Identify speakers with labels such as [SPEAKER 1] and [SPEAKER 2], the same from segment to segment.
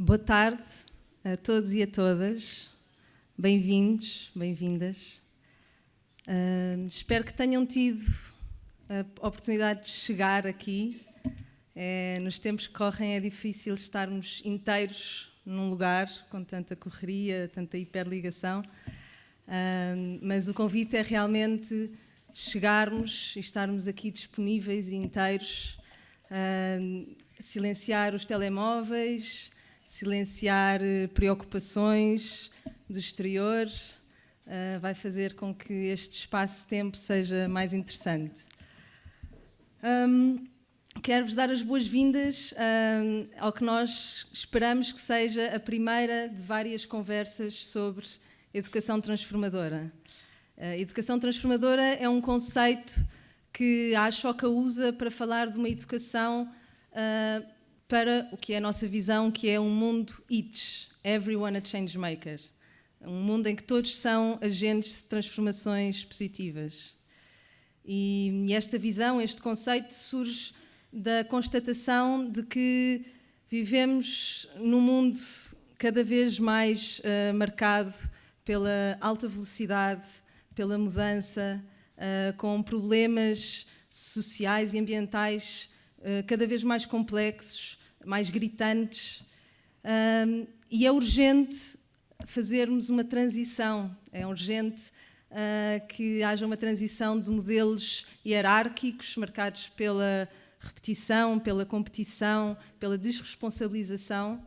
[SPEAKER 1] Boa tarde a todos e a todas. Bem-vindos, bem-vindas. Espero que tenham tido a oportunidade de chegar aqui. Nos tempos que correm é difícil estarmos inteiros num lugar com tanta correria, tanta hiperligação, mas o convite é realmente chegarmos e estarmos aqui disponíveis e inteiros, silenciar os telemóveis, silenciar preocupações do exterior, vai fazer com que este espaço-tempo seja mais interessante. Quero-vos dar as boas-vindas ao que nós esperamos que seja a primeira de várias conversas sobre educação transformadora. Educação transformadora é um conceito que a Ashoka usa para falar de uma educação para o que é a nossa visão, que é um mundo each, everyone a changemaker. Um mundo em que todos são agentes de transformações positivas. E esta visão, este conceito, surge da constatação de que vivemos num mundo cada vez mais marcado pela alta velocidade, pela mudança, com problemas sociais e ambientais cada vez mais complexos, mais gritantes, e é urgente fazermos uma transição, é urgente que haja uma transição de modelos hierárquicos marcados pela repetição, pela competição, pela desresponsabilização,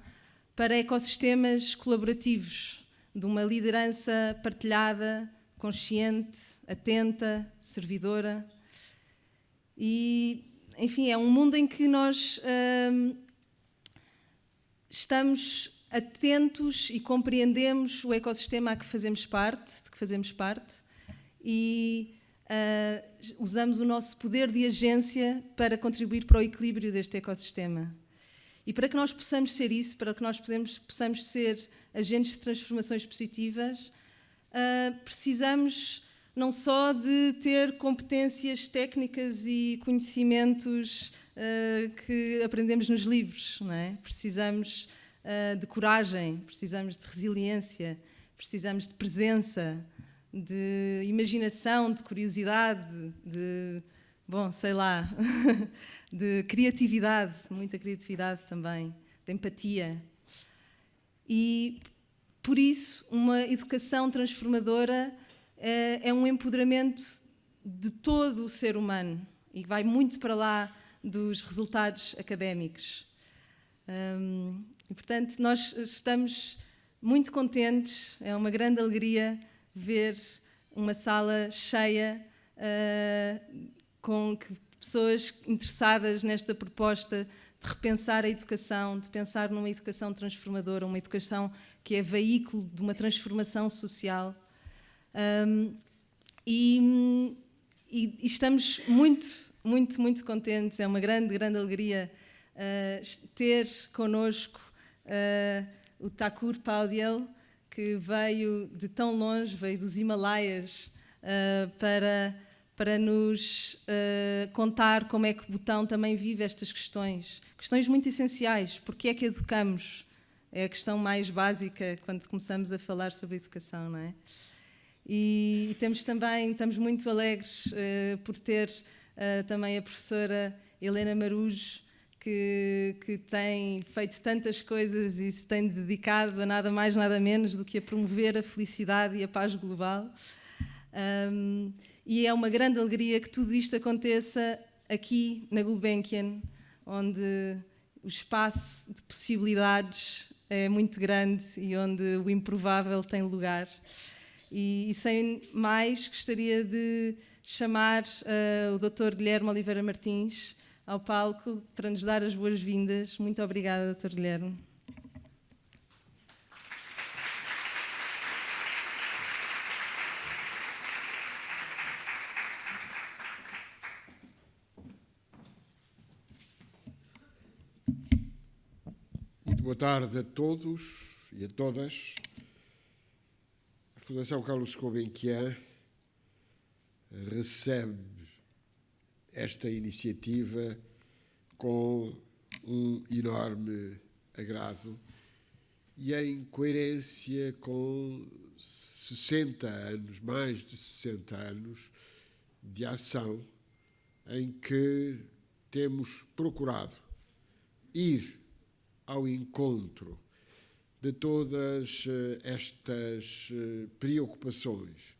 [SPEAKER 1] para ecossistemas colaborativos, de uma liderança partilhada, consciente, atenta, servidora. E, enfim, é um mundo em que nós estamos atentos e compreendemos o ecossistema a que fazemos parte, e usamos o nosso poder de agência para contribuir para o equilíbrio deste ecossistema. E para que nós possamos ser isso, para que nós possamos ser agentes de transformações positivas, precisamos não só de ter competências técnicas e conhecimentos que aprendemos nos livros, não é? Precisamos de coragem, precisamos de resiliência, precisamos de presença, de imaginação, de curiosidade, de, de criatividade, muita criatividade também, de empatia. E, por isso, uma educação transformadora é um empoderamento de todo o ser humano e vai muito para lá dos resultados académicos. E, portanto, nós estamos muito contentes, é uma grande alegria ver uma sala cheia com pessoas interessadas nesta proposta de repensar a educação, de pensar numa educação transformadora, uma educação que é veículo de uma transformação social. E estamos muito contentes, é uma grande alegria ter connosco o Thakur Powdyel, que veio de tão longe, veio dos Himalaias, para nos contar como é que o Butão também vive estas questões muito essenciais. Porque é que educamos? É a questão mais básica quando começamos a falar sobre educação, não é? E estamos muito alegres por ter também a professora Helena Marujo, que tem feito tantas coisas e se tem dedicado a nada mais, nada menos do que a promover a felicidade e a paz global. E é uma grande alegria que tudo isto aconteça aqui na Gulbenkian, onde o espaço de possibilidades é muito grande e onde o improvável tem lugar. E sem mais, gostaria de chamar o Dr. Guilherme Oliveira Martins ao palco para nos dar as boas-vindas. Muito obrigada, Dr. Guilherme.
[SPEAKER 2] Muito boa tarde a todos e a todas. A Fundação Carlos Gulbenkian recebe esta iniciativa com um enorme agrado e em coerência com 60 anos, mais de 60 anos de ação, em que temos procurado ir ao encontro de todas estas preocupações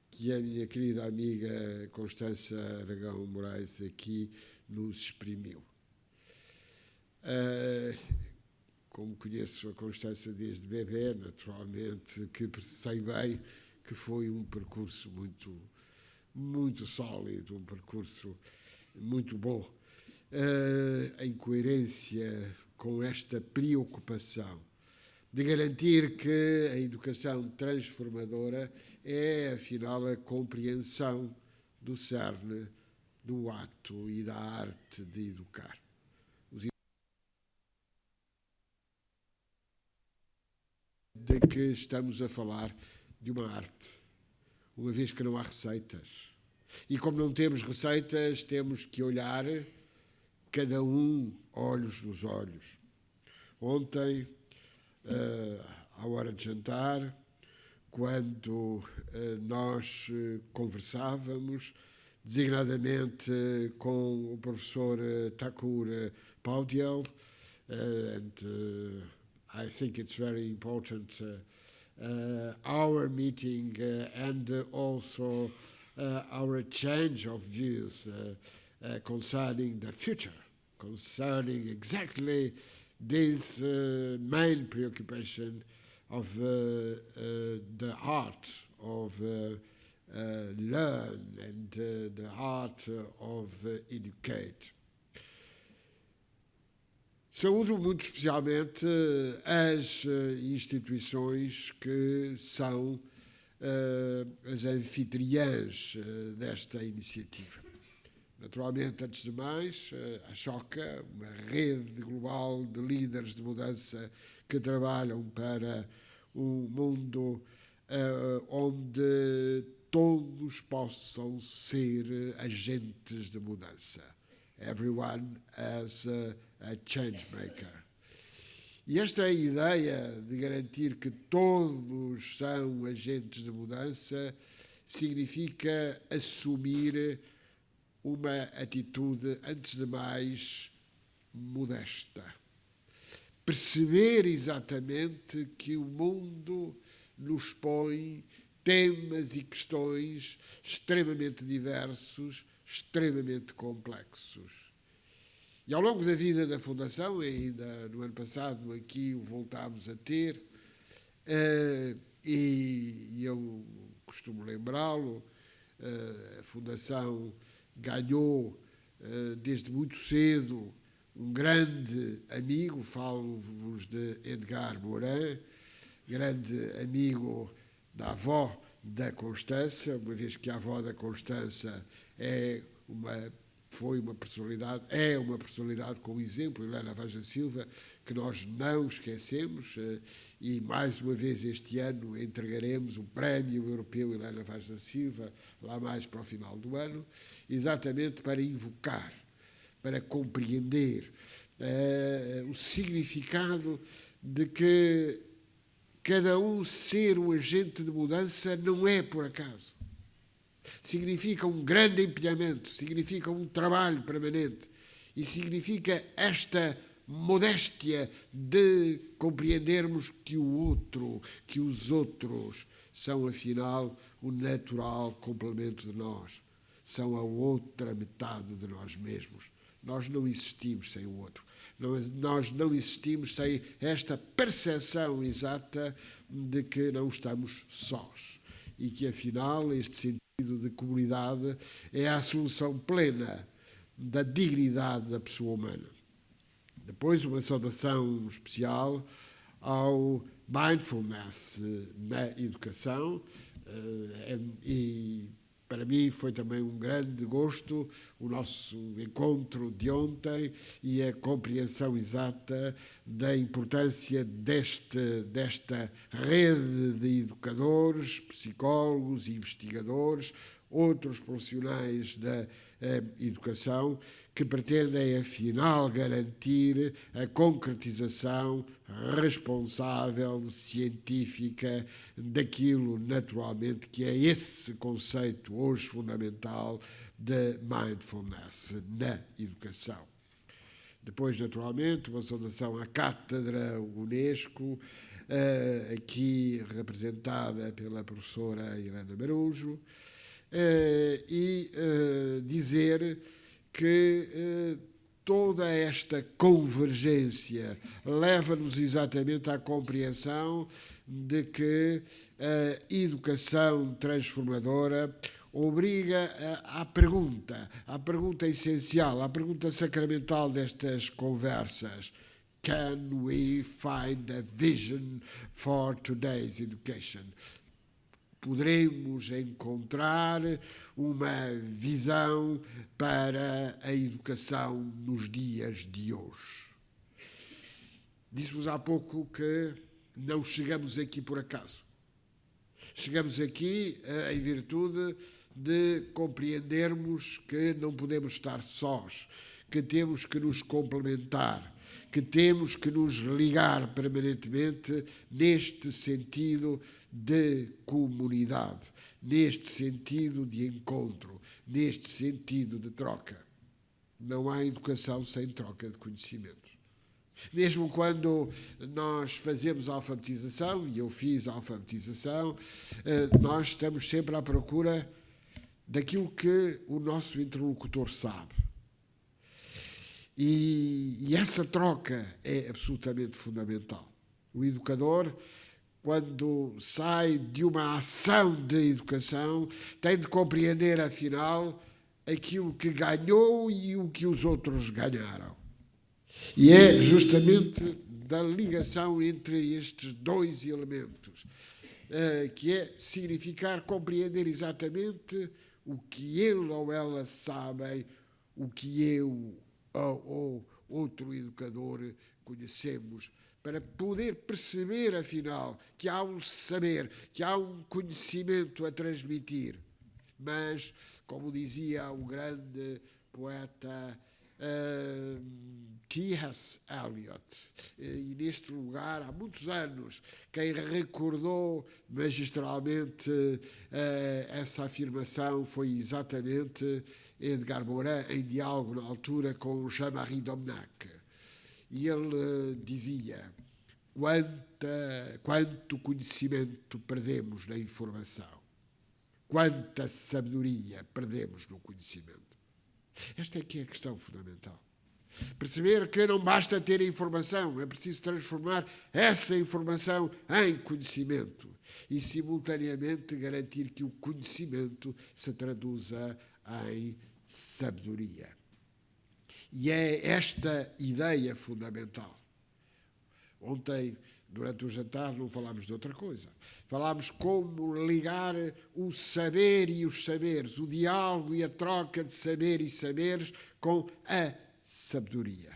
[SPEAKER 2] que a minha querida amiga Constança Aragão Moraes aqui nos exprimiu. Como conheço a Constança desde bebê, naturalmente, que sei bem que foi um percurso muito sólido, um percurso muito bom, em coerência com esta preocupação de garantir que a educação transformadora é, afinal, a compreensão do cerne do ato e da arte de educar. De que estamos a falar de uma arte, uma vez que não há receitas. E como não temos receitas, temos que olhar cada um olhos nos olhos. Ontem, à hora de jantar, quando nós conversávamos, designadamente com o professor Thakur Powdyel, and I think it's very important our meeting and also our change of views concerning the future, concerning exactly this main preoccupation of the art of learn and the art of educate. Saúdo muito especialmente as instituições que são as anfitriãs desta iniciativa. Naturalmente, antes de mais, a Choca, uma rede global de líderes de mudança que trabalham para um mundo onde todos possam ser agentes de mudança. Everyone as a change maker. E esta ideia de garantir que todos são agentes de mudança significa assumir uma atitude, antes de mais, modesta. Perceber exatamente que o mundo nos põe temas e questões extremamente diversos, extremamente complexos. E ao longo da vida da Fundação, ainda no ano passado aqui o voltámos a ter, e eu costumo lembrá-lo, a Fundação ganhou desde muito cedo um grande amigo, falo-vos de Edgar Morin, grande amigo da avó da Constança, uma vez que a avó da Constança foi uma personalidade, é uma personalidade com exemplo, Helena Vaz da Silva, que nós não esquecemos, e mais uma vez este ano entregaremos o Prémio Europeu Helena Vaz da Silva, lá mais para o final do ano, exatamente para invocar, para compreender o significado de que cada um ser um agente de mudança não é por acaso. Significa um grande empenhamento, significa um trabalho permanente e significa esta modéstia de compreendermos que o outro, que os outros são, afinal, o natural complemento de nós. São a outra metade de nós mesmos. Nós não existimos sem o outro. Nós não existimos sem esta percepção exata de que não estamos sós e que, afinal, este sentido de comunidade é a solução plena da dignidade da pessoa humana. Depois, uma saudação especial ao mindfulness na educação, e para mim foi também um grande gosto o nosso encontro de ontem e a compreensão exata da importância desta rede de educadores, psicólogos, investigadores, outros profissionais da educação, que pretendem, afinal, garantir a concretização responsável, científica, daquilo, naturalmente, que é esse conceito hoje fundamental de mindfulness na educação. Depois, naturalmente, uma saudação à Cátedra Unesco, aqui representada pela professora Helena Marujo, e dizer que toda esta convergência leva-nos exatamente à compreensão de que a educação transformadora obriga à pergunta essencial, à pergunta sacramental destas conversas. Can we find a vision for today's education? Poderemos encontrar uma visão para a educação nos dias de hoje. Disse-vos há pouco que não chegamos aqui por acaso. Chegamos aqui em virtude de compreendermos que não podemos estar sós, que temos que nos complementar, que temos que nos ligar permanentemente neste sentido de comunidade, neste sentido de encontro, neste sentido de troca. Não há educação sem troca de conhecimentos. Mesmo quando nós fazemos a alfabetização, e eu fiz a alfabetização, nós estamos sempre à procura daquilo que o nosso interlocutor sabe. E essa troca é absolutamente fundamental. O educador, quando sai de uma ação de educação, tem de compreender, afinal, aquilo que ganhou e o que os outros ganharam. E é justamente da ligação entre estes dois elementos, que é significar compreender exatamente o que ele ou ela sabem, o que eu ou outro educador conhecemos, para poder perceber, afinal, que há um saber, que há um conhecimento a transmitir. Mas, como dizia o grande poeta T.S. Eliot, e neste lugar, há muitos anos, quem recordou magistralmente essa afirmação foi exatamente Edgar Morin, em diálogo na altura com Jean-Marie Domnac. E ele dizia: quanto conhecimento perdemos na informação, quanta sabedoria perdemos no conhecimento. Esta é que é a questão fundamental. Perceber que não basta ter informação, é preciso transformar essa informação em conhecimento e, simultaneamente, garantir que o conhecimento se traduza em sabedoria. E é esta ideia fundamental. Ontem, durante o jantar, não falámos de outra coisa. Falámos como ligar o saber e os saberes, o diálogo e a troca de saber e saberes com a sabedoria.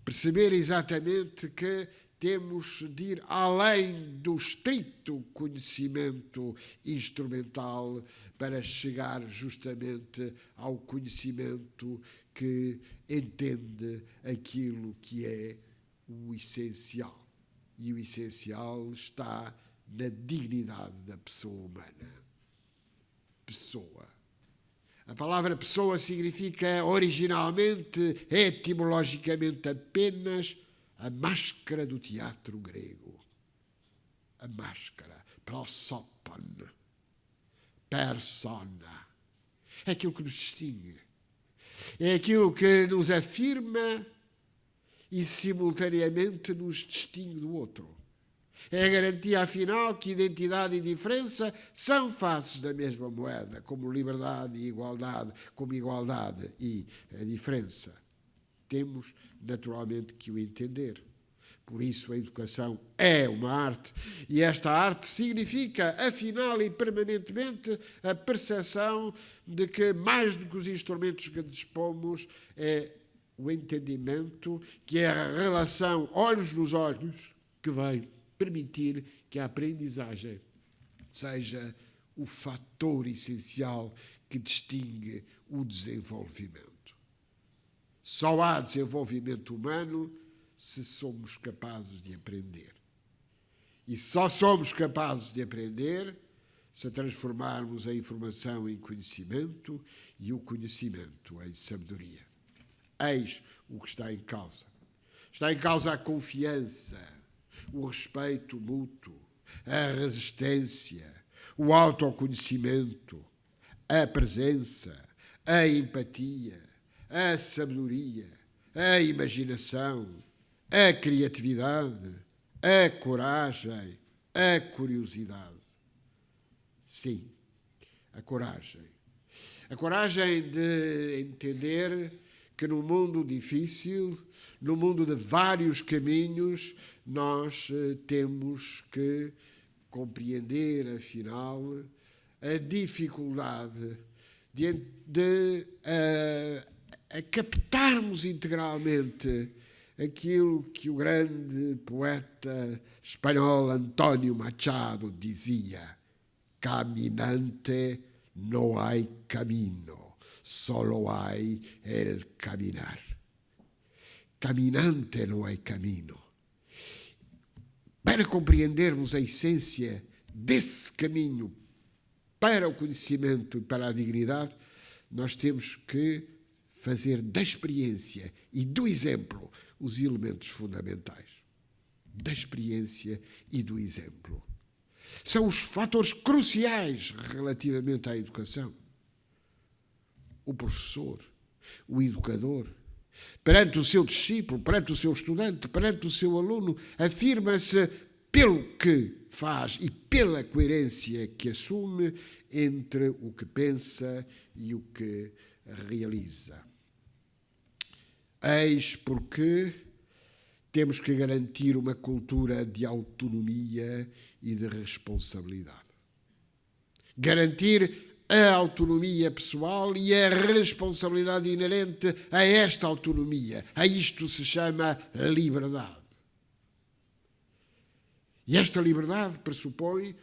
[SPEAKER 2] Perceber exatamente que temos de ir além do estrito conhecimento instrumental para chegar justamente ao conhecimento que entende aquilo que é o essencial. E o essencial está na dignidade da pessoa humana. Pessoa. A palavra pessoa significa originalmente, etimologicamente, apenas a máscara do teatro grego. A máscara, prosopon, persona. É aquilo que nos distingue. É aquilo que nos afirma e, simultaneamente, nos distingue do outro. É a garantia, afinal, que identidade e diferença são faces da mesma moeda, como liberdade e igualdade, como igualdade e a diferença. Temos, naturalmente, que o entender. Por isso, a educação é uma arte, e esta arte significa, afinal e permanentemente, a percepção de que, mais do que os instrumentos que dispomos, é o entendimento, que é a relação olhos nos olhos, que vai permitir que a aprendizagem seja o fator essencial que distingue o desenvolvimento. Só há desenvolvimento humano se somos capazes de aprender. E só somos capazes de aprender se transformarmos a informação em conhecimento e o conhecimento em sabedoria. Eis o que está em causa. Está em causa a confiança, o respeito mútuo, a resistência, o autoconhecimento, a presença, a empatia, a sabedoria, a imaginação, a criatividade, a coragem, a curiosidade. Sim, a coragem. A coragem de entender que no mundo difícil, no mundo de vários caminhos, nós temos que compreender, afinal, a dificuldade de captarmos integralmente aquilo que o grande poeta espanhol António Machado dizia: caminante no hay camino, solo hay el caminar. Caminante no hay camino. Para compreendermos a essência desse caminho para o conhecimento e para a dignidade, nós temos que fazer da experiência e do exemplo os elementos fundamentais. Da experiência e do exemplo. São os fatores cruciais relativamente à educação. O professor, o educador, perante o seu discípulo, perante o seu estudante, perante o seu aluno, afirma-se pelo que faz e pela coerência que assume entre o que pensa e o que realiza. Eis porque temos que garantir uma cultura de autonomia e de responsabilidade. Garantir a autonomia pessoal e a responsabilidade inerente a esta autonomia. A isto se chama liberdade. E esta liberdade pressupõe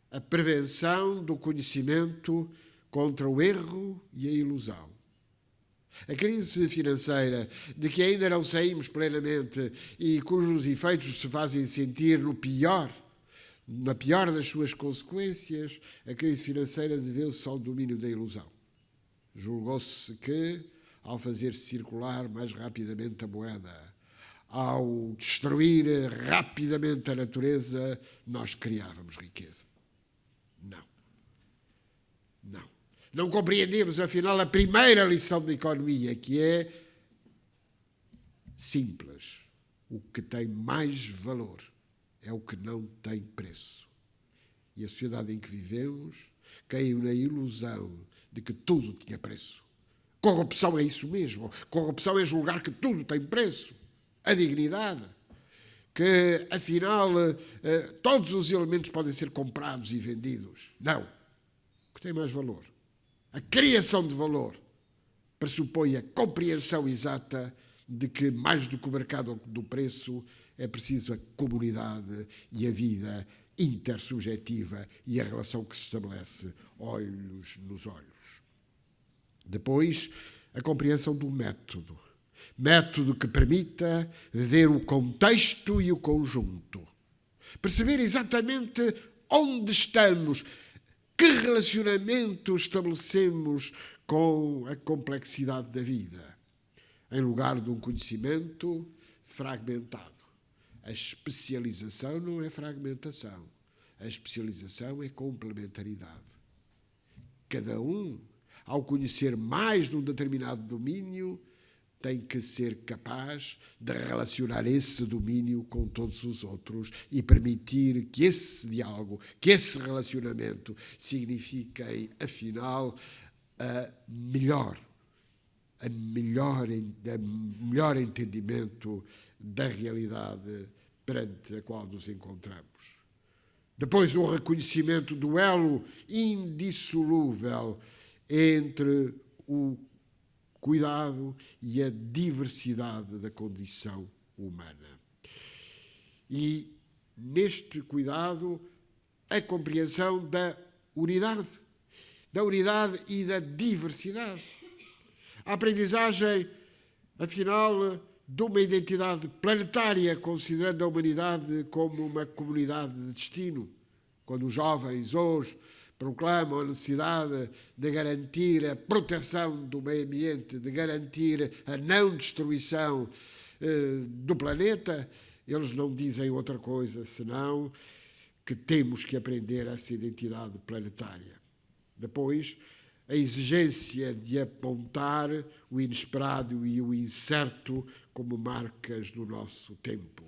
[SPEAKER 2] a prevenção do conhecimento contra o erro e a ilusão. A crise financeira, de que ainda não saímos plenamente e cujos efeitos se fazem sentir na pior das suas consequências, a crise financeira deveu-se ao domínio da ilusão. Julgou-se que, ao fazer circular mais rapidamente a moeda, ao destruir rapidamente a natureza, nós criávamos riqueza. Não compreendemos, afinal, a primeira lição da economia, que é simples. O que tem mais valor é o que não tem preço. E a sociedade em que vivemos caiu na ilusão de que tudo tinha preço. Corrupção é isso mesmo. Corrupção é julgar que tudo tem preço. A dignidade. Que, afinal, todos os elementos podem ser comprados e vendidos. Não. O que tem mais valor? A criação de valor pressupõe a compreensão exata de que, mais do que o mercado do preço, é preciso a comunidade e a vida intersubjetiva e a relação que se estabelece olhos nos olhos. Depois, a compreensão do método. Método que permita ver o contexto e o conjunto. Perceber exatamente onde estamos, que relacionamento estabelecemos com a complexidade da vida, em lugar de um conhecimento fragmentado. A especialização não é fragmentação. A especialização é complementaridade. Cada um, ao conhecer mais de um determinado domínio, tem que ser capaz de relacionar esse domínio com todos os outros e permitir que esse diálogo, que esse relacionamento signifiquem, afinal, melhor entendimento da realidade perante a qual nos encontramos. Depois, o reconhecimento do elo indissolúvel entre o cuidado e a diversidade da condição humana. E, neste cuidado, a compreensão da unidade da unidade e da diversidade. A aprendizagem, afinal, de uma identidade planetária, considerando a humanidade como uma comunidade de destino. Quando os jovens hoje proclamam a necessidade de garantir a proteção do meio ambiente, de garantir a não destruição do planeta, eles não dizem outra coisa senão que temos que aprender essa identidade planetária. Depois, a exigência de apontar o inesperado e o incerto como marcas do nosso tempo.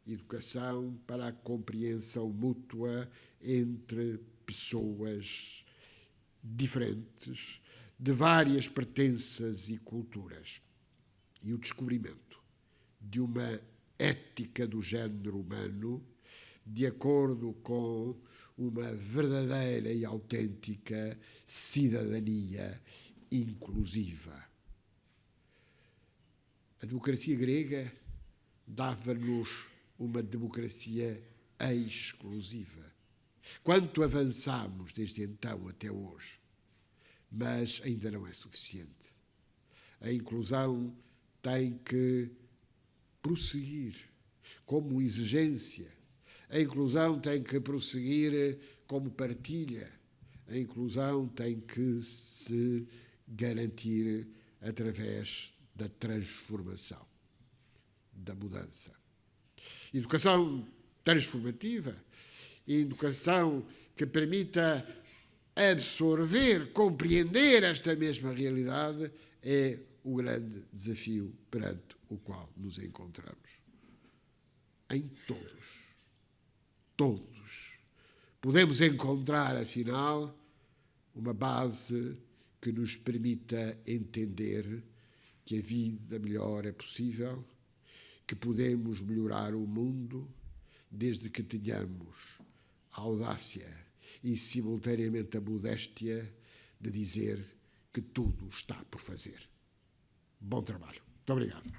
[SPEAKER 2] Educação para a compreensão mútua entre pessoas diferentes, de várias pertenças e culturas. E o descobrimento de uma ética do género humano de acordo com uma verdadeira e autêntica cidadania inclusiva. A democracia grega dava-nos uma democracia exclusiva. Quanto avançamos desde então até hoje, mas ainda não é suficiente. A inclusão tem que prosseguir como exigência. A inclusão tem que prosseguir como partilha. A inclusão tem que se garantir através da transformação, da mudança. Educação transformativa, educação que permita absorver, compreender esta mesma realidade, é o grande desafio perante o qual nos encontramos. Em todos, podemos encontrar, afinal, uma base que nos permita entender que a vida melhor é possível, que podemos melhorar o mundo, desde que tenhamos a audácia e, simultaneamente, a modéstia de dizer que tudo está por fazer. Bom trabalho. Muito obrigado.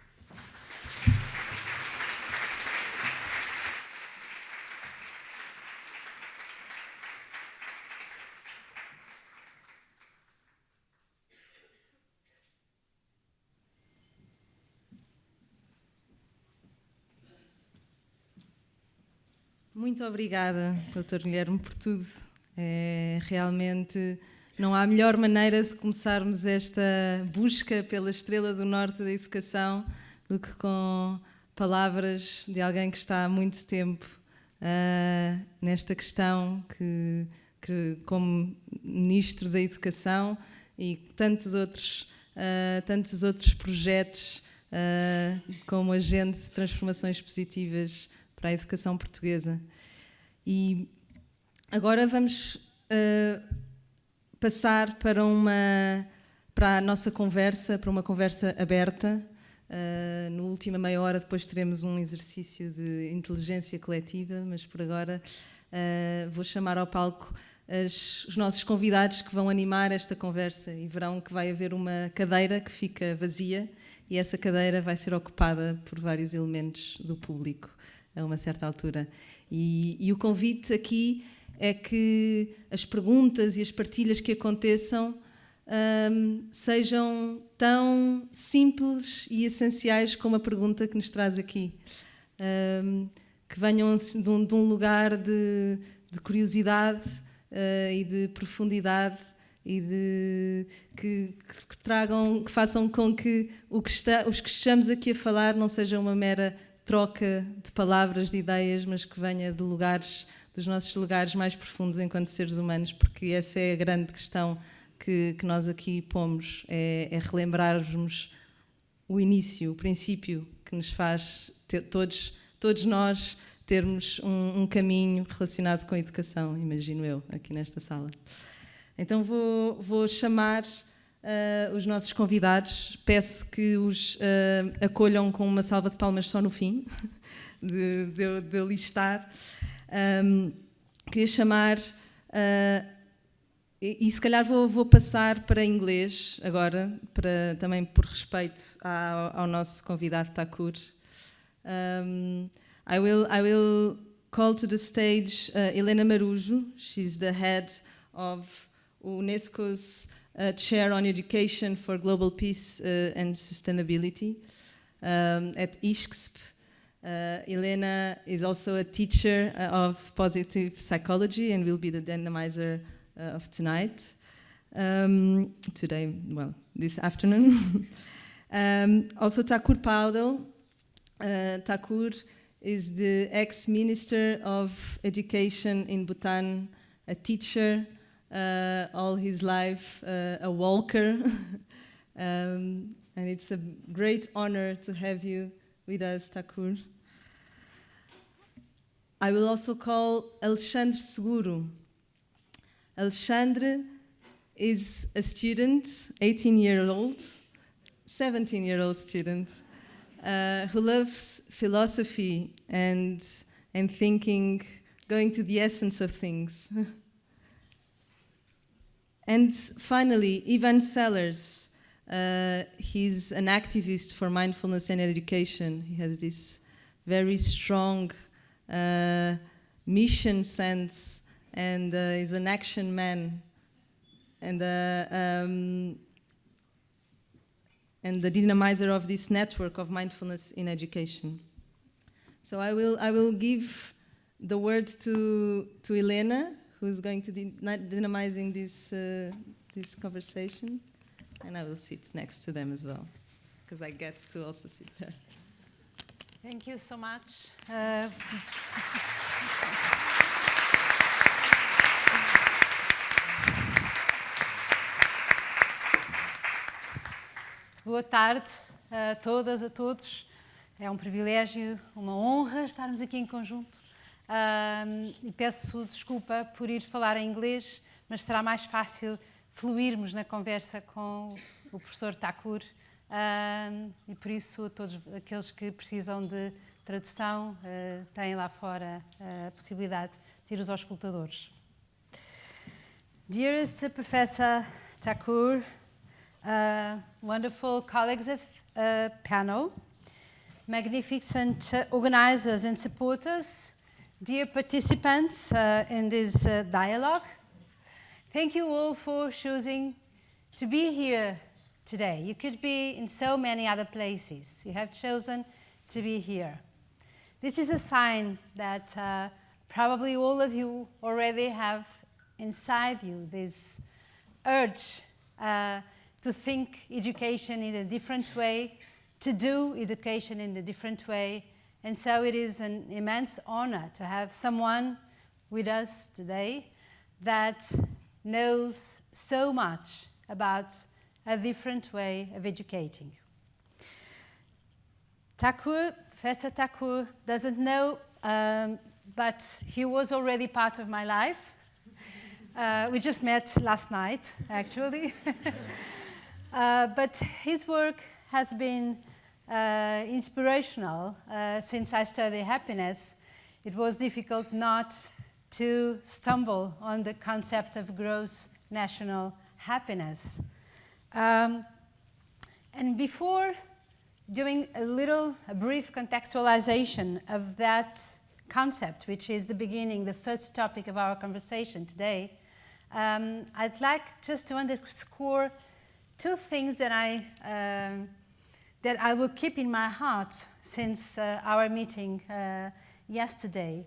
[SPEAKER 1] Muito obrigada, Dr. Guilherme, por tudo. Realmente não há melhor maneira de começarmos esta busca pela estrela do norte da educação do que com palavras de alguém que está há muito tempo nesta questão, que como Ministro da Educação e tantos outros projetos como agente de transformações positivas para a educação portuguesa. E agora vamos passar para a nossa conversa, para uma conversa aberta. Na última meia hora depois teremos um exercício de inteligência coletiva, mas por agora vou chamar ao palco os nossos convidados que vão animar esta conversa, e verão que vai haver uma cadeira que fica vazia e essa cadeira vai ser ocupada por vários elementos do público a uma certa altura. E o convite aqui é que as perguntas e as partilhas que aconteçam sejam tão simples e essenciais como a pergunta que nos traz aqui. Que venham de um lugar de curiosidade e de profundidade e que façam com que os que estamos aqui a falar não seja uma mera troca de palavras, de ideias, mas que venha dos nossos lugares mais profundos enquanto seres humanos, porque essa é a grande questão que nós aqui pomos, é relembrarmos o início, o princípio que nos faz todos nós termos um caminho relacionado com a educação, imagino eu, aqui nesta sala. Então vou chamar os nossos convidados, peço que os acolham com uma salva de palmas só no fim de eu listar. Queria chamar, e se calhar vou passar para inglês agora, também por respeito ao nosso convidado Thakur. I will call to the stage Helena Marujo. She's the head of UNESCO's Chair on Education for Global Peace and Sustainability at ISCSP. Elena is also a teacher of positive psychology and will be the dynamizer of tonight. This afternoon. Also Thakur Powdyel. Thakur is the ex-minister of education in Bhutan, a teacher, all his life a walker. And it's a great honor to have you with us, Thakur. I will also call Alexandre Seguro. Alexandre is a student, 18-year-old, 17-year-old student, who loves philosophy and thinking, going to the essence of things. And finally, Ivan Sellers. He's an activist for mindfulness and education. He has this very strong mission sense, and is an action man, and the dynamizer of this network of mindfulness in education. So I will give the word to Elena, who is going to be dynamizing this conversation, and I will sit next to them as well, because I get to also sit there.
[SPEAKER 3] Thank you so much. Boa tarde a todas, a todos. É um privilégio, uma honra estarmos aqui em conjunto. E peço desculpa por ir falar em inglês, mas será mais fácil fluirmos na conversa com o professor Thakur. E por isso, todos aqueles que precisam de tradução têm lá fora a possibilidade de ir aos auscultadores. Dearest Professor Thakur, wonderful colleagues of panel, magnificent organizers and supporters, dear participants in this dialogue, thank you all for choosing to be here today. You could be in so many other places. You have chosen to be here. This is a sign that probably all of you already have inside you this urge to think education in a different way, to do education in a different way. And so it is an immense honor to have someone with us today that knows so much about a different way of educating. Thakur, Professor Thakur, doesn't know, but he was already part of my life. We just met last night, actually. But his work has been inspirational since I studied happiness. It was difficult not to stumble on the concept of gross national happiness. And before doing a brief contextualization of that concept, which is the beginning, the first topic of our conversation today, I'd like just to underscore two things that I will keep in my heart since our meeting yesterday.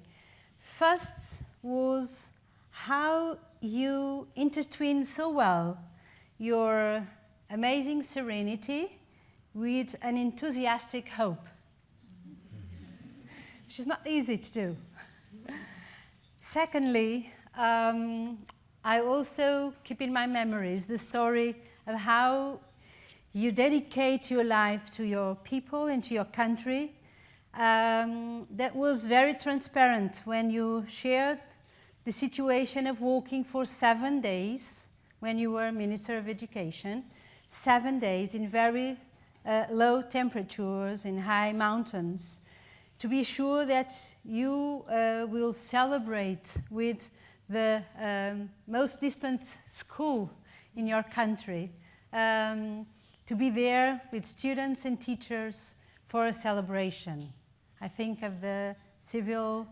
[SPEAKER 3] First was how you intertwine so well your amazing serenity with an enthusiastic hope, which is not easy to do. Secondly, I also keep in my memories the story of how you dedicate your life to your people and to your country. That was very transparent when you shared the situation of walking for 7 days when you were Minister of Education, 7 days in very low temperatures in high mountains, to be sure that you will celebrate with the most distant school in your country, to be there with students and teachers for a celebration. I think of the civil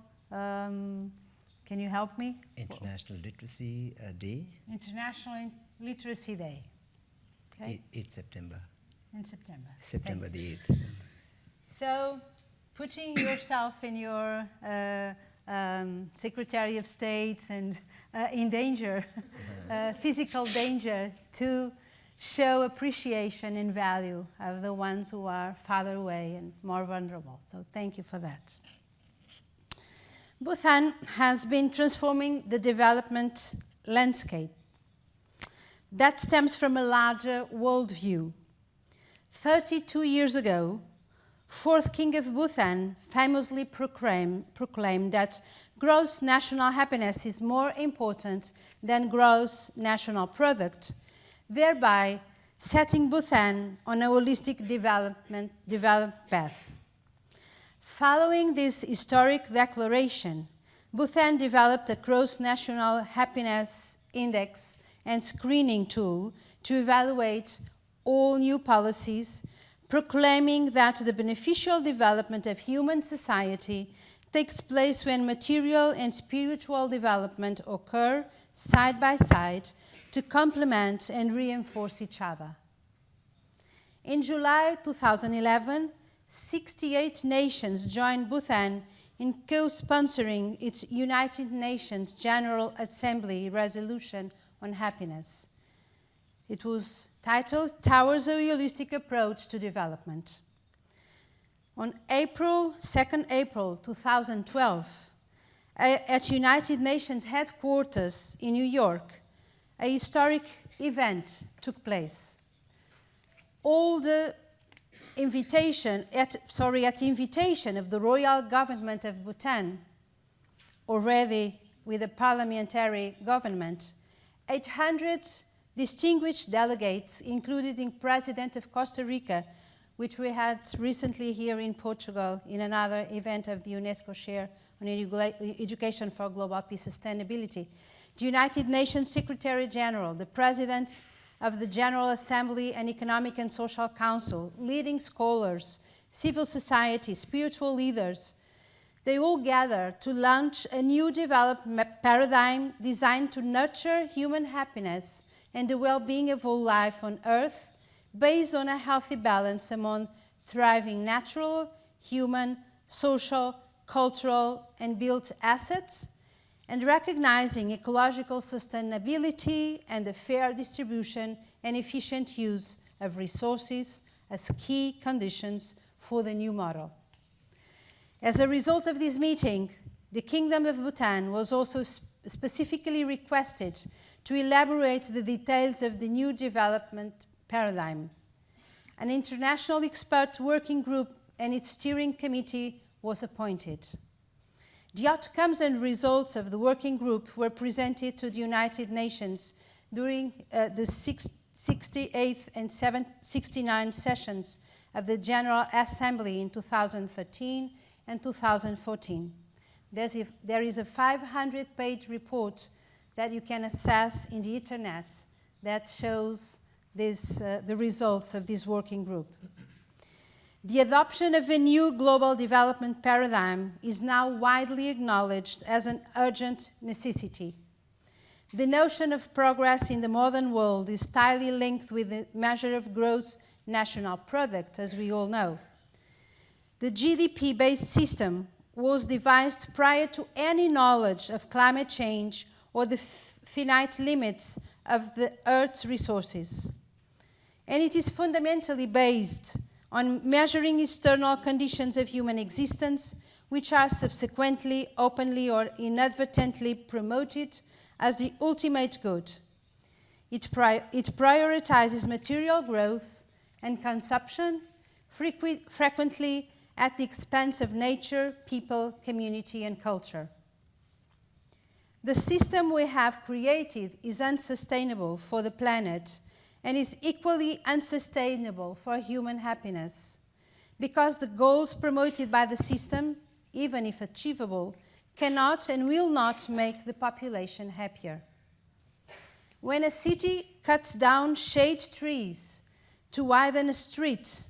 [SPEAKER 3] Can you help me?
[SPEAKER 4] International Literacy Day.
[SPEAKER 3] International Literacy Day. Okay.
[SPEAKER 4] 8th September.
[SPEAKER 3] In September.
[SPEAKER 4] September the 8th.
[SPEAKER 3] So, putting yourself in your Secretary of State and in danger, physical danger, to show appreciation and value of the ones who are farther away and more vulnerable. So thank you for that. Bhutan has been transforming the development landscape. That stems from a larger worldview. 32 years ago, 4th King of Bhutan famously proclaimed that gross national happiness is more important than gross national product, thereby setting Bhutan on a holistic development path. Following this historic declaration, Bhutan developed a gross national happiness index and screening tool to evaluate all new policies, proclaiming that the beneficial development of human society takes place when material and spiritual development occur side by side to complement and reinforce each other. In July 2011, 68 nations joined Bhutan in co-sponsoring its United Nations General Assembly resolution on happiness. It was titled Towards a Holistic Approach to Development. On April 2012, at United Nations headquarters in New York, a historic event took place. All the at the invitation of the royal government of Bhutan, already with a parliamentary government, 800 distinguished delegates, including President of Costa Rica, which we had recently here in Portugal in another event of the UNESCO Share on Education for Global Peace Sustainability, the United Nations Secretary General, the President of the General Assembly and Economic and Social Council, leading scholars, civil society, spiritual leaders, they all gather to launch a new development paradigm designed to nurture human happiness and the well-being of all life on Earth, based on a healthy balance among thriving natural, human, social, cultural, and built assets, and recognizing ecological sustainability and the fair distribution and efficient use of resources as key conditions for the new model. As a result of this meeting, the Kingdom of Bhutan was also specifically requested to elaborate the details of the new development paradigm. An international expert working group and its steering committee was appointed. The outcomes and results of the working group were presented to the United Nations during the 68th and 69th sessions of the General Assembly in 2013 and 2014. There is a 500-page report that you can access in the internet that shows the results of this working group. The adoption of a new global development paradigm is now widely acknowledged as an urgent necessity. The notion of progress in the modern world is tightly linked with the measure of gross national product, as we all know. The GDP-based system was devised prior to any knowledge of climate change or the finite limits of the Earth's resources. And it is fundamentally based on measuring external conditions of human existence, which are subsequently, openly, or inadvertently promoted as the ultimate good. It prioritizes material growth and consumption, frequently at the expense of nature, people, community, and culture. The system we have created is unsustainable for the planet and is equally unsustainable for human happiness, because the goals promoted by the system, even if achievable, cannot and will not make the population happier. When a city cuts down shade trees to widen a street,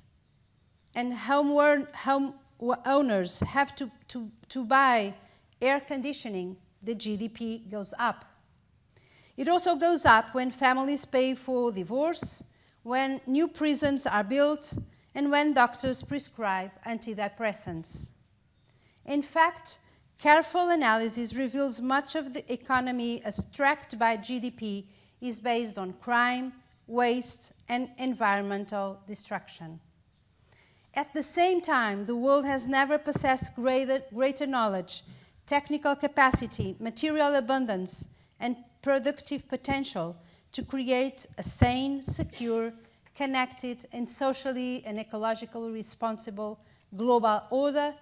[SPEAKER 3] and homeowners have to buy air conditioning, the GDP goes up. It also goes up when families pay for divorce, when new prisons are built, and when doctors prescribe antidepressants. In fact, careful analysis reveals much of the economy as tracked by GDP is based on crime, waste, and environmental destruction. At the same time, the world has never possessed greater knowledge, technical capacity, material abundance, and productive potential to create a sane, secure, connected, and socially and ecologically responsible global order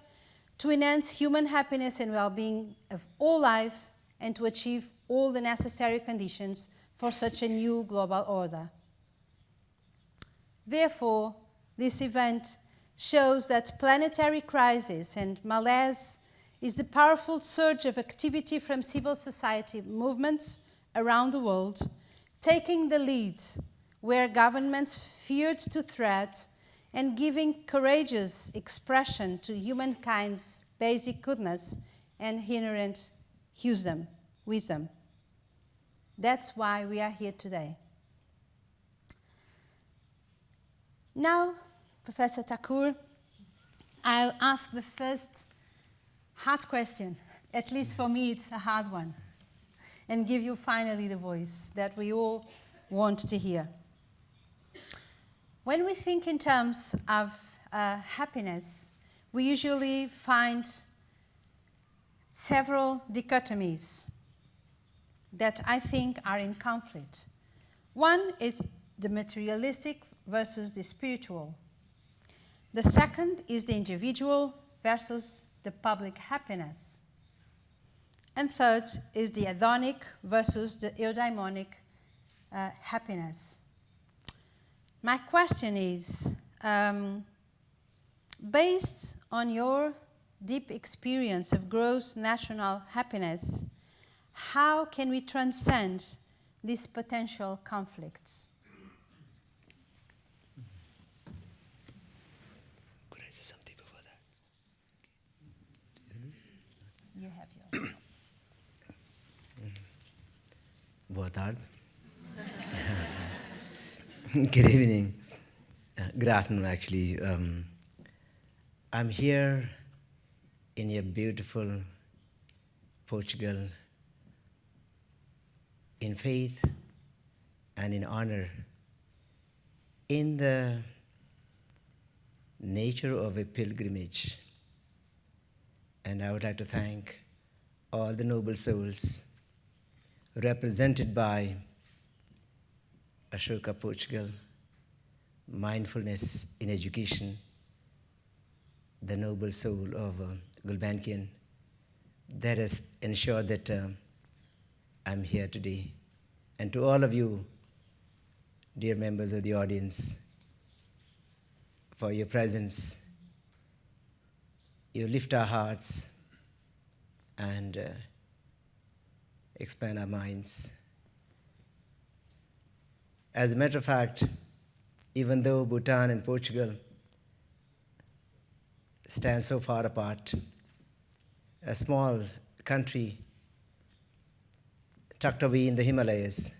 [SPEAKER 3] to enhance human happiness and well-being of all life and to achieve all the necessary conditions for such a new global order. Therefore, this event shows that planetary crisis and malaise is the powerful surge of activity from civil society movements around the world, taking the lead where governments feared to threat and giving courageous expression to humankind's basic goodness and inherent wisdom. That's why we are here today. Now, Professor Thakur, I'll ask the first hard question. At least for me, it's a hard one. And give you finally the voice that we all want to hear. When we think in terms of happiness, we usually find several dichotomies that I think are in conflict. One is the materialistic versus the spiritual. The second is the individual versus the public happiness. And third is the hedonic versus the eudaimonic happiness. My question is, based on your deep experience of gross national happiness, how can we transcend these potential conflicts?
[SPEAKER 4] Could I say something before that?
[SPEAKER 3] You have yours.
[SPEAKER 4] Boa tarde. Good evening. Good afternoon, actually. I'm here in your beautiful Portugal in faith and in honor, in the nature of a pilgrimage. And I would like to thank all the noble souls represented by Ashoka Portugal, Mindfulness in Education, the noble soul of Gulbenkian, that has ensured that I'm here today. And to all of you, dear members of the audience, for your presence. You lift our hearts and expand our minds. As a matter of fact, even though Bhutan and Portugal stand so far apart, a small country tucked away in the Himalayas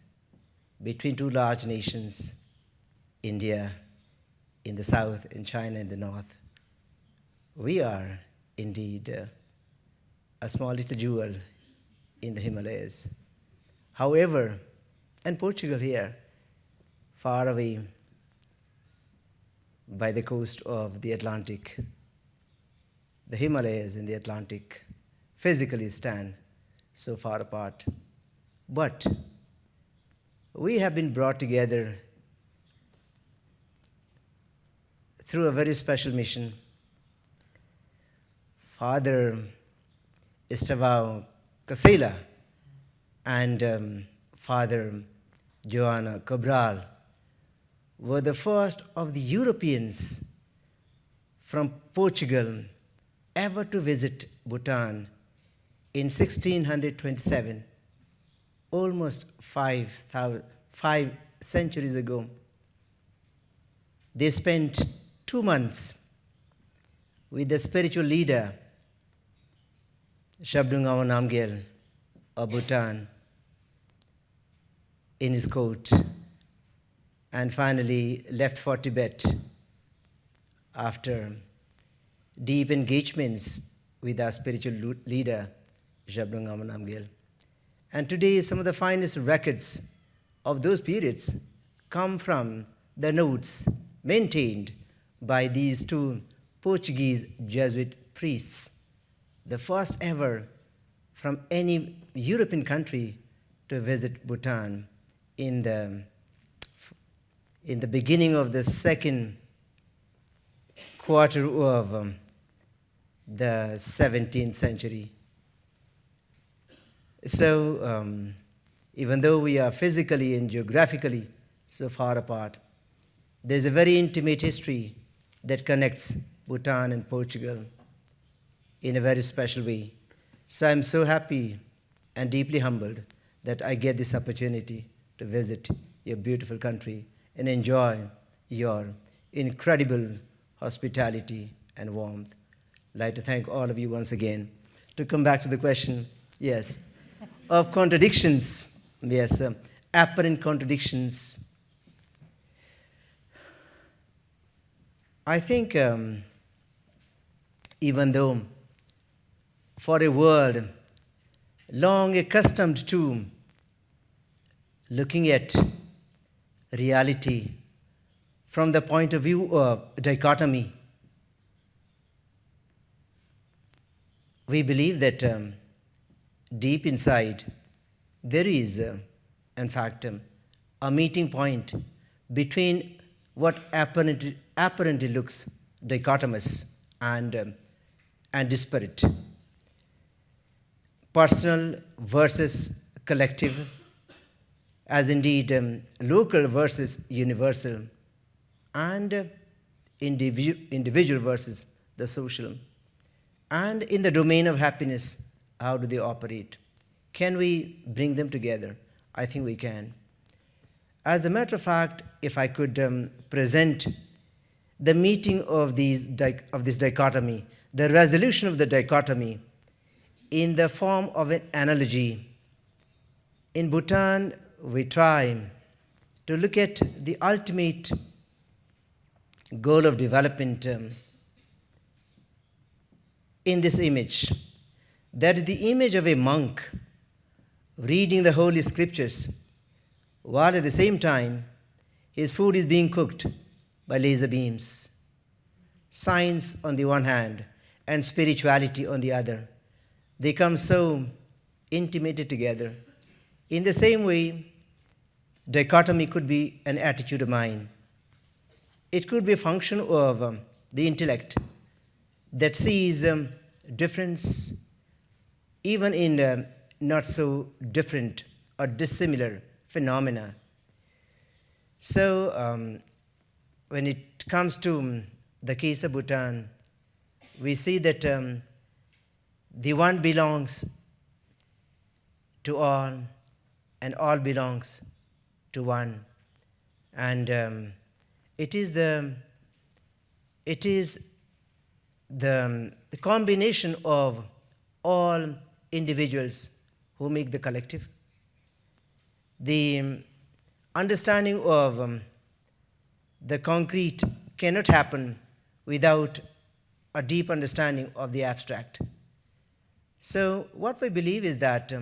[SPEAKER 4] between two large nations, India in the south and China in the north, we are indeed a small little jewel in the Himalayas. However, and Portugal here, far away by the coast of the Atlantic, the Himalayas and the Atlantic physically stand so far apart. But we have been brought together through a very special mission. Father Estevão Casella and Father Joana Cabral were the first of the Europeans from Portugal ever to visit Bhutan in 1627, almost 5 centuries ago. They spent 2 months with the spiritual leader, Shabdungao Namgyel, of Bhutan in his coat, and finally left for Tibet after deep engagements with our spiritual leader, Zhabdrung Ngawang Namgyal. And today, some of the finest records of those periods come from the notes maintained by these two Portuguese Jesuit priests, the first ever from any European country to visit Bhutan in the beginning of the second quarter of the 17th century. So even though we are physically and geographically so far apart, there's a very intimate history that connects Bhutan and Portugal in a very special way. So I'm so happy and deeply humbled that I get this opportunity to visit your beautiful country and enjoy your incredible hospitality and warmth. I'd like to thank all of you once again. To come back to the question, yes, of contradictions, yes, apparent contradictions. I think even though for a world long accustomed to looking at reality from the point of view of dichotomy, we believe that deep inside there is, in fact, a meeting point between what apparently looks dichotomous and disparate. Personal versus collective, as indeed local versus universal, and individual versus the social. And in the domain of happiness, how do they operate? Can we bring them together? I think we can. As a matter of fact, if I could present the meeting of this dichotomy, the resolution of the dichotomy, in the form of an analogy, in Bhutan we try to look at the ultimate goal of development in this image. That is the image of a monk reading the Holy Scriptures, while at the same time his food is being cooked by laser beams. Science on the one hand and spirituality on the other. They come so intimated together. In the same way, dichotomy could be an attitude of mind. It could be a function of the intellect that sees difference even in not so different or dissimilar phenomena. So when it comes to the case of Bhutan, we see that the one belongs to all and all belongs to one. And it is the combination of all individuals who make the collective. The understanding of the concrete cannot happen without a deep understanding of the abstract. So what we believe is that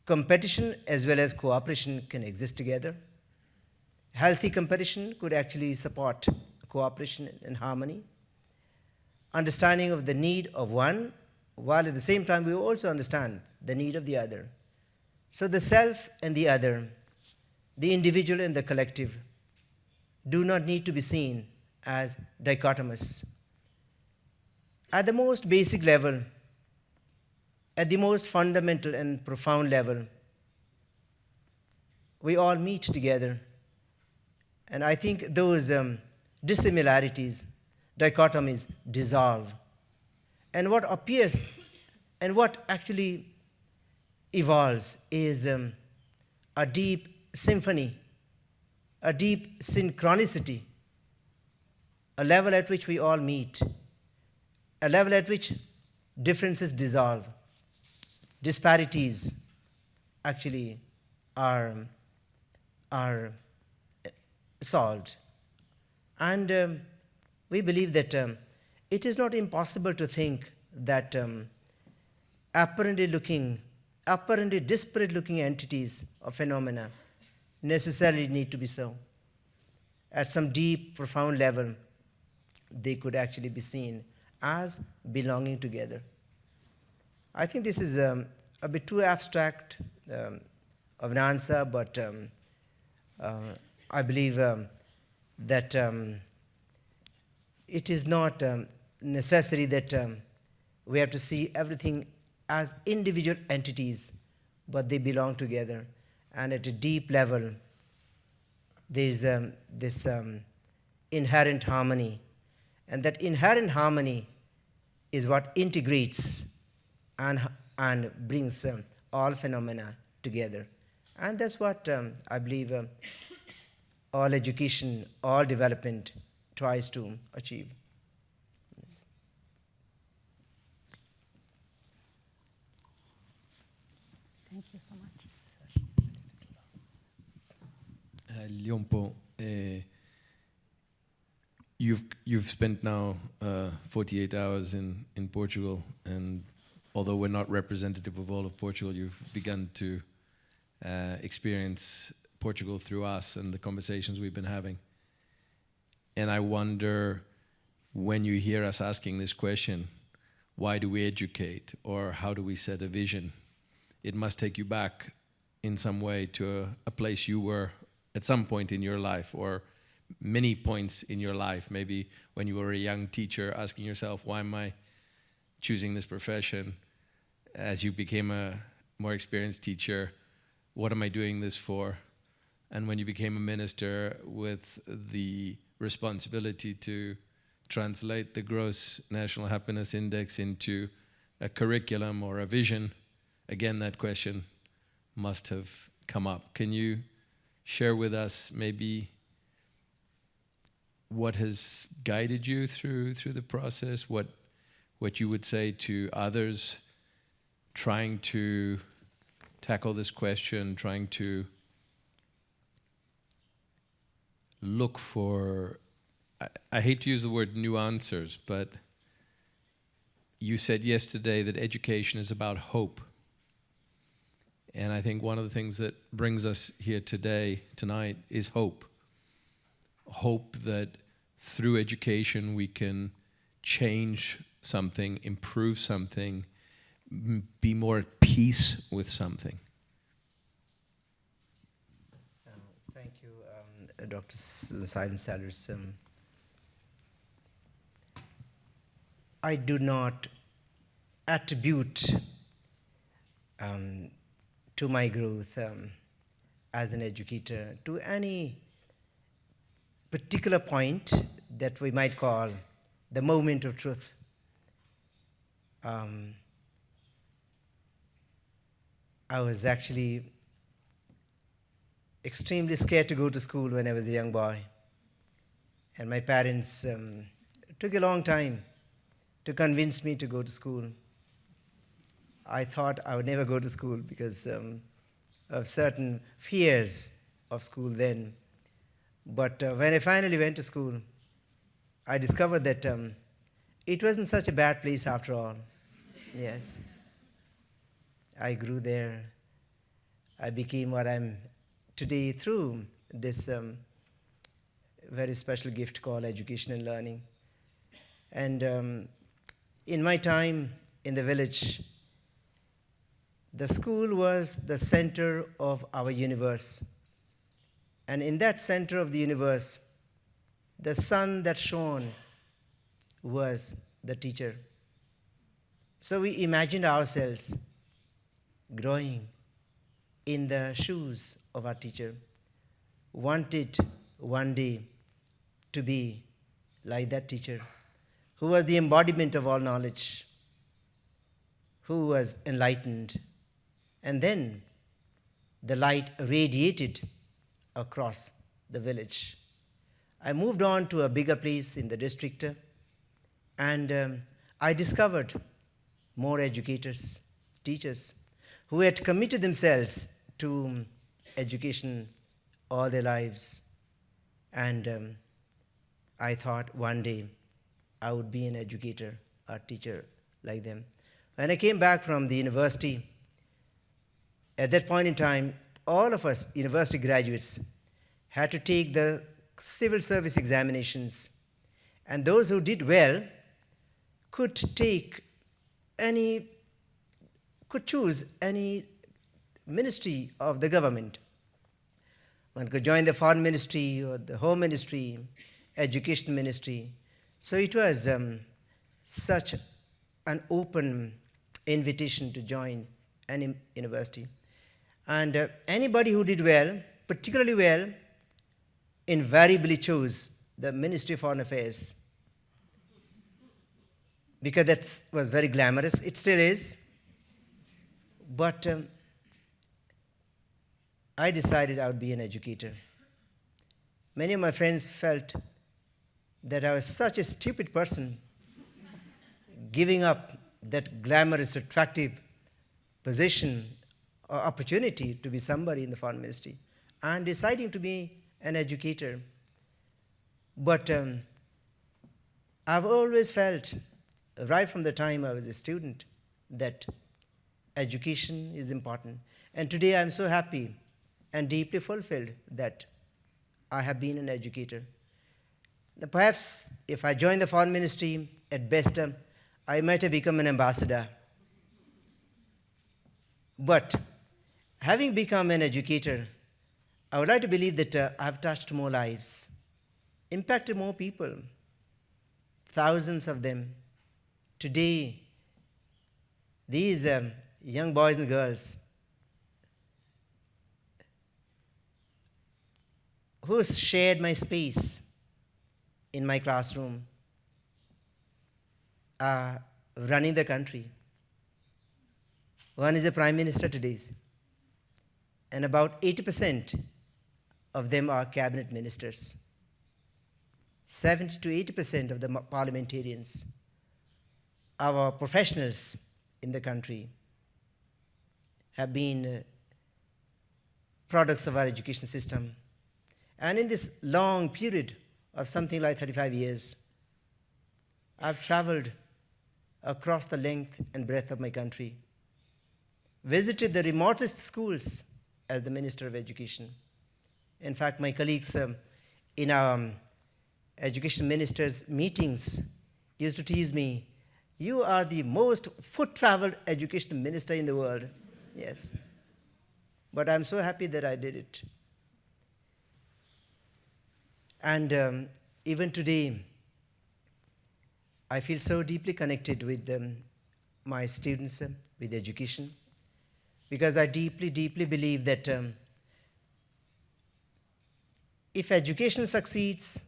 [SPEAKER 4] competition as well as cooperation can exist together. Healthy competition could actually support cooperation and harmony. Understanding of the need of one, while at the same time we also understand the need of the other. So the self and the other, the individual and the collective, do not need to be seen as dichotomous. At the most basic level, at the most fundamental and profound level, we all meet together. And I think those dissimilarities, dichotomies, dissolve. And what appears and what actually evolves is a deep symphony, a deep synchronicity, a level at which we all meet, a level at which differences dissolve. disparities actually are solved. And we believe that it is not impossible to think that apparently disparate looking entities or phenomena necessarily need to be so. At some deep, profound level, they could actually be seen as belonging together. I think this is a bit too abstract of an answer, but I believe that it is not necessary that we have to see everything as individual entities, but they belong together. And at a deep level, there is this inherent harmony. And that inherent harmony is what integrates and brings all phenomena together. And that's what I believe all education, all development tries to achieve. Yes.
[SPEAKER 3] Thank you so much.
[SPEAKER 5] Liompo, you've spent now 48 hours in Portugal, and although we're not representative of all of Portugal, you've begun to experience Portugal through us and the conversations we've been having. And I wonder, when you hear us asking this question, why do we educate, or how do we set a vision? It must take you back in some way to a place you were at some point in your life, or many points in your life, maybe when you were a young teacher asking yourself, why am I choosing this profession? As you became a more experienced teacher, what am I doing this for? And when you became a minister with the responsibility to translate the gross national happiness index into a curriculum or a vision, again, that question must have come up. Can you share with us maybe what has guided you through the process, what you would say to others trying to tackle this question, trying to look for, I hate to use the word new answers, but you said yesterday that education is about hope. And I think one of the things that brings us here tonight, is hope. Hope that through education we can change something, improve something, be more at peace with something.
[SPEAKER 4] Thank you, Dr. Simon Sellers. I do not attribute to my growth as an educator to any particular point that we might call the moment of truth. I was actually extremely scared to go to school when I was a young boy. And my parents took a long time to convince me to go to school. I thought I would never go to school because of certain fears of school then. But when I finally went to school, I discovered that it wasn't such a bad place after all. Yes. I grew there. I became what I'm today through this very special gift called education and learning. And in my time in the village, the school was the center of our universe. And in that center of the universe, the sun that shone was the teacher. So we imagined ourselves growing in the shoes of our teacher, wanted one day to be like that teacher, who was the embodiment of all knowledge, who was enlightened. And then the light radiated across the village. I moved on to a bigger place in the district, and I discovered more educators, teachers. who had committed themselves to education all their lives. And I thought one day I would be an educator or teacher like them. When I came back from the university, at that point in time, all of us university graduates had to take the civil service examinations, and those who did well could choose any ministry of the government. One could join the foreign ministry or the home ministry, education ministry. So it was such an open invitation to join any university. And anybody who did well, particularly well, invariably chose the Ministry of Foreign Affairs, because that was very glamorous. It still is. But I decided I would be an educator. Many of my friends felt that I was such a stupid person, giving up that glamorous, attractive position or opportunity to be somebody in the foreign ministry, and deciding to be an educator. But I've always felt, right from the time I was a student, that education is important. And today I'm so happy and deeply fulfilled that I have been an educator. Perhaps if I joined the foreign ministry, at best, I might have become an ambassador. But having become an educator, I would like to believe that I have touched more lives, impacted more people, thousands of them. Today, these young boys and girls who shared my space in my classroom are running the country. One is the Prime Minister today, and about 80% of them are cabinet ministers. 70 to 80% of the parliamentarians are our professionals in the country, have been products of our education system. And in this long period of something like 35 years, I've traveled across the length and breadth of my country, visited the remotest schools as the Minister of Education. In fact, my colleagues in our education ministers' meetings used to tease me, "You are the most foot-traveled education minister in the world." Yes. But I'm so happy that I did it. And even today, I feel so deeply connected with my students, with education, because I deeply, deeply believe that if education succeeds,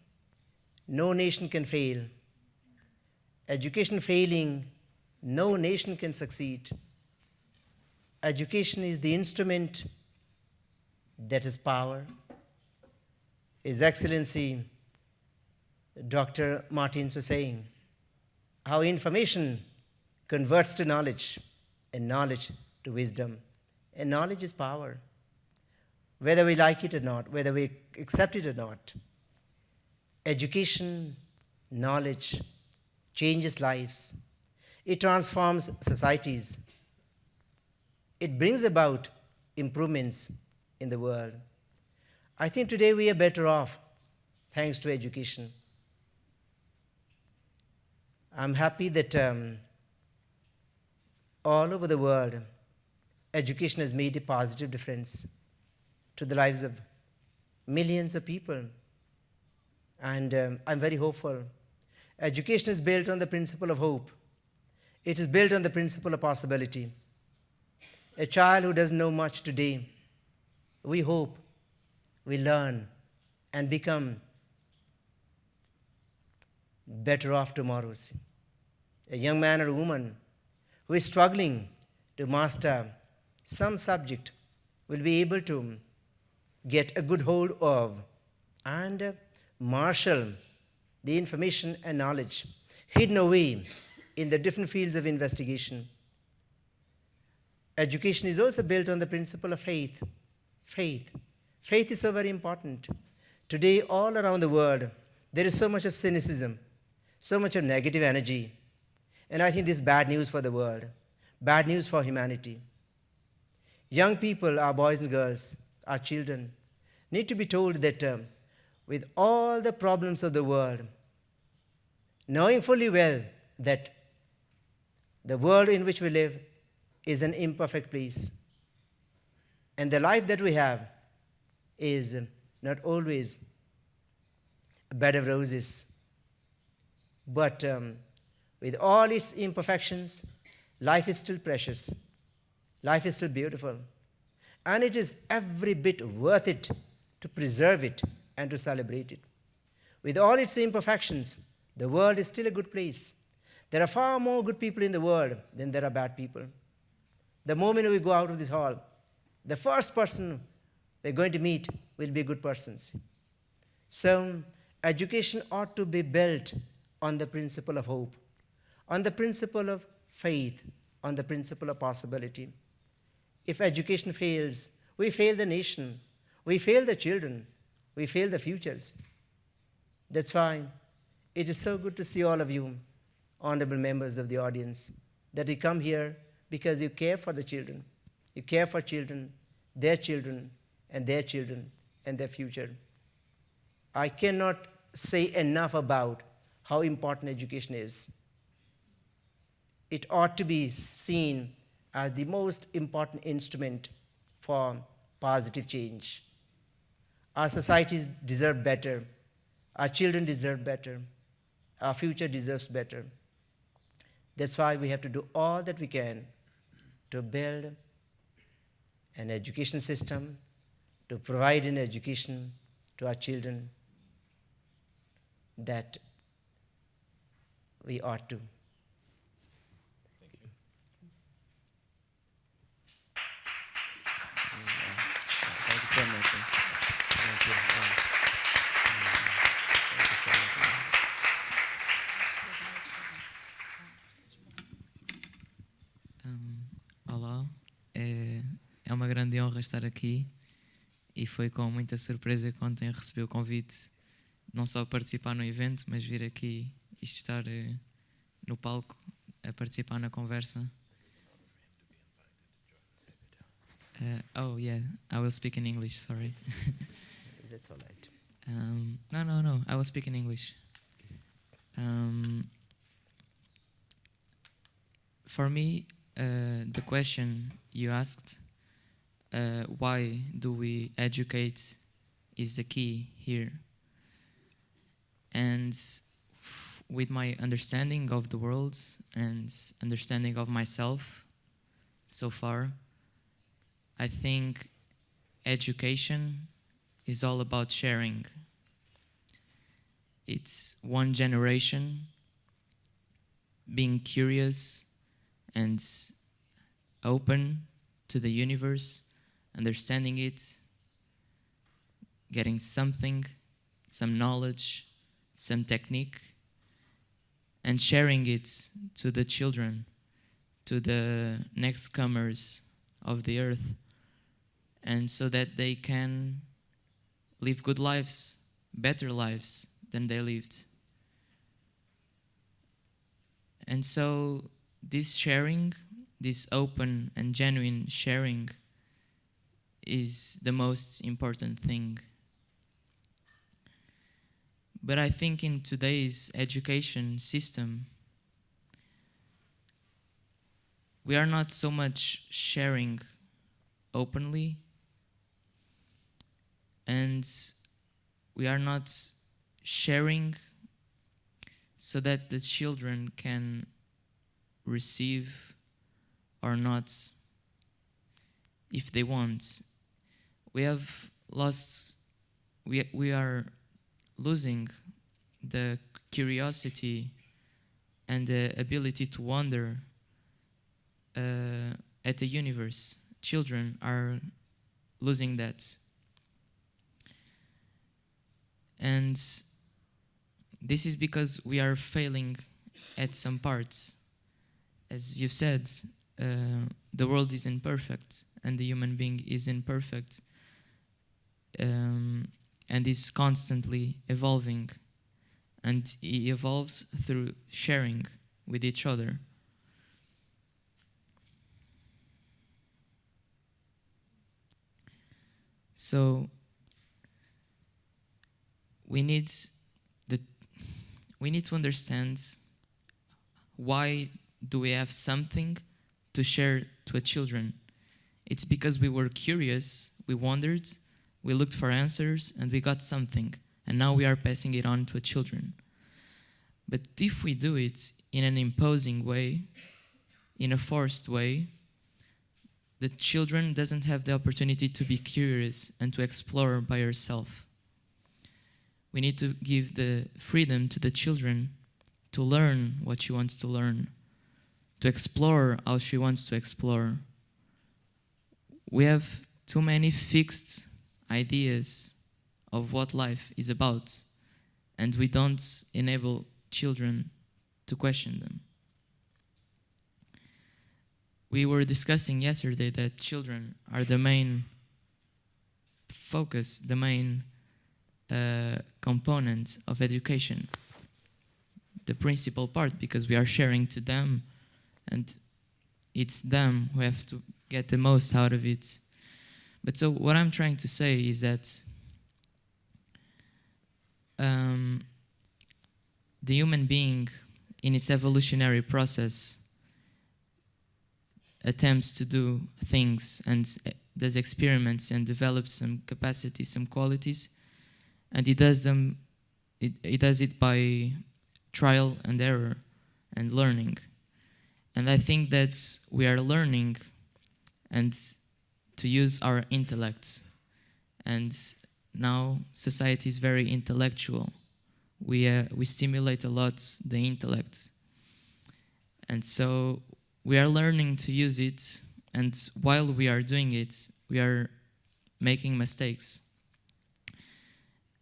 [SPEAKER 4] no nation can fail. Education failing, no nation can succeed. Education is the instrument that has power. His Excellency Dr. Martins was saying how information converts to knowledge, and knowledge to wisdom. And knowledge is power, whether we like it or not, whether we accept it or not. Education, knowledge, changes lives. It transforms societies. It brings about improvements in the world. I think today we are better off thanks to education. I'm happy that all over the world, education has made a positive difference to the lives of millions of people. And I'm very hopeful. Education is built on the principle of hope. It is built on the principle of possibility. A child who doesn't know much today, we hope, will learn and become better off tomorrow. A young man or a woman who is struggling to master some subject will be able to get a good hold of and marshal the information and knowledge hidden away in the different fields of investigation. education is also built on the principle of faith. Faith. Faith is so very important. Today, all around the world, there is so much of cynicism, so much of negative energy. And I think this is bad news for the world, bad news for humanity. Young people, our boys and girls, our children, need to be told that with all the problems of the world, knowing fully well that the world in which we live is an imperfect place, and the life that we have is not always a bed of roses, but with all its imperfections, life is still precious, life is still beautiful, and it is every bit worth it to preserve it and to celebrate it. With all its imperfections, the world is still a good place. There are far more good people in the world than there are bad people. The moment we go out of this hall, the first person we're going to meet will be good persons. So, education ought to be built on the principle of hope, on the principle of faith, on the principle of possibility. If education fails, we fail the nation, we fail the children, we fail the futures. That's why it is so good to see all of you, honorable members of the audience, that you come here because you care for the children. You care for children, and their children, and their future. I cannot say enough about how important education is. It ought to be seen as the most important instrument for positive change. Our societies deserve better. Our children deserve better. Our future deserves better. That's why we have to do all that we can to build an education system, to provide an education to our children that we ought to.
[SPEAKER 5] Thank you.
[SPEAKER 4] Thank you so much. Thank you.
[SPEAKER 6] Olá, é uma grande honra estar aqui e foi com muita surpresa que ontem recebi o convite não só participar no evento, mas vir aqui e estar no palco a participar na conversa. Oh yeah, I will speak in English, sorry.
[SPEAKER 4] That's all right.
[SPEAKER 6] No, I will speak in English. For me, the question you asked, why do we educate, is the key here. And with my understanding of the world and understanding of myself so far, I think education is all about sharing. It's one generation being curious and open to the universe, understanding it, getting something, some knowledge, some technique, and sharing it to the children, to the next comers of the earth, and so that they can live good lives, better lives than they lived. And so this sharing, this open and genuine sharing, is the most important thing. But I think in today's education system, we are not so much sharing openly, and we are not sharing so that the children can receive or not if they want. We have lost, we are losing the curiosity and the ability to wonder at the universe. Children are losing that. And this is because we are failing at some parts. As you've said, the world is imperfect and the human being is imperfect, and is constantly evolving, and he evolves through sharing with each other. So we need to understand, why do we have something to share to our children? It's because we were curious, we wondered, we looked for answers, and we got something, and now we are passing it on to our children. But if we do it in an imposing way, in a forced way, the children doesn't have the opportunity to be curious and to explore by herself. We need to give the freedom to the children to learn what she wants to learn, to explore how she wants to explore. We have too many fixed ideas of what life is about, and we don't enable children to question them. We were discussing yesterday that children are the main focus, the main component of education, the principal part, because we are sharing to them, and it's them who have to get the most out of it. But so what I'm trying to say is that the human being, in its evolutionary process, attempts to do things and does experiments and develops some capacities, some qualities, and he does them. He does it by trial and error and learning. And I think that we are learning and to use our intellects. And now society is very intellectual. We stimulate a lot the intellect. And so we are learning to use it, and while we are doing it, we are making mistakes.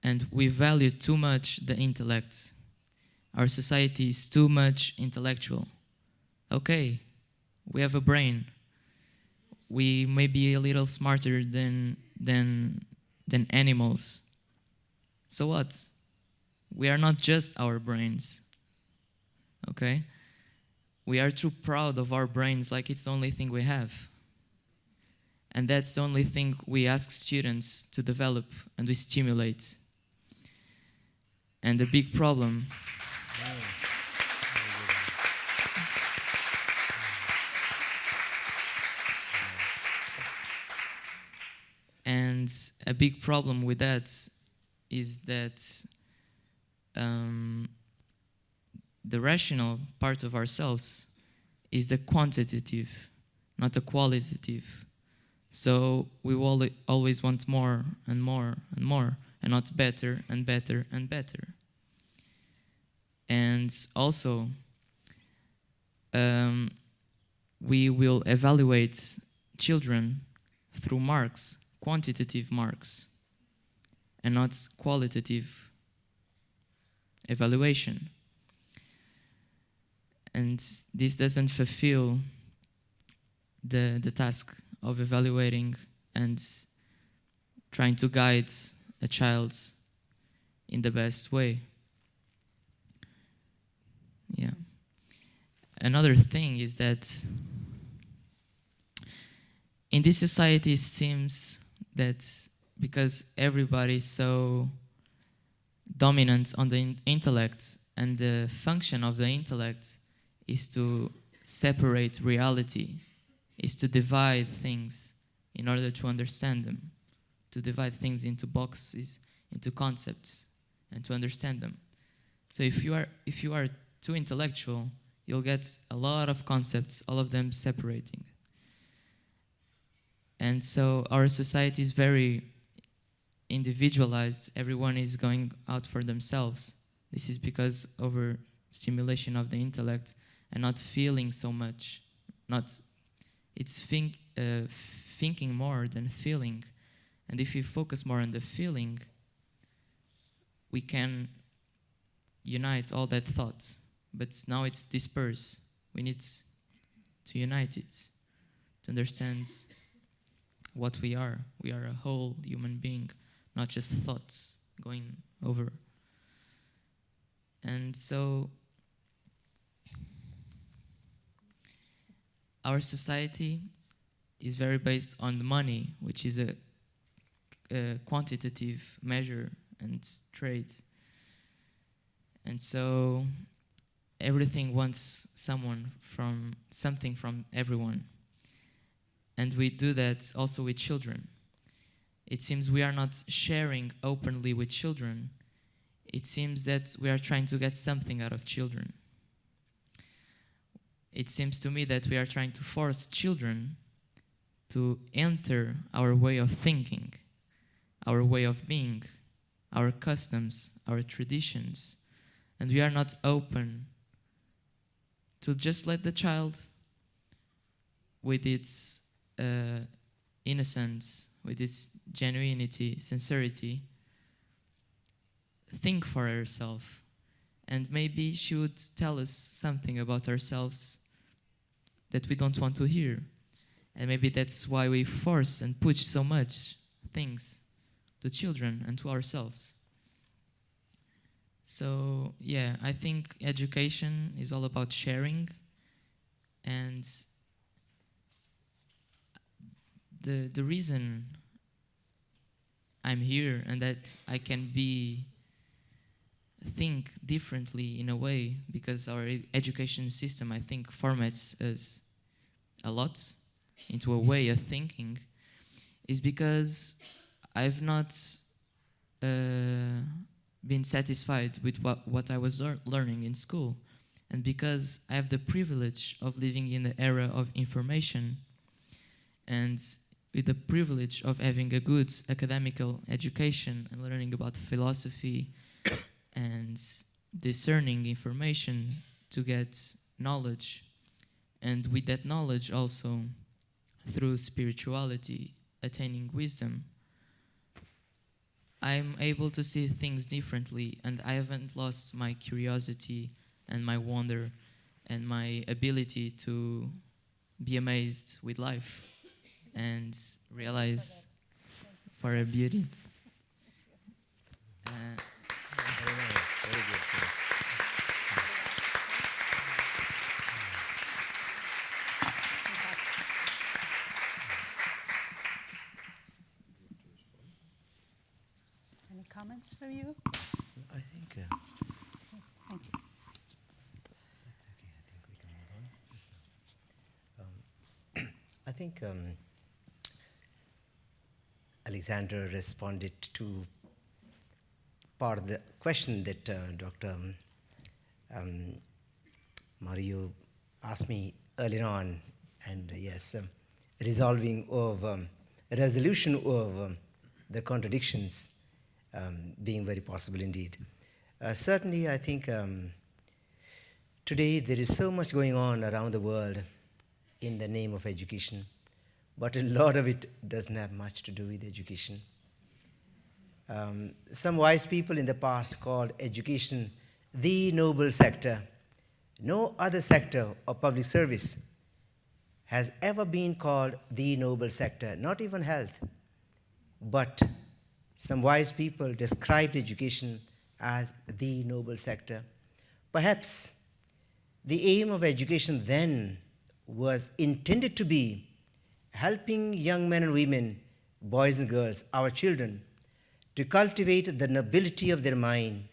[SPEAKER 6] And we value too much the intellect. Our society is too much intellectual. Okay, we have a brain. We may be a little smarter than animals. So what? We are not just our brains. Okay? We are too proud of our brains like it's the only thing we have. And that's the only thing we ask students to develop and we stimulate. And the big problem... And a big problem with that is that the rational part of ourselves is the quantitative, not the qualitative. So we will always want more and more and more, and not better and better and better. And also, we will evaluate children through marks, quantitative marks, and not qualitative evaluation. And this doesn't fulfill the task of evaluating and trying to guide a child in the best way. Yeah. Another thing is that in this society it seems that because everybody is so dominant on the intellect, and the function of the intellect is to separate reality, is to divide things in order to understand them, to divide things into boxes, into concepts, and to understand them. So if you are too intellectual, you'll get a lot of concepts, all of them separating. And so our society is very individualized. Everyone is going out for themselves. This is because overstimulation of the intellect and not feeling so much. It's thinking more than feeling. And if you focus more on the feeling, we can unite all that thought. But now it's dispersed. We need to unite it, to understand what we are. We are a whole human being, not just thoughts going over. And so our society is very based on the money, which is a quantitative measure and trade. And so everything wants something from everyone. And we do that also with children. It seems we are not sharing openly with children. It seems that we are trying to get something out of children. It seems to me that we are trying to force children to enter our way of thinking, our way of being, our customs, our traditions, and we are not open to just let the child, with its innocence, with its genuinity, sincerity, think for herself. And maybe she would tell us something about ourselves that we don't want to hear. And maybe that's why we force and push so much things to children and to ourselves. So, yeah, I think education is all about sharing, and the reason I'm here and that I can think differently in a way, because our education system, I think, formats us a lot into a way of thinking, is because I've not been satisfied with what I was learning in school. And because I have the privilege of living in the era of information, and with the privilege of having a good academical education and learning about philosophy and discerning information to get knowledge, and with that knowledge also through spirituality attaining wisdom, I'm able to see things differently, and I haven't lost my curiosity and my wonder and my ability to be amazed with life and realize for her beauty.
[SPEAKER 4] Very good.
[SPEAKER 3] Any comments from you?
[SPEAKER 4] I think.
[SPEAKER 3] Thank you.
[SPEAKER 4] That's okay. I think we can move on. I think Alexander responded to part of the question that Dr. Mario asked me earlier on, and yes, resolution of the contradictions being very possible indeed. Certainly, I think today there is so much going on around the world in the name of education, but a lot of it doesn't have much to do with education. Some wise people in the past called education the noble sector. No other sector of public service has ever been called the noble sector, not even health. But some wise people described education as the noble sector. Perhaps the aim of education then was intended to be helping young men and women, boys and girls, our children, to cultivate the nobility of their mind,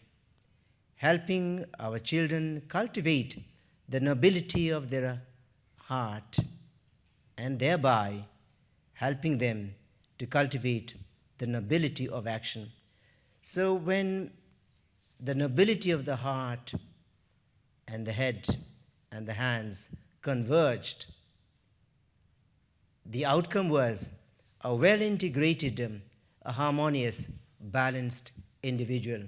[SPEAKER 4] helping our children cultivate the nobility of their heart, and thereby helping them to cultivate the nobility of action. So when the nobility of the heart and the head and the hands converged, the outcome was a well-integrated, a harmonious, balanced individual.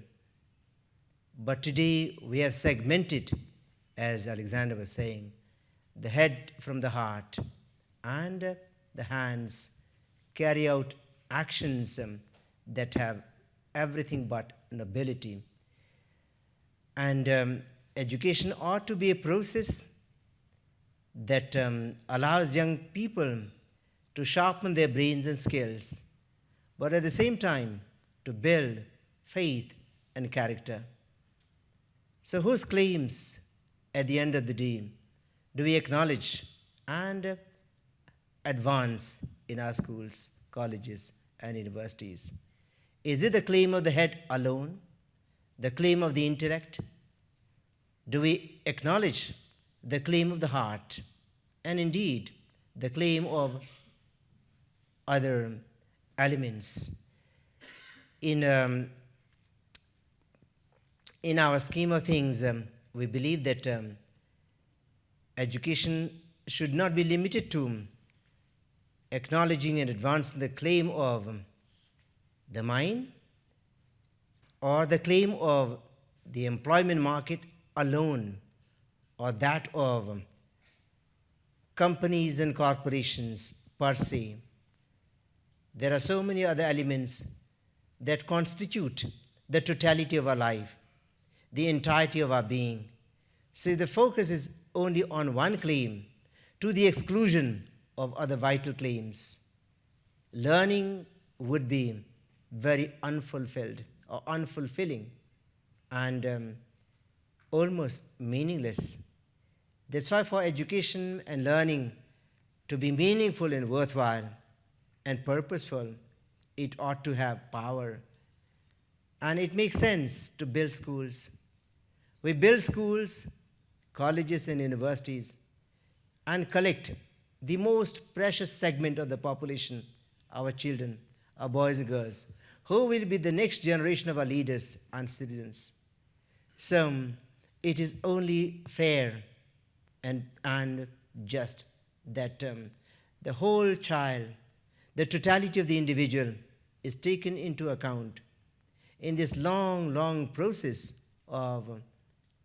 [SPEAKER 4] But today we have segmented, as Alexander was saying, the head from the heart, and the hands carry out actions that have everything but nobility. And education ought to be a process that allows young people to sharpen their brains and skills, but at the same time to build faith and character. So whose claims at the end of the day do we acknowledge and advance in our schools, colleges, and universities? Is it the claim of the head alone, the claim of the intellect? Do we acknowledge the claim of the heart, and indeed the claim of other elements? In our scheme of things, we believe that education should not be limited to acknowledging and advancing the claim of the mind or the claim of the employment market alone, or that of companies and corporations per se. There are so many other elements that constitute the totality of our life, the entirety of our being. So if the focus is only on one claim to the exclusion of other vital claims, learning would be very unfulfilled or unfulfilling and almost meaningless. That's why for education and learning to be meaningful and worthwhile and purposeful, it ought to have power. And it makes sense to build schools. We build schools, colleges, and universities and collect the most precious segment of the population, our children, our boys and girls, who will be the next generation of our leaders and citizens. So it is only fair and just that the whole child, the totality of the individual, is taken into account in this long, long process of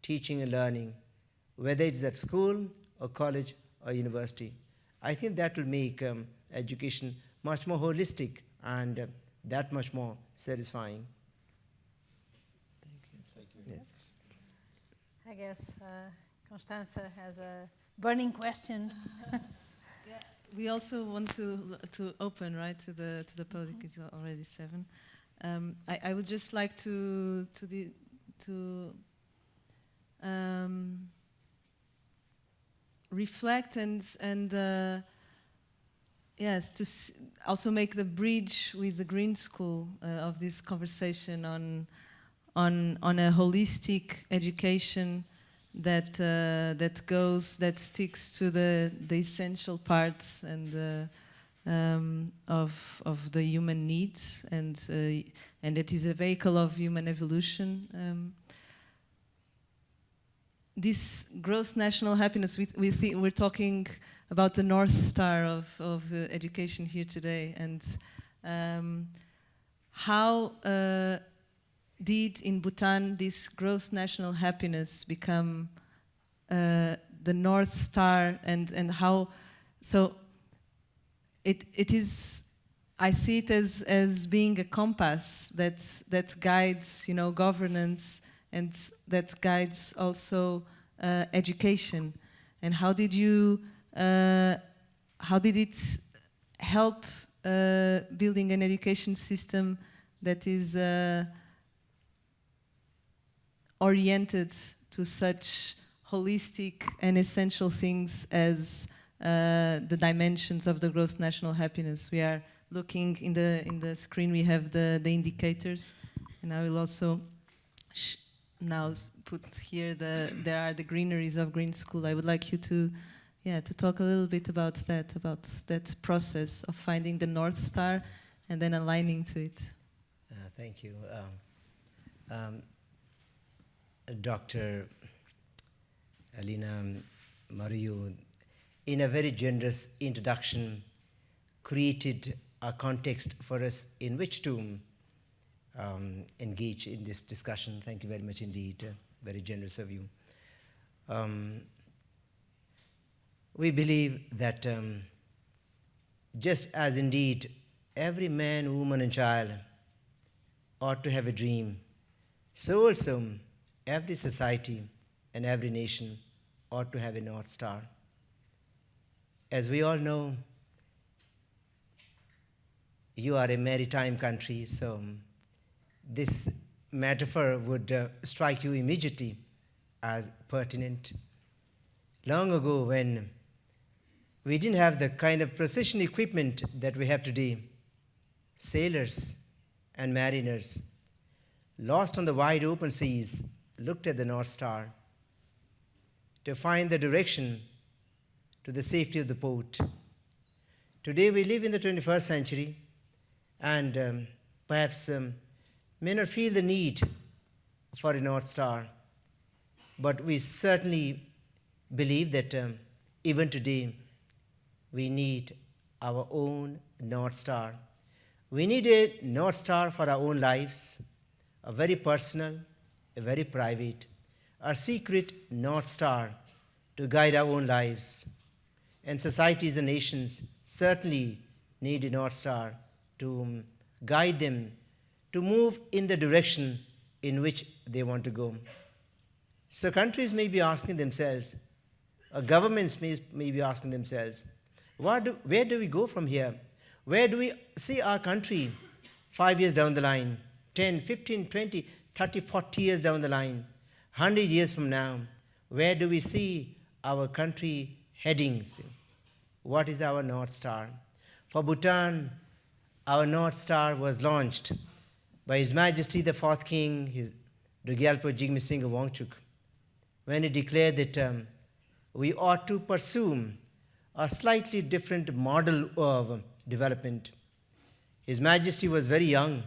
[SPEAKER 4] teaching and learning, whether it's at school or college or university. I think that will make education much more holistic and that much more satisfying. Thank you. Yes.
[SPEAKER 3] I guess Constanza has a burning question.
[SPEAKER 1] Yeah, we also want to open right to the public. It's already 7. I would just like to reflect and yes, to also make the bridge with the Green School of this conversation on a holistic education that sticks to the essential parts and of the human needs and it is a vehicle of human evolution. This gross national happiness, we're talking about the North Star of education here today, and how did in Bhutan this gross national happiness become the North Star, and how, so it is, I see it as being a compass that guides, governance, and that guides also education. And how did it help building an education system that is oriented to such holistic and essential things as the dimensions of the gross national happiness? We are looking in the screen. We have the indicators, and I will also now put here there are the greeneries of Green School. I would like you to talk a little bit about that process of finding the North Star and then aligning to it.
[SPEAKER 4] Thank you. Dr. Alina Mariu, in a very generous introduction, created a context for us in which to engage in this discussion. Thank you very much indeed. Very generous of you. We believe that just as indeed every man, woman, and child ought to have a dream, so also every society and every nation ought to have a North Star. As we all know, you are a maritime country, so this metaphor would strike you immediately as pertinent. Long ago, when we didn't have the kind of precision equipment that we have today, sailors and mariners, lost on the wide open seas, looked at the North Star to find the direction to the safety of the port. Today we live in the 21st century and perhaps may not feel the need for a North Star, but we certainly believe that even today we need our own North Star. We need a North Star for our own lives, a very personal, a very private, a secret North Star to guide our own lives. And societies and nations certainly need a North Star to guide them to move in the direction in which they want to go. So countries may be asking themselves, governments may be asking themselves, where do we go from here? Where do we see our country 5 years down the line, 10, 15, 20, 30, 40 years down the line, 100 years from now? Where do we see our country heading? What is our North Star? For Bhutan, our North Star was launched by His Majesty the Fourth King, His Drgyalpo Jigme Singh of Wangchuk, when he declared that we ought to pursue a slightly different model of development. His Majesty was very young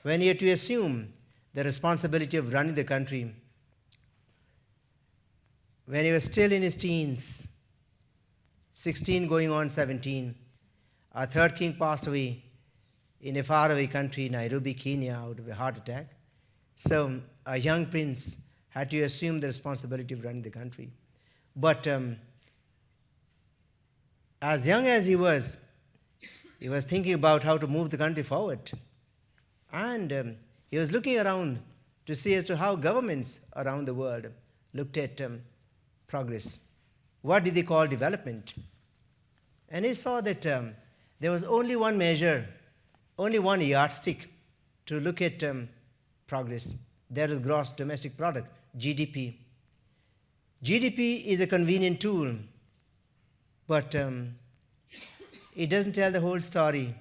[SPEAKER 4] when he had to assume the responsibility of running the country. When he was still in his teens, 16 going on 17, our third king passed away in a faraway country, Nairobi, Kenya, out of a heart attack. So a young prince had to assume the responsibility of running the country. But as young as he was thinking about how to move the country forward. And he was looking around to see as to how governments around the world looked at progress. What did they call development? And he saw that there was only one measure, only one yardstick to look at progress. That is gross domestic product, GDP. GDP is a convenient tool, but it doesn't tell the whole story.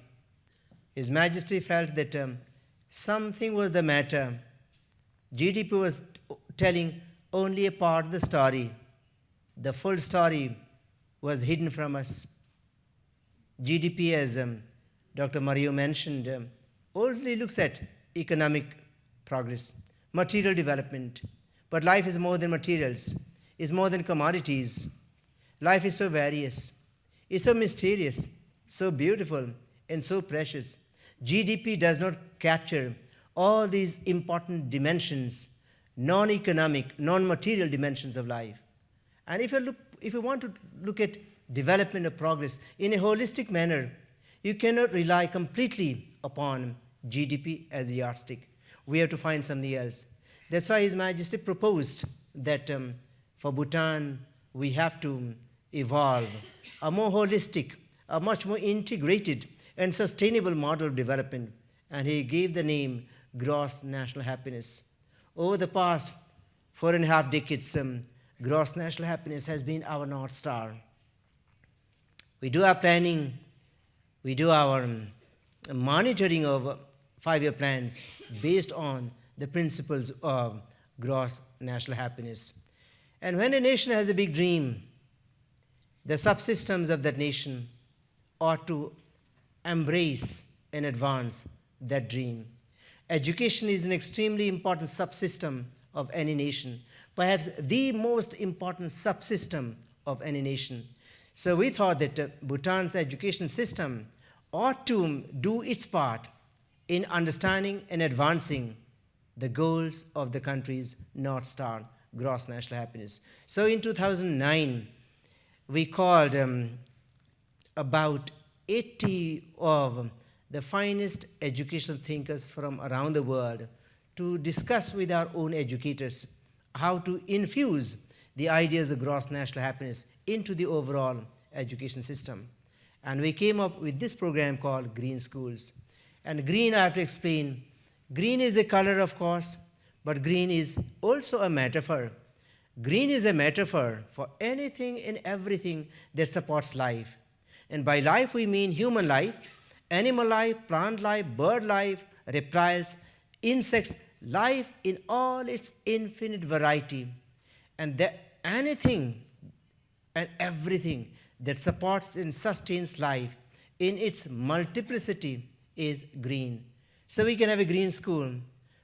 [SPEAKER 4] His Majesty felt that something was the matter. GDP was telling only a part of the story. The full story was hidden from us. GDP, as Dr. Mario mentioned, only looks at economic progress, material development. But life is more than materials, is more than commodities. Life is so various, it's so mysterious, so beautiful, and so precious. GDP does not capture all these important dimensions, non-economic, non-material dimensions of life. And if you want to look at development or progress in a holistic manner, you cannot rely completely upon GDP as a yardstick. We have to find something else. That's why His Majesty proposed that for Bhutan, we have to evolve a more holistic, a much more integrated and sustainable model of development. And he gave the name gross national happiness. Over the past 4.5 decades, gross national happiness has been our North Star. We do our planning, we do our monitoring of 5-year plans based on the principles of gross national happiness. And when a nation has a big dream, the subsystems of that nation ought to embrace and advance that dream. Education is an extremely important subsystem of any nation, perhaps the most important subsystem of any nation. So we thought that Bhutan's education system ought to do its part in understanding and advancing the goals of the country's North Star, gross national happiness. So in 2009, we called about 80 of the finest educational thinkers from around the world to discuss with our own educators how to infuse the ideas of gross national happiness into the overall education system. And we came up with this program called Green Schools. And green, I have to explain, green is a color, of course, but green is also a metaphor. Green is a metaphor for anything and everything that supports life. And by life we mean human life, animal life, plant life, bird life, reptiles, insects, life in all its infinite variety. And anything and everything that supports and sustains life in its multiplicity is green. So we can have a green school,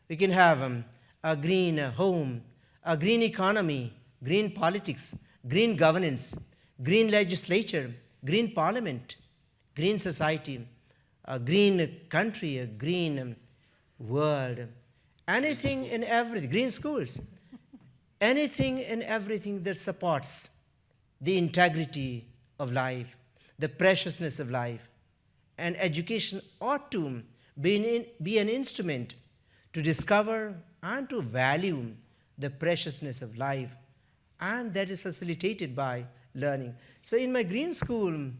[SPEAKER 4] we can have a green home, a green economy, green politics, green governance, green legislature, green parliament, green society, a green country, a green world, anything and everything, green schools, anything and everything that supports the integrity of life, the preciousness of life. And education ought to be an instrument to discover and to value the preciousness of life, and that is facilitated by learning. So in my green school,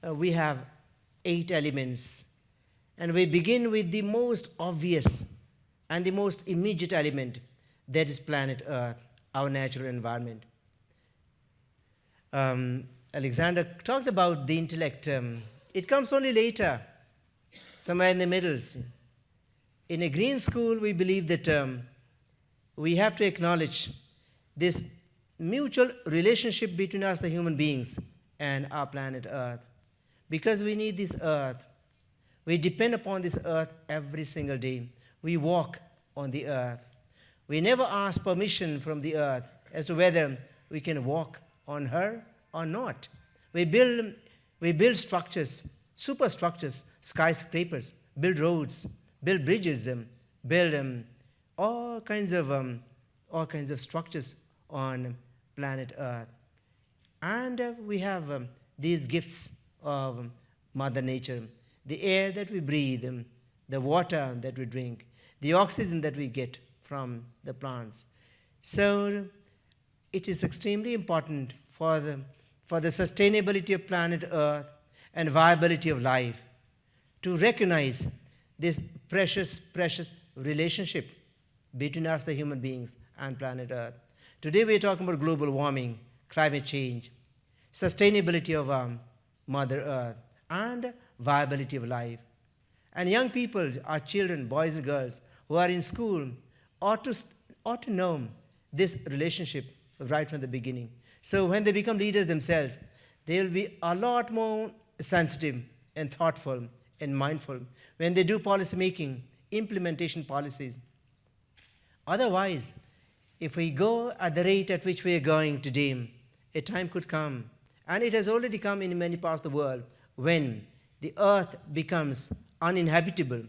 [SPEAKER 4] we have 8 elements, and we begin with the most obvious and the most immediate element, that is planet Earth, our natural environment. Alexander talked about the intellect. It comes only later, somewhere in the middle. In a green school, we believe that we have to acknowledge this mutual relationship between us, the human beings, and our planet Earth. Because we need this Earth. We depend upon this Earth every single day. We walk on the Earth. We never ask permission from the Earth as to whether we can walk on her or not. We build structures, superstructures, skyscrapers, build roads, build bridges, build all kinds of structures on planet Earth. And we have these gifts of Mother Nature, the air that we breathe, the water that we drink, the oxygen that we get from the plants. So it is extremely important for the sustainability of planet Earth and viability of life to recognize this precious, precious relationship between us, the human beings, and planet Earth. Today we are talking about global warming, climate change, sustainability of Mother Earth, and viability of life. And young people, our children, boys and girls, who are in school, ought to know this relationship right from the beginning. So when they become leaders themselves, they will be a lot more sensitive and thoughtful and mindful when they do policy making, implementation policies. Otherwise, if we go at the rate at which we are going today, a time could come, and it has already come in many parts of the world, when the earth becomes uninhabitable,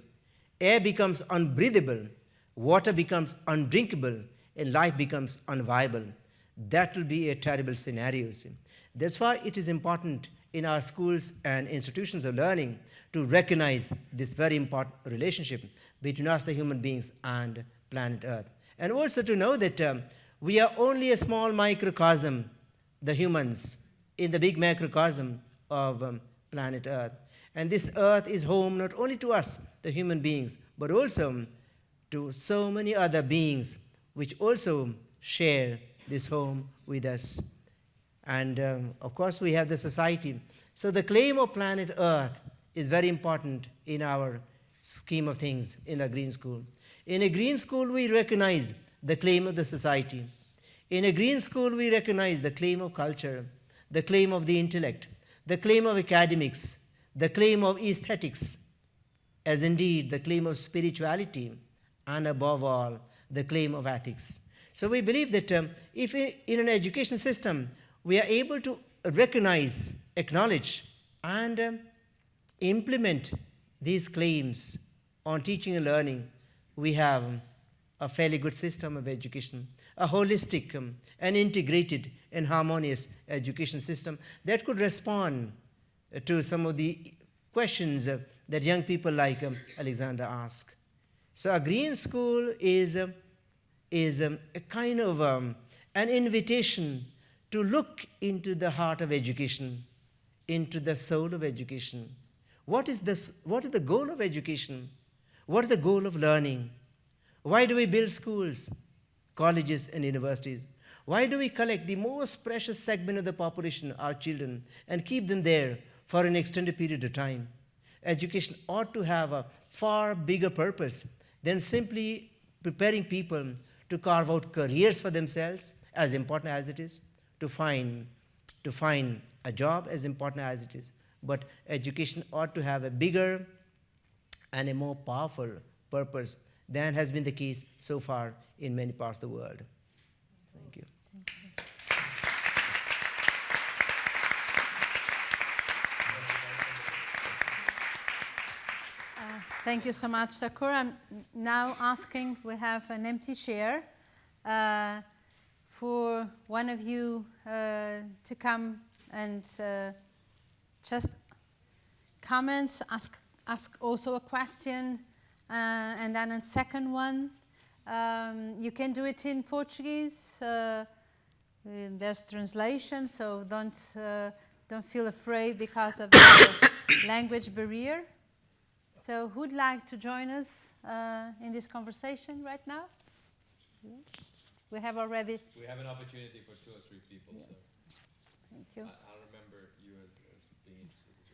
[SPEAKER 4] air becomes unbreathable, water becomes undrinkable, and life becomes unviable. That will be a terrible scenario. That's why it is important in our schools and institutions of learning to recognize this very important relationship between us, the human beings, and planet Earth. And also to know that we are only a small microcosm, the humans, in the big macrocosm of planet Earth. And this Earth is home not only to us, the human beings, but also to so many other beings which also share this home with us. And of course we have the society. So the claim of planet Earth is very important in our scheme of things in the green school. In a green school we recognize the claim of the society. In a green school we recognize the claim of culture, the claim of the intellect, the claim of academics, the claim of aesthetics, as indeed the claim of spirituality, and above all, the claim of ethics. So we believe that if in an education system we are able to recognize, acknowledge, and implement these claims on teaching and learning, we have a fairly good system of education, a holistic and integrated and harmonious education system that could respond to some of the questions that young people like Alexander ask. So a green school is a kind of an invitation to look into the heart of education into the soul of education. What is the goal of education? What is the goal of learning? Why do we build schools, colleges, and universities? Why do we collect the most precious segment of the population, our children, and keep them there for an extended period of time? Education ought to have a far bigger purpose than simply preparing people to carve out careers for themselves, as important as it is, to find a job, as important as it is. But education ought to have a bigger and a more powerful purpose than has been the case so far in many parts of the world. Thank you.
[SPEAKER 3] Thank you so much, Thakur. I'm now asking, we have an empty chair, for one of you to come and just comment, ask also a question, and then a second one. You can do it in Portuguese. There's translation, so don't feel afraid because of the language barrier. So who'd like to join us in this conversation right now? We have an
[SPEAKER 5] opportunity for 2 or 3 people.
[SPEAKER 3] Yes.
[SPEAKER 5] So
[SPEAKER 3] thank you.
[SPEAKER 5] I'll remember you as being interested as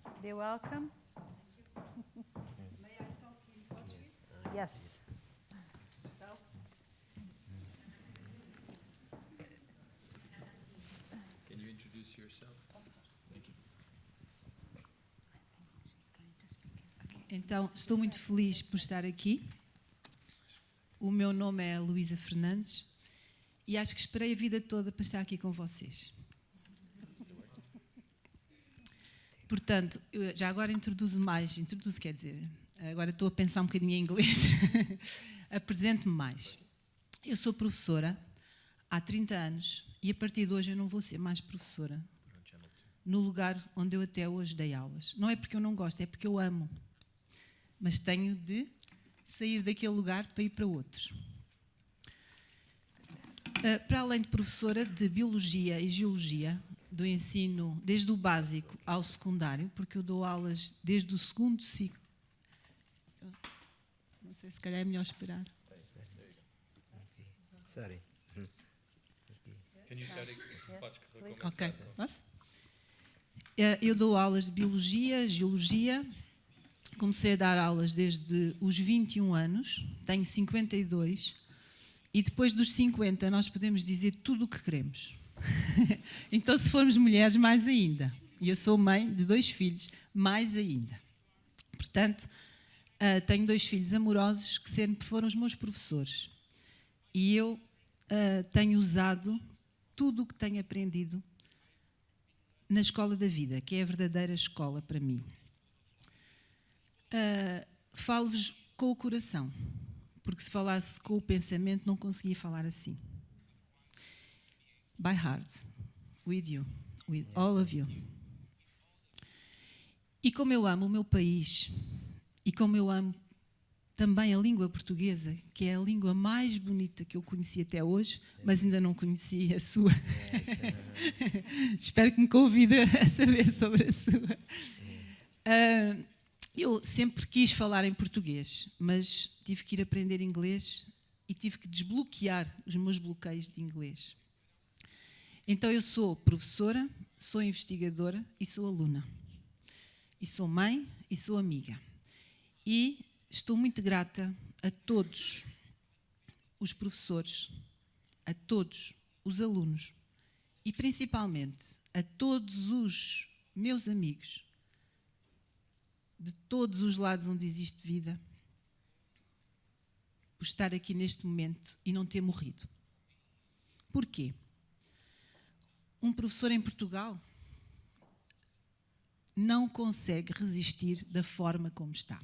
[SPEAKER 5] well.
[SPEAKER 3] Be welcome.
[SPEAKER 7] May I talk in Portuguese?
[SPEAKER 3] Yes.
[SPEAKER 7] So,
[SPEAKER 5] Can you introduce yourself? Thank you.
[SPEAKER 7] então, estou muito feliz por estar aqui. O meu nome é Luísa Fernandes e acho que esperei a vida toda para estar aqui com vocês. Portanto, já agora introduzo, quer dizer, agora estou a pensar um bocadinho em inglês, apresento-me mais. Eu sou professora há 30 anos e a partir de hoje eu não vou ser mais professora no lugar onde eu até hoje dei aulas. Não é porque eu não gosto, é porque eu amo. Mas tenho de sair daquele lugar para ir para outros. Para além de professora de Biologia e Geologia, do ensino desde o básico ao secundário, porque eu dou aulas desde o segundo ciclo. Então, não sei, se calhar é melhor esperar.
[SPEAKER 4] Sorry.
[SPEAKER 5] Can you start
[SPEAKER 7] Ok, posso? Eu dou aulas de Biologia, Geologia. Comecei a dar aulas desde os 21 anos, tenho 52, e depois dos 50 nós podemos dizer tudo o que queremos. Então, se formos mulheres, mais ainda. E eu sou mãe de 2 filhos, mais ainda. Portanto, tenho 2 filhos amorosos que sempre foram os meus professores. E eu tenho usado tudo o que tenho aprendido na escola da vida, que é a verdadeira escola para mim. Falo-vos com o coração, porque se falasse com o pensamento não conseguia falar assim. By heart, with you, with all of you. E como eu amo o meu país, e como eu amo também a língua portuguesa, que é a língua mais bonita que eu conheci até hoje, mas ainda não conheci a sua. Espero que me convide a saber sobre a sua. Eu sempre quis falar em português, mas tive que ir aprender inglês e tive que desbloquear os meus bloqueios de inglês. Então eu sou professora, sou investigadora e sou aluna. E sou mãe e sou amiga. E estou muito grata a todos os professores, a todos os alunos e principalmente a todos os meus amigos de todos os lados onde existe vida, por estar aqui neste momento e não ter morrido. Porquê? Um professor em Portugal não consegue resistir da forma como está.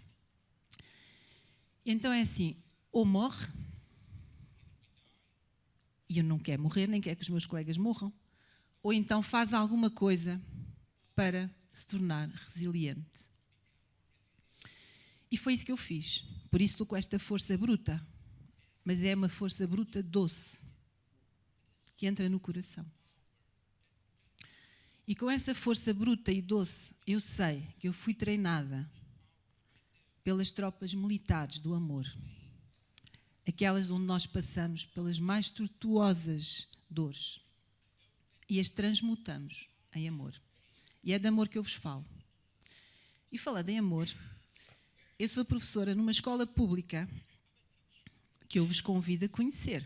[SPEAKER 7] Então é assim, ou morre, e eu não quero morrer, nem quero que os meus colegas morram, ou então faz alguma coisa para se tornar resiliente. E foi isso que eu fiz. Por isso estou com esta força bruta. mas é uma força bruta doce, que entra no coração. E com essa força bruta e doce, eu sei que eu fui treinada pelas tropas militares do amor. Aquelas onde nós passamos pelas mais tortuosas dores e as transmutamos em amor. E é de amor que eu vos falo. E falando em amor, eu sou professora numa escola pública que eu vos convido a conhecer,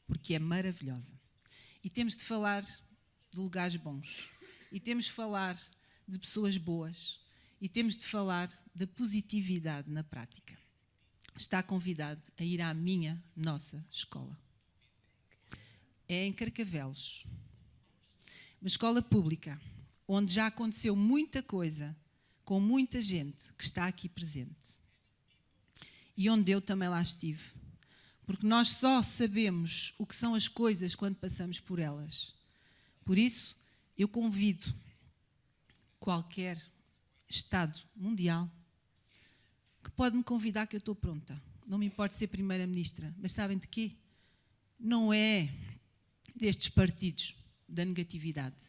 [SPEAKER 7] porque é maravilhosa. E temos de falar de lugares bons, e temos de falar de pessoas boas, e temos de falar da positividade na prática. Está convidado a ir à nossa escola. É em Carcavelos, uma escola pública, onde já aconteceu muita coisa, com muita gente que está aqui presente. E onde eu também lá estive. Porque nós só sabemos o que são as coisas quando passamos por elas. Por isso, eu convido qualquer Estado mundial que pode me convidar, que eu estou pronta. Não me importa ser primeira-ministra, mas sabem de quê? Não é destes partidos da negatividade.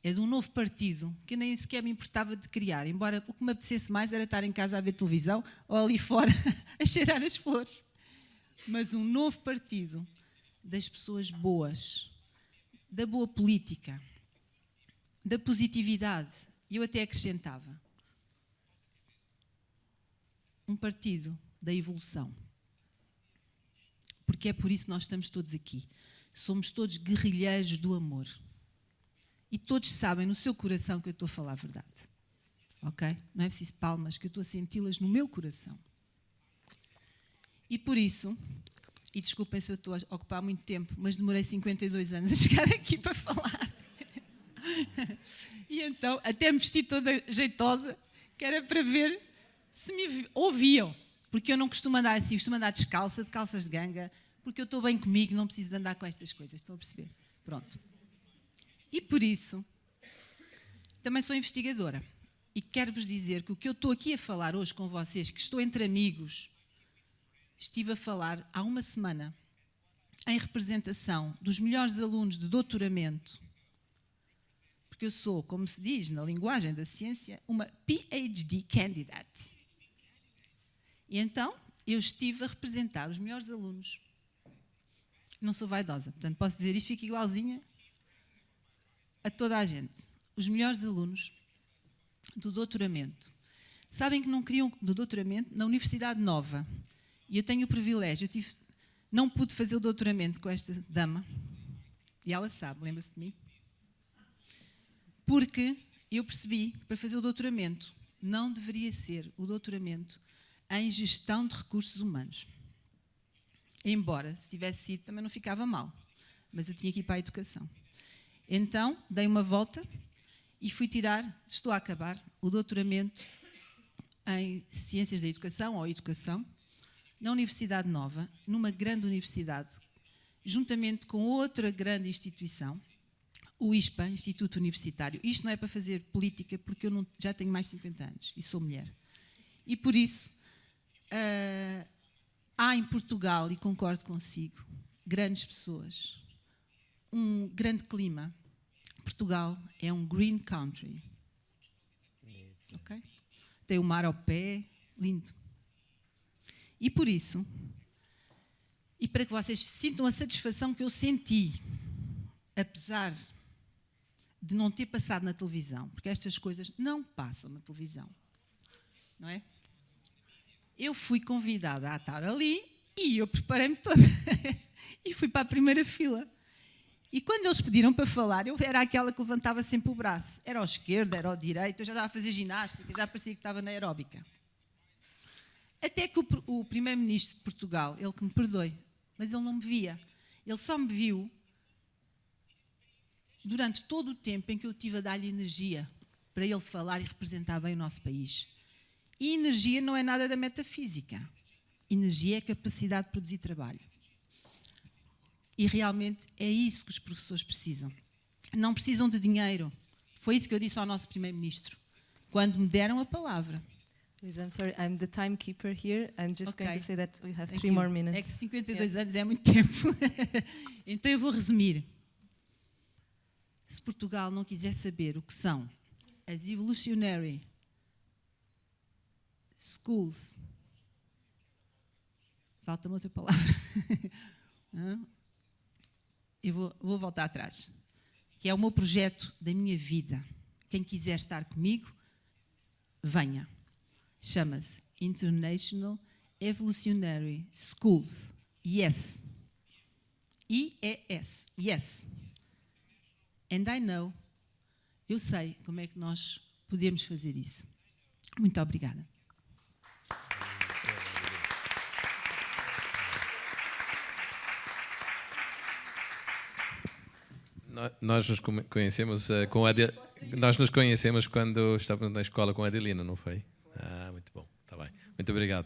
[SPEAKER 7] É de um novo partido que eu nem sequer me importava de criar, embora o que me apetecesse mais era estar em casa a ver televisão ou ali fora a cheirar as flores. Mas um novo partido das pessoas boas, da boa política, da positividade. E eu até acrescentava, um partido da evolução. Porque é por isso que nós estamos todos aqui. Somos todos guerrilheiros do amor. E todos sabem no seu coração que eu estou a falar a verdade. Ok? Não é preciso palmas, que eu estou a senti-las no meu coração. E por isso, e desculpem se eu estou a ocupar muito tempo, mas demorei 52 anos a chegar aqui para falar. E então, até me vesti toda jeitosa, que era para ver se me ouviam. Porque eu não costumo andar assim, costumo andar descalça, de calças de ganga, porque eu estou bem comigo, não preciso de andar com estas coisas, estão a perceber? Pronto. E por isso, também sou investigadora. E quero-vos dizer que o que eu estou aqui a falar hoje com vocês, que estou entre amigos, estive a falar há uma semana em representação dos melhores alunos de doutoramento, porque eu sou, como se diz na linguagem da ciência, uma PhD candidate. E então, eu estive a representar os melhores alunos. Não sou vaidosa, portanto posso dizer isto, fica igualzinha a toda a gente. Os melhores alunos do doutoramento. Sabem que não queriam do doutoramento na Universidade Nova. E eu tenho o privilégio, não pude fazer o doutoramento com esta dama, e ela sabe, lembra-se de mim? Porque eu percebi que para fazer o doutoramento não deveria ser o doutoramento em gestão de recursos humanos. Embora, se tivesse sido, também não ficava mal, mas eu tinha que ir para a educação. Então, dei uma volta e fui tirar, estou a acabar, o doutoramento em Ciências da Educação, ou Educação, na Universidade Nova, numa grande universidade, juntamente com outra grande instituição, o ISPA, Instituto Universitário. Isto não é para fazer política, porque eu já tenho mais de 50 anos e sou mulher. E por isso, há em Portugal, e concordo consigo, grandes pessoas, um grande clima. Portugal é um green country. Okay? Tem o mar ao pé, lindo. E por isso, e para que vocês sintam a satisfação que eu senti, apesar de não ter passado na televisão, porque estas coisas não passam na televisão, não é? Eu fui convidada a estar ali e eu preparei-me toda e fui para a primeira fila. E quando eles pediram para falar, eu era aquela que levantava sempre o braço. Era ao esquerdo, era ao direito, eu já estava a fazer ginástica, já parecia que estava na aeróbica. Até que o primeiro-ministro de Portugal, ele que me perdoe, mas ele não me via. Ele só me viu durante todo o tempo em que eu estive a dar-lhe energia para ele falar e representar bem o nosso país. E energia não é nada da metafísica. Energia é capacidade de produzir trabalho. E realmente é isso que os professores precisam. Não precisam de dinheiro. Foi isso que eu disse ao nosso primeiro-ministro, quando me deram a palavra.
[SPEAKER 1] Please, I'm sorry, I'm the timekeeper here. I'm just going to say that we have
[SPEAKER 7] Thank
[SPEAKER 1] 3
[SPEAKER 7] you.
[SPEAKER 1] more minutes.
[SPEAKER 7] É que 52 anos é muito tempo. Então eu vou resumir. Se Portugal não quiser saber o que são as evolutionary schools, falta-me outra palavra, eu vou voltar atrás, que é o meu projeto da minha vida. Quem quiser estar comigo, venha. Chama-se International Evolutionary Schools. Yes. IES. Yes. And I know, eu sei como é que nós podemos fazer isso. Muito obrigada.
[SPEAKER 5] Nós nos conhecemos nós nos conhecemos quando estávamos na escola com a Adelina, não foi? Ah, muito bom, está bem. Muito obrigado.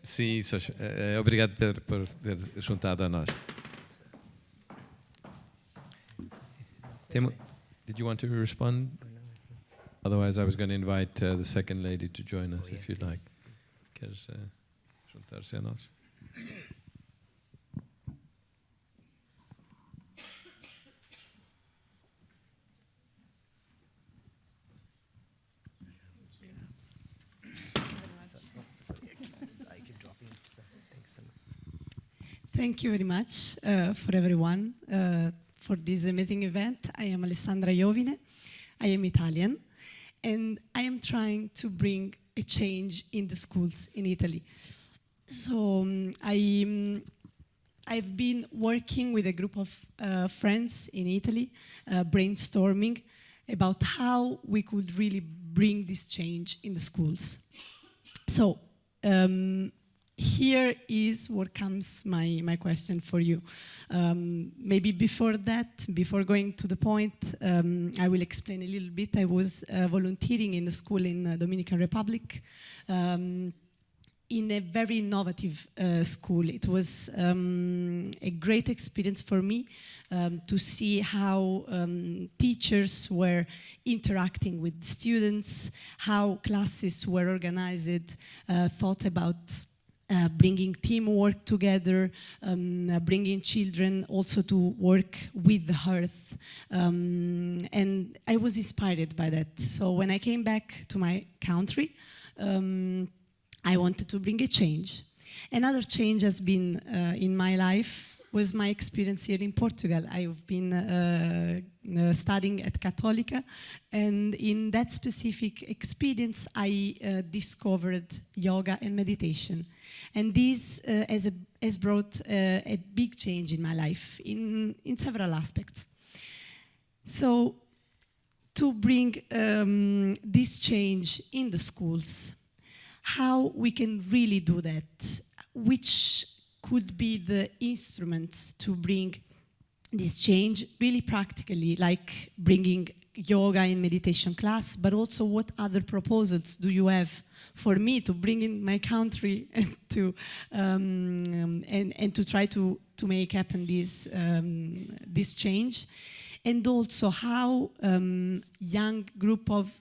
[SPEAKER 5] Sim, obrigado por ter juntado a nós. Did you want to respond? Otherwise, I was going to invite the second lady to join us, if you'd like. Queres juntar-se a nós?
[SPEAKER 8] Thank you very much for everyone for this amazing event. I am Alessandra Iovine. I am Italian, and I am trying to bring a change in the schools in Italy. So I've been working with a group of friends in Italy, brainstorming about how we could really bring this change in the schools. So here is what comes my question for you. Maybe before that, before going to the point, I will explain a little bit. I was volunteering in a school in the Dominican Republic, in a very innovative school. It was a great experience for me to see how teachers were interacting with students, how classes were organized, thought about bringing teamwork together, bringing children also to work with the earth. And I was inspired by that. So when I came back to my country, I wanted to bring a change. Another change has been in my life was my experience here in Portugal. I've been studying at Católica, and in that specific experience, I discovered yoga and meditation. And this has brought a big change in my life in several aspects. So to bring this change in the schools, how we can really do that, which could be the instruments to bring this change really practically, like bringing yoga and meditation class, but also what other proposals do you have for me to bring in my country and to try to make happen this change, and also how young group of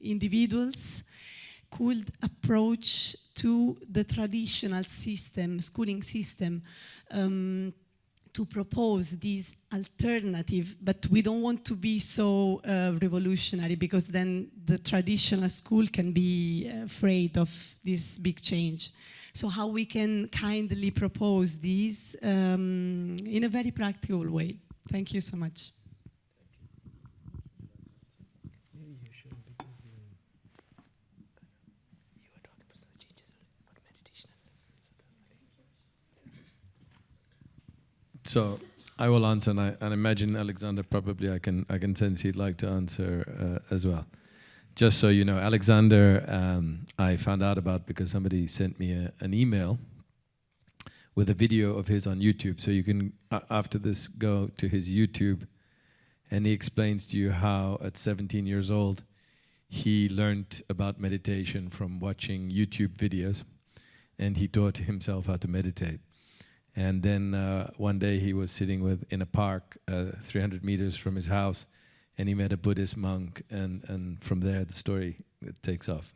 [SPEAKER 8] individuals could approach to the traditional system, schooling system, to propose this alternative, but we don't want to be so revolutionary, because then the traditional school can be afraid of this big change. So how we can kindly propose this in a very practical way. Thank you so much.
[SPEAKER 5] So I will answer, and I imagine Alexander probably I can sense he'd like to answer as well. Just so you know, Alexander, I found out about because somebody sent me an email with a video of his on YouTube. So you can, after this, go to his YouTube, and he explains to you how at 17 years old, he learned about meditation from watching YouTube videos, and he taught himself how to meditate. And then one day he was sitting in a park 300 meters from his house, and he met a Buddhist monk, and from there the story takes off.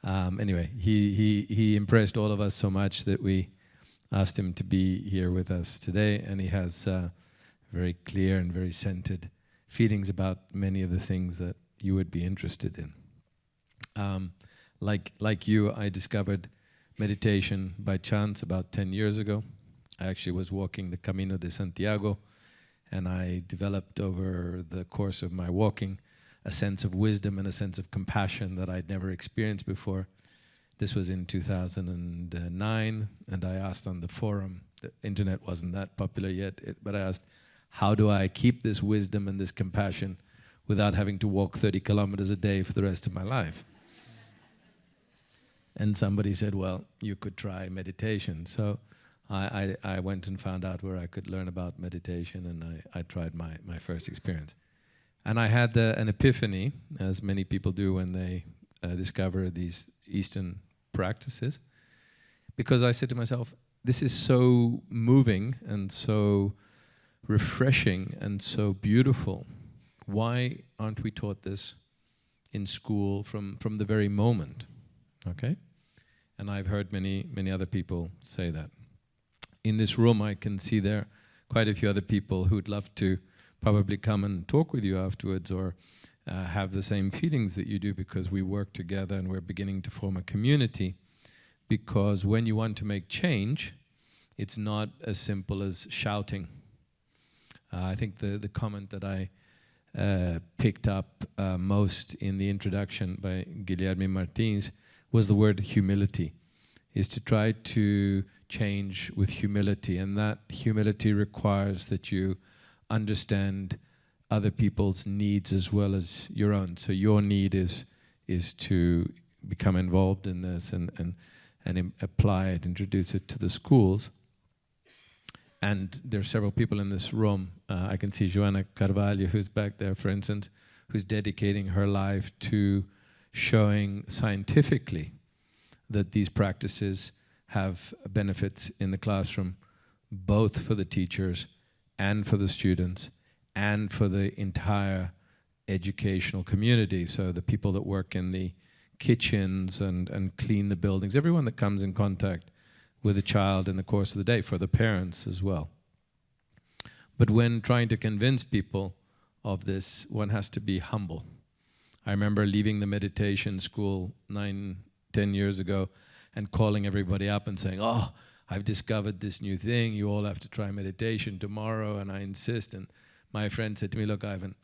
[SPEAKER 5] Anyway, he impressed all of us so much that we asked him to be here with us today, and he has very clear and very centered feelings about many of the things that you would be interested in. Like you, I discovered meditation by chance about 10 years ago. I actually was walking the Camino de Santiago, and I developed over the course of my walking a sense of wisdom and a sense of compassion that I'd never experienced before. This was in 2009, and I asked on the forum, the internet wasn't that popular yet, but I asked, how do I keep this wisdom and this compassion without having to walk 30 kilometers a day for the rest of my life? And somebody said, well, you could try meditation. So I went and found out where I could learn about meditation, and I tried my first experience. And I had an epiphany, as many people do when they discover these Eastern practices, because I said to myself, this is so moving and so refreshing and so beautiful. Why aren't we taught this in school from the very moment? Okay? And I've heard many other people say that. In this room, I can see there quite a few other people who'd love to probably come and talk with you afterwards, or have the same feelings that you do, because we work together and we're beginning to form a community. Because when you want to make change, it's not as simple as shouting. I think the comment that I picked up most in the introduction by Guilherme Martins was the word humility, is to try to change with humility, and that humility requires that you understand other people's needs as well as your own. So your need is to become involved in this and apply it, introduce it to the schools. And there are several people in this room. I can see Joana Carvalho, who's back there, for instance, who's dedicating her life to showing scientifically that these practices have benefits in the classroom, both for the teachers and for the students and for the entire educational community. So the people that work in the kitchens and clean the buildings, everyone that comes in contact with a child in the course of the day, for the parents as well. But when trying to convince people of this, one has to be humble. I remember leaving the meditation school 9-10 years ago and calling everybody up and saying, oh, I've discovered this new thing, you all have to try meditation tomorrow, and I insist. And my friend said to me, look, Ivan,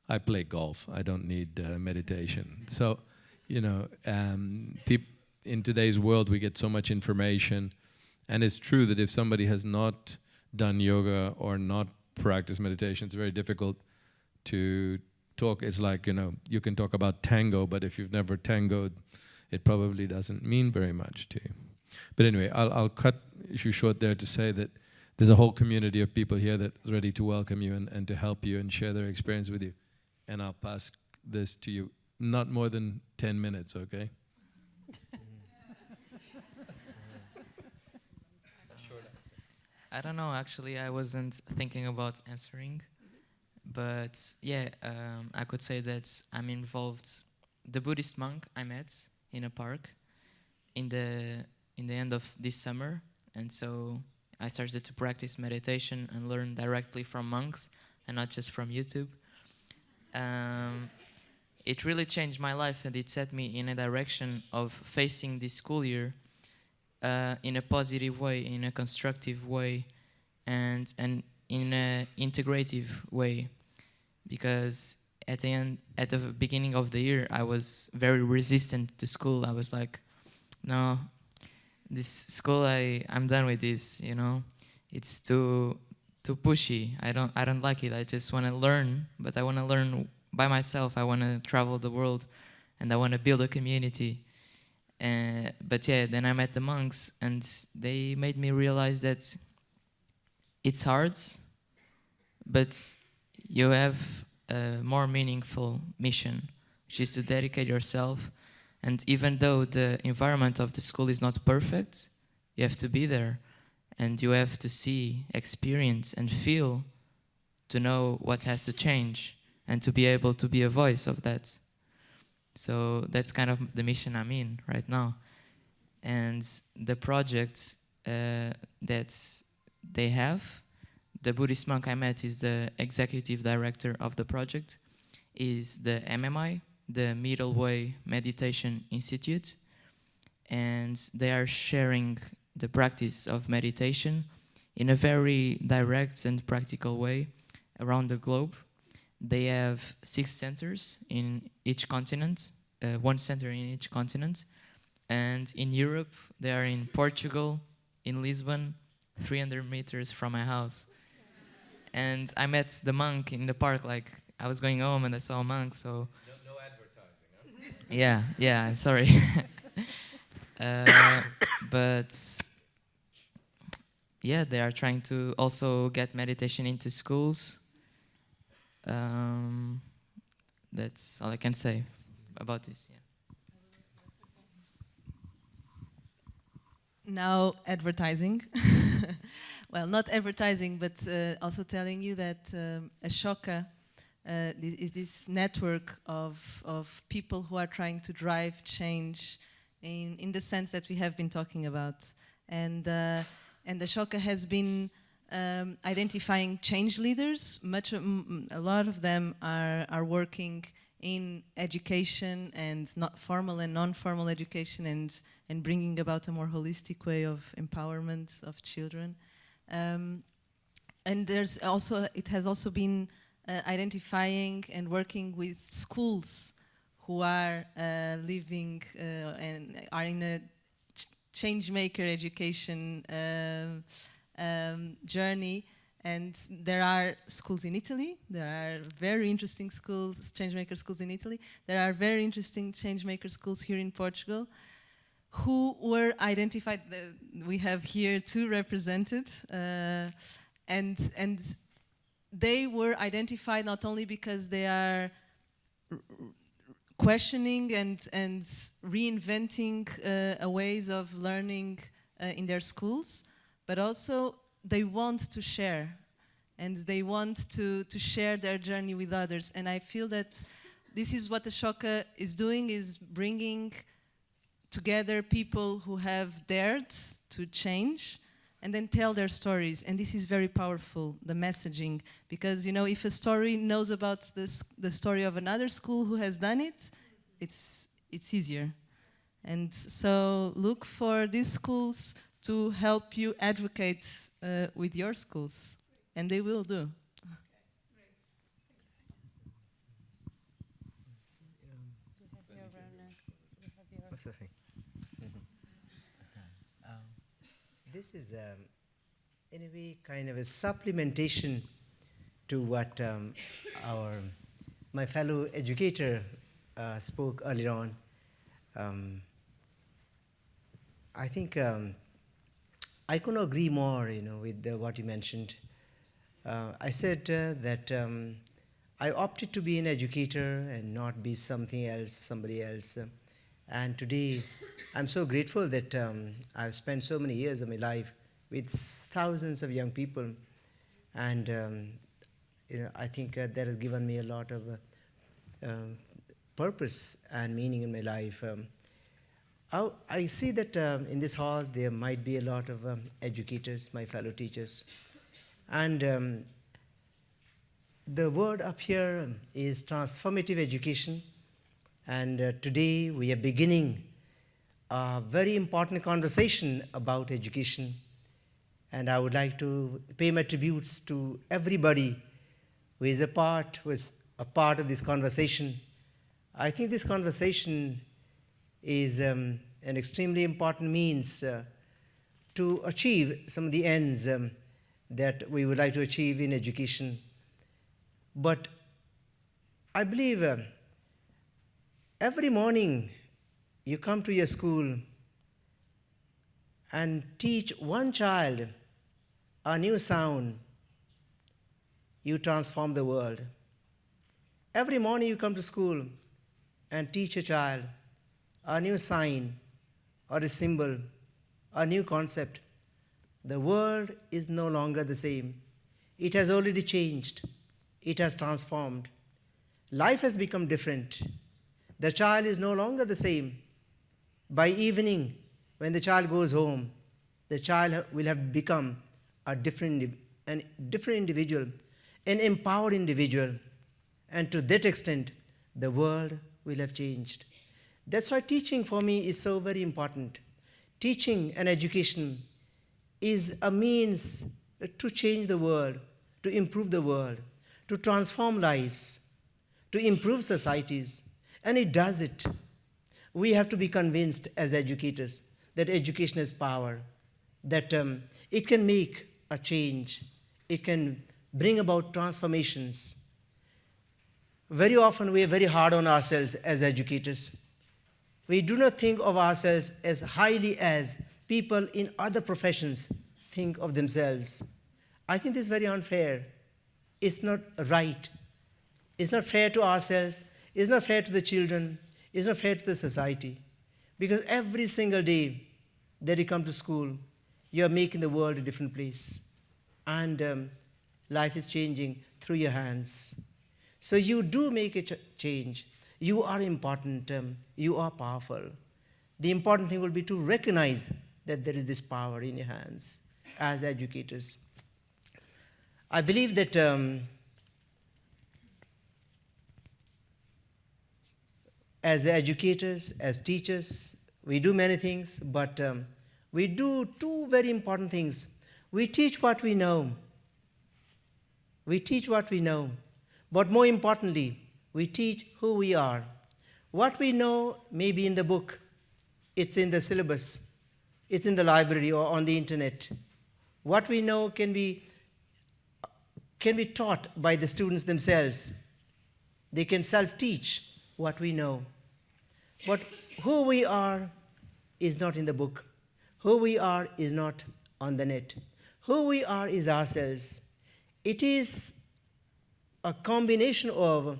[SPEAKER 5] I play golf, I don't need meditation. So, you know, in today's world we get so much information, and it's true that if somebody has not done yoga or not practiced meditation, it's very difficult to talk. It's like, you know, you can talk about tango, but if you've never tangoed, it probably doesn't mean very much to you. But anyway, I'll cut you short there to say that there's a whole community of people here that's ready to welcome you and to help you and share their experience with you. And I'll pass this to you. Not more than 10 minutes, okay?
[SPEAKER 6] I don't know, actually, I wasn't thinking about answering. But yeah, I could say that I'm involved. The Buddhist monk I met in a park in the end of this summer, and so I started to practice meditation and learn directly from monks and not just from YouTube. It really changed my life, and it set me in a direction of facing this school year in a positive way, in a constructive way, and in an integrative way. Because at the beginning of the year, I was very resistant to school. I was like, no, this school, I'm done with this, you know. It's too pushy. I don't like it. I just want to learn, but I want to learn by myself. I want to travel the world, and I want to build a community. But yeah, then I met the monks, and they made me realize that it's hard, but you have a more meaningful mission, which is to dedicate yourself. And even though the environment of the school is not perfect, you have to be there, and you have to see, experience, and feel to know what has to change, and to be able to be a voice of that. So that's kind of the mission I'm in right now. And the projects that they have, the Buddhist monk I met is the executive director of the project, is the MMI, the Middle Way Meditation Institute, and they are sharing the practice of meditation in a very direct and practical way around the globe. They have 6 centers in each continent, 1 center in each continent, and in Europe they are in Portugal, in Lisbon, 300 meters from my house. And I met the monk in the park, like I was going home and I saw a monk, so... No advertising, huh? Yeah, I'm sorry. But yeah, they are trying to also get meditation into schools. That's all I can say about this, yeah.
[SPEAKER 1] Now advertising. Well, not advertising, but also telling you that Ashoka is this network of people who are trying to drive change in the sense that we have been talking about. And Ashoka has been identifying change leaders. A lot of them are working in education and not formal and non-formal education, and bringing about a more holistic way of empowerment of children. And it has also been identifying and working with schools who are living and are in a change maker education journey. And there are schools in Italy. There are very interesting schools, changemaker schools in Italy. There are very interesting changemaker schools here in Portugal, who were identified. We have here 2 represented, and they were identified not only because they are questioning and reinventing ways of learning in their schools, but also they want to share, and they want to share their journey with others. And I feel that this is what Ashoka is doing, is bringing together people who have dared to change and then tell their stories. And this is very powerful, the messaging, because, you know, if a story knows about the story of another school who has done it, it's easier. And so look for these schools to help you advocate with your schools, and they will do.
[SPEAKER 4] Sorry. This is, in a way, kind of a supplementation to what my fellow educator spoke earlier on. I think I couldn't agree more, with what you mentioned. I said that I opted to be an educator and not be something else, somebody else. And today, I'm so grateful that I've spent so many years of my life with thousands of young people. And I think that has given me a lot of purpose and meaning in my life. I see that in this hall, there might be a lot of educators, my fellow teachers. And the word up here is transformative education. And today we are beginning a very important conversation about education. And I would like to pay my tributes to everybody who is a part of this conversation. I think this conversation is an extremely important means to achieve some of the ends that we would like to achieve in education. But I believe every morning you come to your school and teach one child a new sound, you transform the world. Every morning you come to school and teach a child a new sign or a symbol, a new concept. The world is no longer the same. It has already changed. It has transformed. Life has become different. The child is no longer the same. By evening, when the child goes home, the child will have become a different individual, an empowered individual. And to that extent, the world will have changed. That's why teaching for me is so very important. Teaching and education is a means to change the world, to improve the world, to transform lives, to improve societies. And it does it. We have to be convinced as educators that education has power, that it can make a change, it can bring about transformations. Very often we are very hard on ourselves as educators. We do not think of ourselves as highly as people in other professions think of themselves. I think this is very unfair. It's not right. It's not fair to ourselves. It's not fair to the children. It's not fair to the society. Because every single day that you come to school, you are making the world a different place. And life is changing through your hands. So you do make a change. You are important. You are powerful. The important thing will be to recognize that there is this power in your hands as educators. I believe that as the educators, as teachers, we do many things, but we do two very important things. We teach what we know. We teach what we know. But more importantly, we teach who we are. What we know may be in the book. It's in the syllabus. It's in the library or on the internet. What we know can be taught by the students themselves. They can self-teach what we know. But who we are is not in the book. Who we are is not on the net. Who we are is ourselves. It is a combination of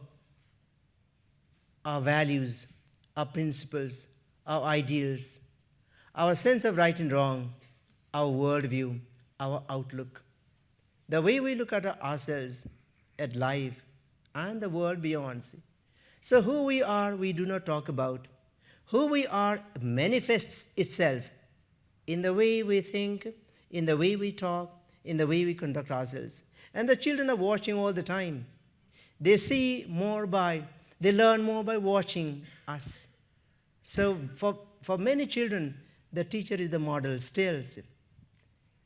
[SPEAKER 4] our values, our principles, our ideals, our sense of right and wrong, our worldview, our outlook, the way we look at ourselves, at life, and the world beyond. So who we are, we do not talk about. Who we are manifests itself in the way we think, in the way we talk, in the way we conduct ourselves. And the children are watching all the time. They learn more by watching us. So for many children, the teacher is the model still.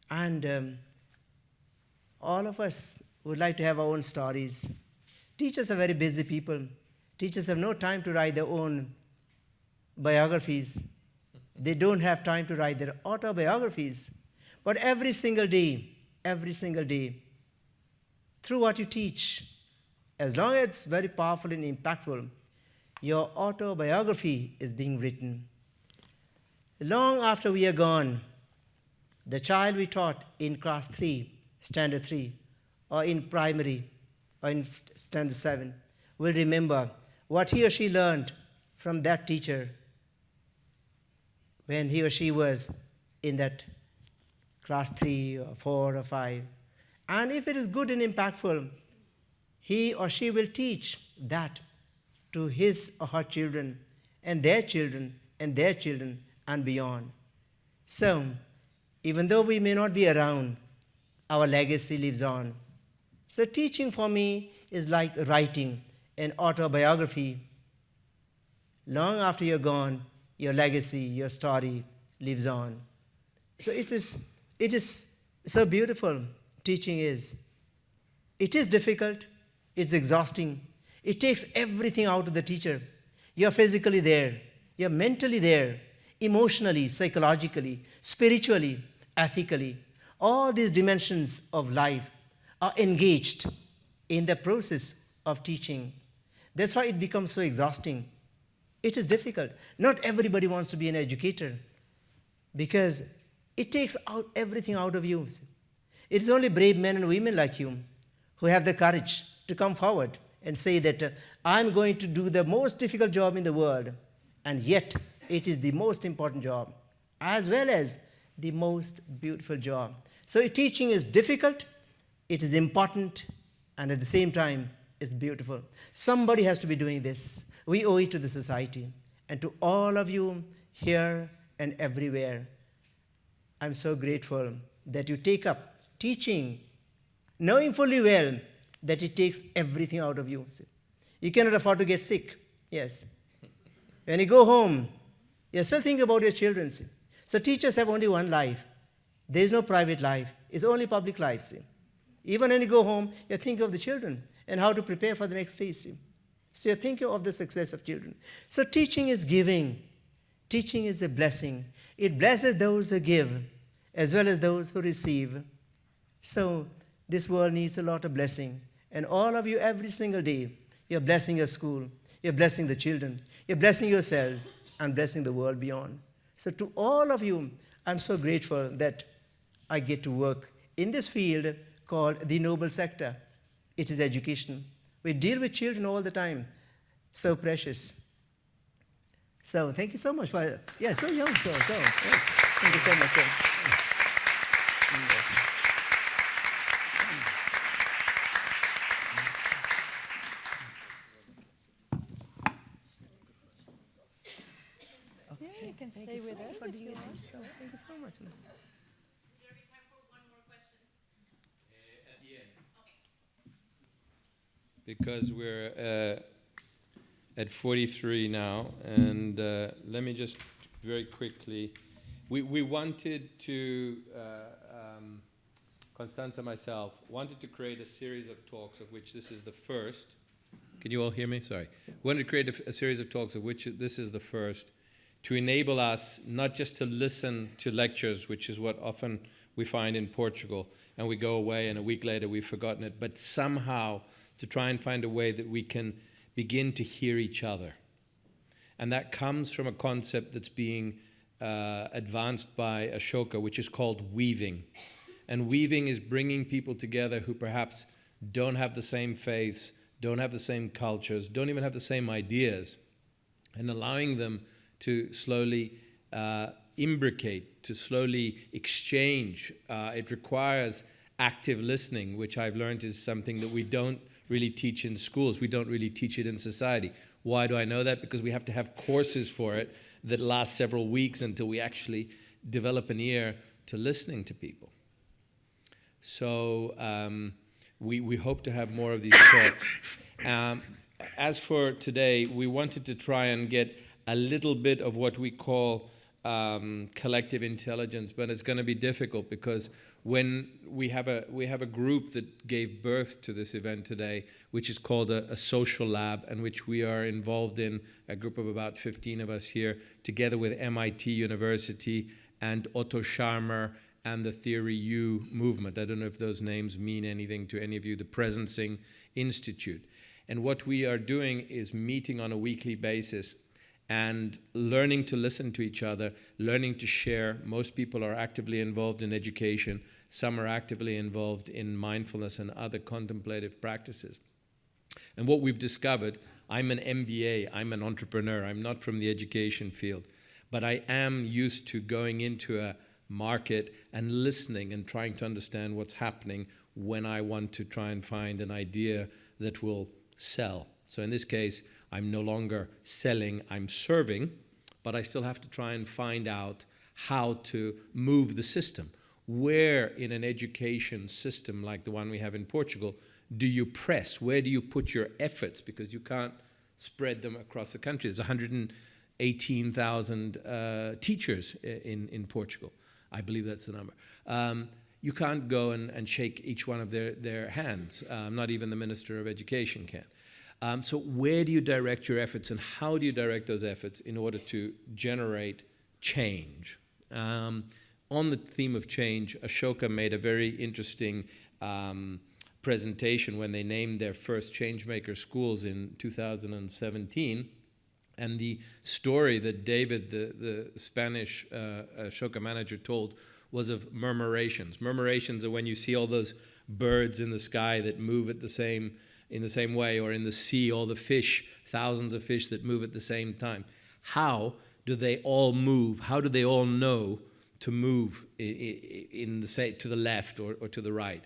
[SPEAKER 4] And all of us would like to have our own stories. Teachers are very busy people. Teachers have no time to write their own biographies. They don't have time to write their autobiographies. But every single day, through what you teach, as long as it's very powerful and impactful, your autobiography is being written. Long after we are gone, the child we taught in class 3, standard 3, or in primary, or in standard 7, will remember what he or she learned from that teacher when he or she was in that class 3 or 4 or 5. And if it is good and impactful, he or she will teach that to his or her children and their children and their children and beyond. So, even though we may not be around, our legacy lives on. So teaching for me is like writing an autobiography. Long after you're gone, your legacy, your story lives on. So it is so beautiful, teaching is. It is difficult, it's exhausting. It takes everything out of the teacher. You're physically there, you're mentally there, emotionally, psychologically, spiritually, ethically. All these dimensions of life are engaged in the process of teaching. That's why it becomes so exhausting. It is difficult. Not everybody wants to be an educator because it takes everything out of you. It is only brave men and women like you who have the courage to come forward and say that I'm going to do the most difficult job in the world, and yet it is the most important job as well as the most beautiful job. So teaching is difficult, it is important, and at the same time, it's beautiful. Somebody has to be doing this. We owe it to the society. And to all of you here and everywhere, I'm so grateful that you take up teaching, knowing fully well that it takes everything out of you. You cannot afford to get sick, yes. When you go home, you still think about your children. See. So teachers have only one life. There is no private life. It's only public life. See. Even when you go home, you think of the children and how to prepare for the next day. See. So you're thinking of the success of children. So teaching is giving. Teaching is a blessing. It blesses those who give as well as those who receive. So this world needs a lot of blessing. And all of you, every single day, you're blessing your school. You're blessing the children. You're blessing yourselves and blessing the world beyond. So to all of you, I'm so grateful that I get to work in this field called the noble sector. It is education. We deal with children all the time. So precious. So thank you so much for, yeah, so young, so. Yeah. Thank you so much, sir.
[SPEAKER 3] Yeah, you can stay with us if you want.
[SPEAKER 4] Thank you so much.
[SPEAKER 5] Because we're at 43 now, and let me just very quickly, we wanted to, Constanza and myself, wanted to create a series of talks of which this is the first. Can you all hear me? Sorry. We wanted to create a series of talks of which this is the first, to enable us not just to listen to lectures, which is what often we find in Portugal, and we go away and a week later we've forgotten it, but somehow to try and find a way that we can begin to hear each other. And that comes from a concept that's being advanced by Ashoka, which is called weaving. And weaving is bringing people together who perhaps don't have the same faiths, don't have the same cultures, don't even have the same ideas, and allowing them to slowly imbricate, to slowly exchange. It requires active listening, which I've learned is something that we don't really teach in schools. We don't really teach it in society. Why do I know that? Because we have to have courses for it that last several weeks until we actually develop an ear to listening to people. So we hope to have more of these talks. As for today, we wanted to try and get a little bit of what we call collective intelligence, but it's going to be difficult because when we have a group that gave birth to this event today, which is called a social lab, and which we are involved in, a group of about 15 of us here, together with MIT University and Otto Scharmer and the Theory U movement. I don't know if those names mean anything to any of you, the Presencing Institute. And what we are doing is meeting on a weekly basis and learning to listen to each other, learning to share. Most people are actively involved in education. Some are actively involved in mindfulness and other contemplative practices. And what we've discovered, I'm an MBA, I'm an entrepreneur, I'm not from the education field, but I am used to going into a market and listening and trying to understand what's happening when I want to try and find an idea that will sell. So in this case, I'm no longer selling, I'm serving, but I still have to try and find out how to move the system. Where in an education system like the one we have in Portugal do you press? Where do you put your efforts? Because you can't spread them across the country. There's 118,000 teachers in Portugal. I believe that's the number. You can't go and shake each one of their hands. Not even the Minister of Education can. So where do you direct your efforts, and how do you direct those efforts in order to generate change? On the theme of change, Ashoka made a very interesting presentation when they named their first Changemaker schools in 2017. And the story that David, the Spanish Ashoka manager, told was of murmurations. Murmurations are when you see all those birds in the sky that move in the same way, or in the sea, all the fish, thousands of fish that move at the same time. How do they all move? How do they all know to move to the left or to the right?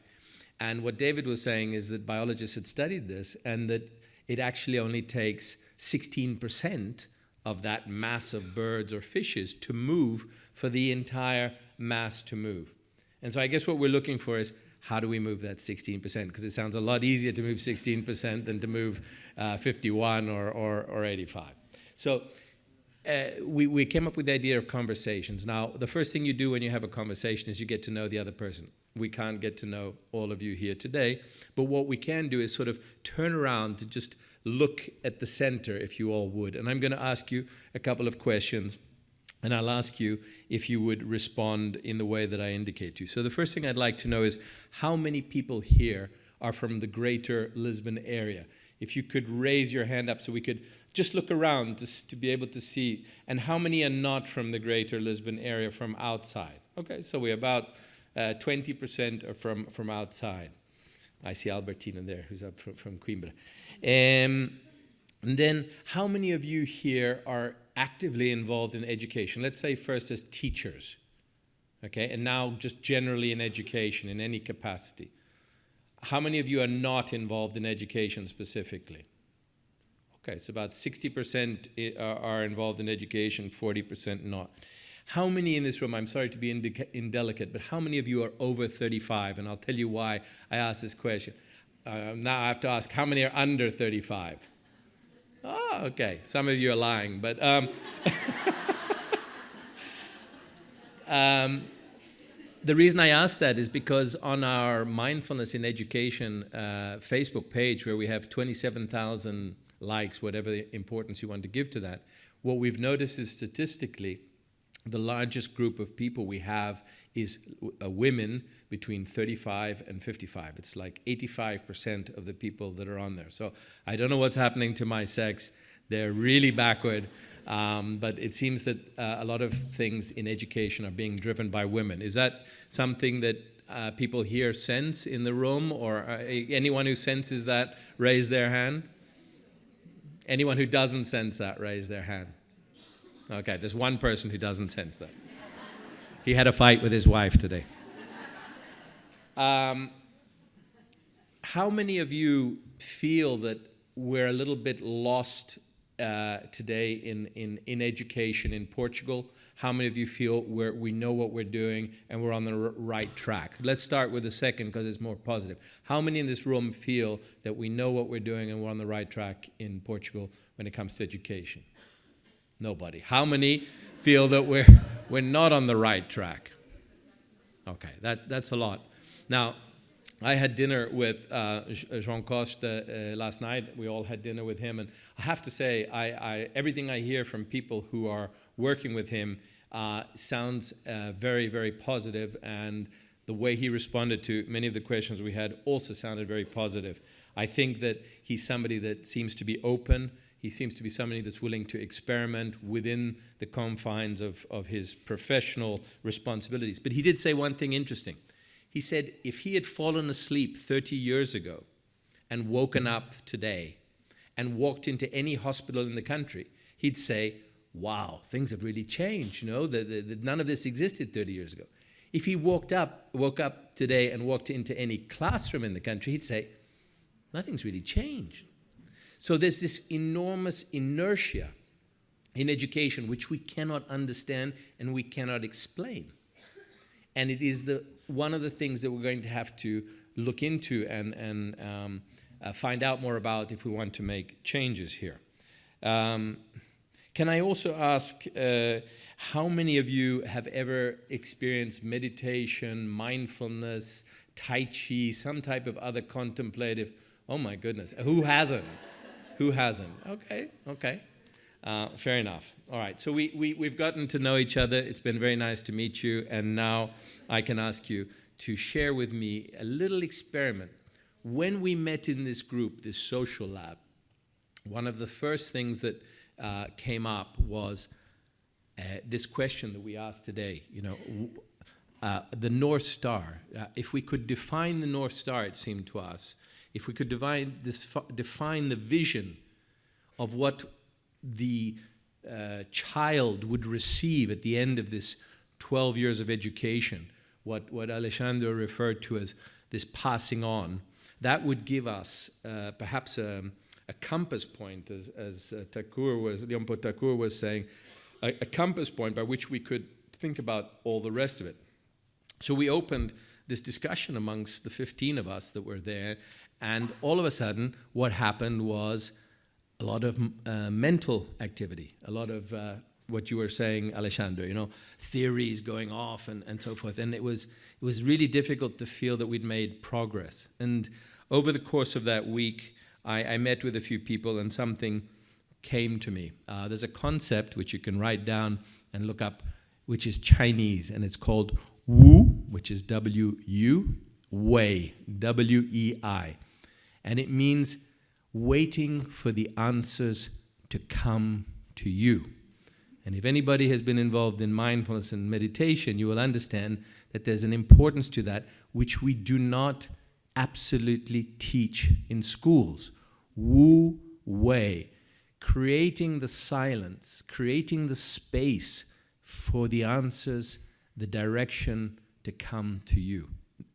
[SPEAKER 5] And what David was saying is that biologists had studied this, and that it actually only takes 16% of that mass of birds or fishes to move for the entire mass to move. And so I guess what we're looking for is, how do we move that 16%? Because it sounds a lot easier to move 16% than to move 51 or 85. So we came up with the idea of conversations. Now, the first thing you do when you have a conversation is you get to know the other person. We can't get to know all of you here today, but what we can do is sort of turn around to just look at the center, if you all would. And I'm going to ask you a couple of questions, and I'll ask you if you would respond in the way that I indicate to you. So the first thing I'd like to know is, how many people here are from the greater Lisbon area? If you could raise your hand up so we could just look around to be able to see. And how many are not from the greater Lisbon area, from outside? Okay, so we're about 20% are from outside. I see Albertina there, who's up from Coimbra. And then, how many of you here are actively involved in education? Let's say first as teachers, okay? And now just generally in education, in any capacity. How many of you are not involved in education specifically? Okay, so about 60% are involved in education, 40% not. How many in this room, I'm sorry to be indelicate, but how many of you are over 35? And I'll tell you why I asked this question. Now I have to ask, how many are under 35? Oh, okay. Some of you are lying, but the reason I ask that is because on our Mindfulness in Education Facebook page, where we have 27,000 likes, whatever the importance you want to give to that, what we've noticed is statistically, the largest group of people we have is women between 35 and 55. It's like 85% of the people that are on there. So I don't know what's happening to my sex. They're really backward. But it seems that a lot of things in education are being driven by women. Is that something that people here sense in the room? Or anyone who senses that, raise their hand? Anyone who doesn't sense that, raise their hand. Okay, there's one person who doesn't sense that. He had a fight with his wife today. How many of you feel that we're a little bit lost today in education in Portugal? How many of you feel we know what we're doing and we're on the right track? Let's start with the second because it's more positive. How many in this room feel that we know what we're doing and we're on the right track in Portugal when it comes to education? Nobody. How many feel that we're not on the right track? Okay, that's a lot. Now, I had dinner with João Costa last night. We all had dinner with him, and I have to say, everything I hear from people who are working with him sounds very, very positive, and the way he responded to many of the questions we had also sounded very positive. I think that he's somebody that seems to be open. He seems to be somebody that's willing to experiment within the confines of his professional responsibilities. But he did say one thing interesting. He said if he had fallen asleep 30 years ago and woken up today and walked into any hospital in the country, he'd say, wow, things have really changed. You know, none of this existed 30 years ago. If he woke up today and walked into any classroom in the country, he'd say, nothing's really changed. So there's this enormous inertia in education which we cannot understand and we cannot explain. And it is one of the things that we're going to have to look into and find out more about if we want to make changes here. Can I also ask how many of you have ever experienced meditation, mindfulness, Tai Chi, some type of other contemplative? Oh my goodness, who hasn't? Who hasn't? Okay. Fair enough. All right, so we've gotten to know each other. It's been very nice to meet you, and now I can ask you to share with me a little experiment. When we met in this group, this social lab, one of the first things that came up was this question that we asked today, you know, the North Star. If we could define the North Star, it seemed to us, if we could define the vision of what the child would receive at the end of this 12 years of education, what Alexandre referred to as this passing on, that would give us perhaps a a compass point, as Lyonpo Thakur was saying, a compass point by which we could think about all the rest of it. So we opened this discussion amongst the 15 of us that were there, and all of a sudden what happened was a lot of mental activity, a lot of what you were saying, Alessandro, theories going off and so forth. And it was really difficult to feel that we'd made progress. And over the course of that week, I met with a few people and something came to me. There's a concept which you can write down and look up, which is Chinese, and it's called Wu, which is W-U, Wei, W-E-I. And it means waiting for the answers to come to you. And if anybody has been involved in mindfulness and meditation, you will understand that there's an importance to that which we do not absolutely teach in schools. Wu Wei, creating the silence, creating the space for the answers, the direction to come to you.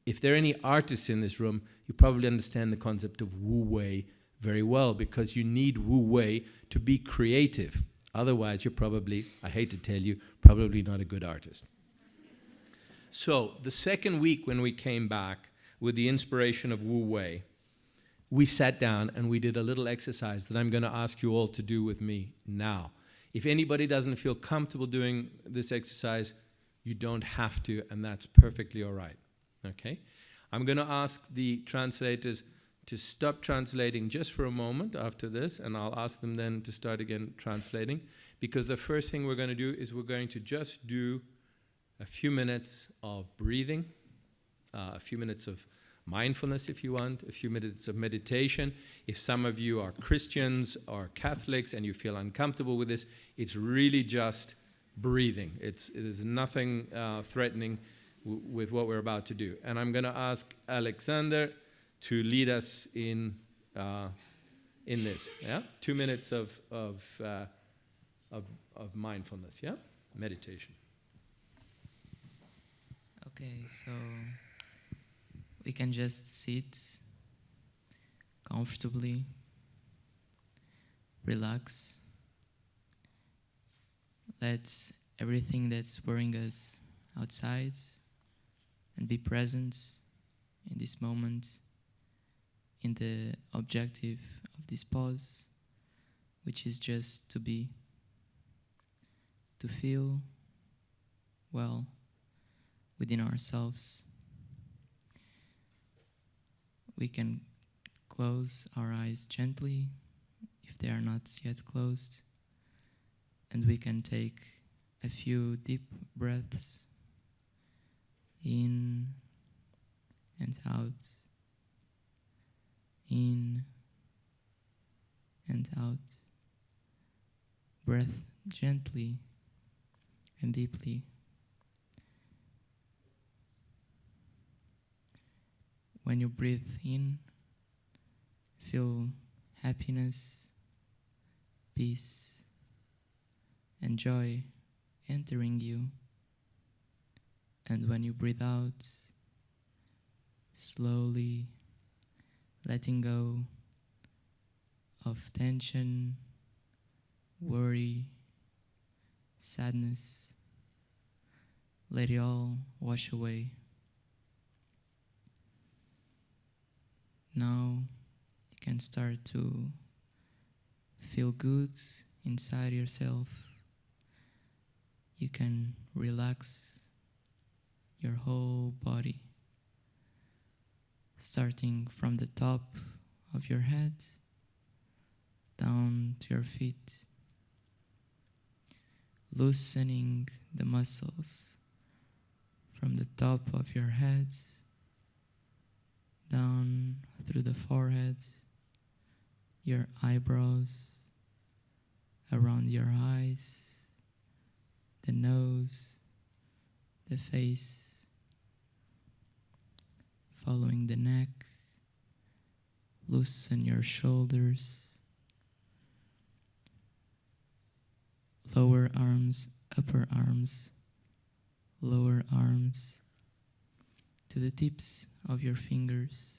[SPEAKER 5] If there are any artists in this room, you probably understand the concept of Wu Wei very well, because you need Wu Wei to be creative. Otherwise, you're probably, I hate to tell you, probably not a good artist. So the second week when we came back with the inspiration of Wu Wei, we sat down and we did a little exercise that I'm going to ask you all to do with me now. If anybody doesn't feel comfortable doing this exercise, you don't have to, and that's perfectly all right. Okay? I'm going to ask the translators to stop translating just for a moment after this, and I'll ask them then to start again translating, because the first thing we're going to do is we're going to just do a few minutes of breathing, a few minutes of mindfulness if you want, a few minutes of meditation. If some of you are Christians or Catholics and you feel uncomfortable with this, it's really just breathing. It is nothing threatening with what we're about to do. And I'm going to ask Alexander to lead us in this. Yeah, 2 minutes of mindfulness. Yeah, meditation.
[SPEAKER 6] Okay, so we can just sit comfortably, relax, let everything that's worrying us outside, and be present in this moment, in the objective of this pause, which is just to be, to feel well within ourselves. We can close our eyes gently if they are not yet closed, and we can take a few deep breaths in and out, in and out. Breath gently and deeply. When you breathe in, feel happiness, peace, and joy entering you. And when you breathe out, slowly letting go of tension, worry, sadness, let it all wash away. Now you can start to feel good inside yourself. You can relax your whole body, starting from the top of your head down to your feet, loosening the muscles from the top of your head down through the forehead, your eyebrows, around your eyes, the nose, the face, following the neck. Loosen your shoulders, lower arms, upper arms, lower arms, to the tips of your fingers.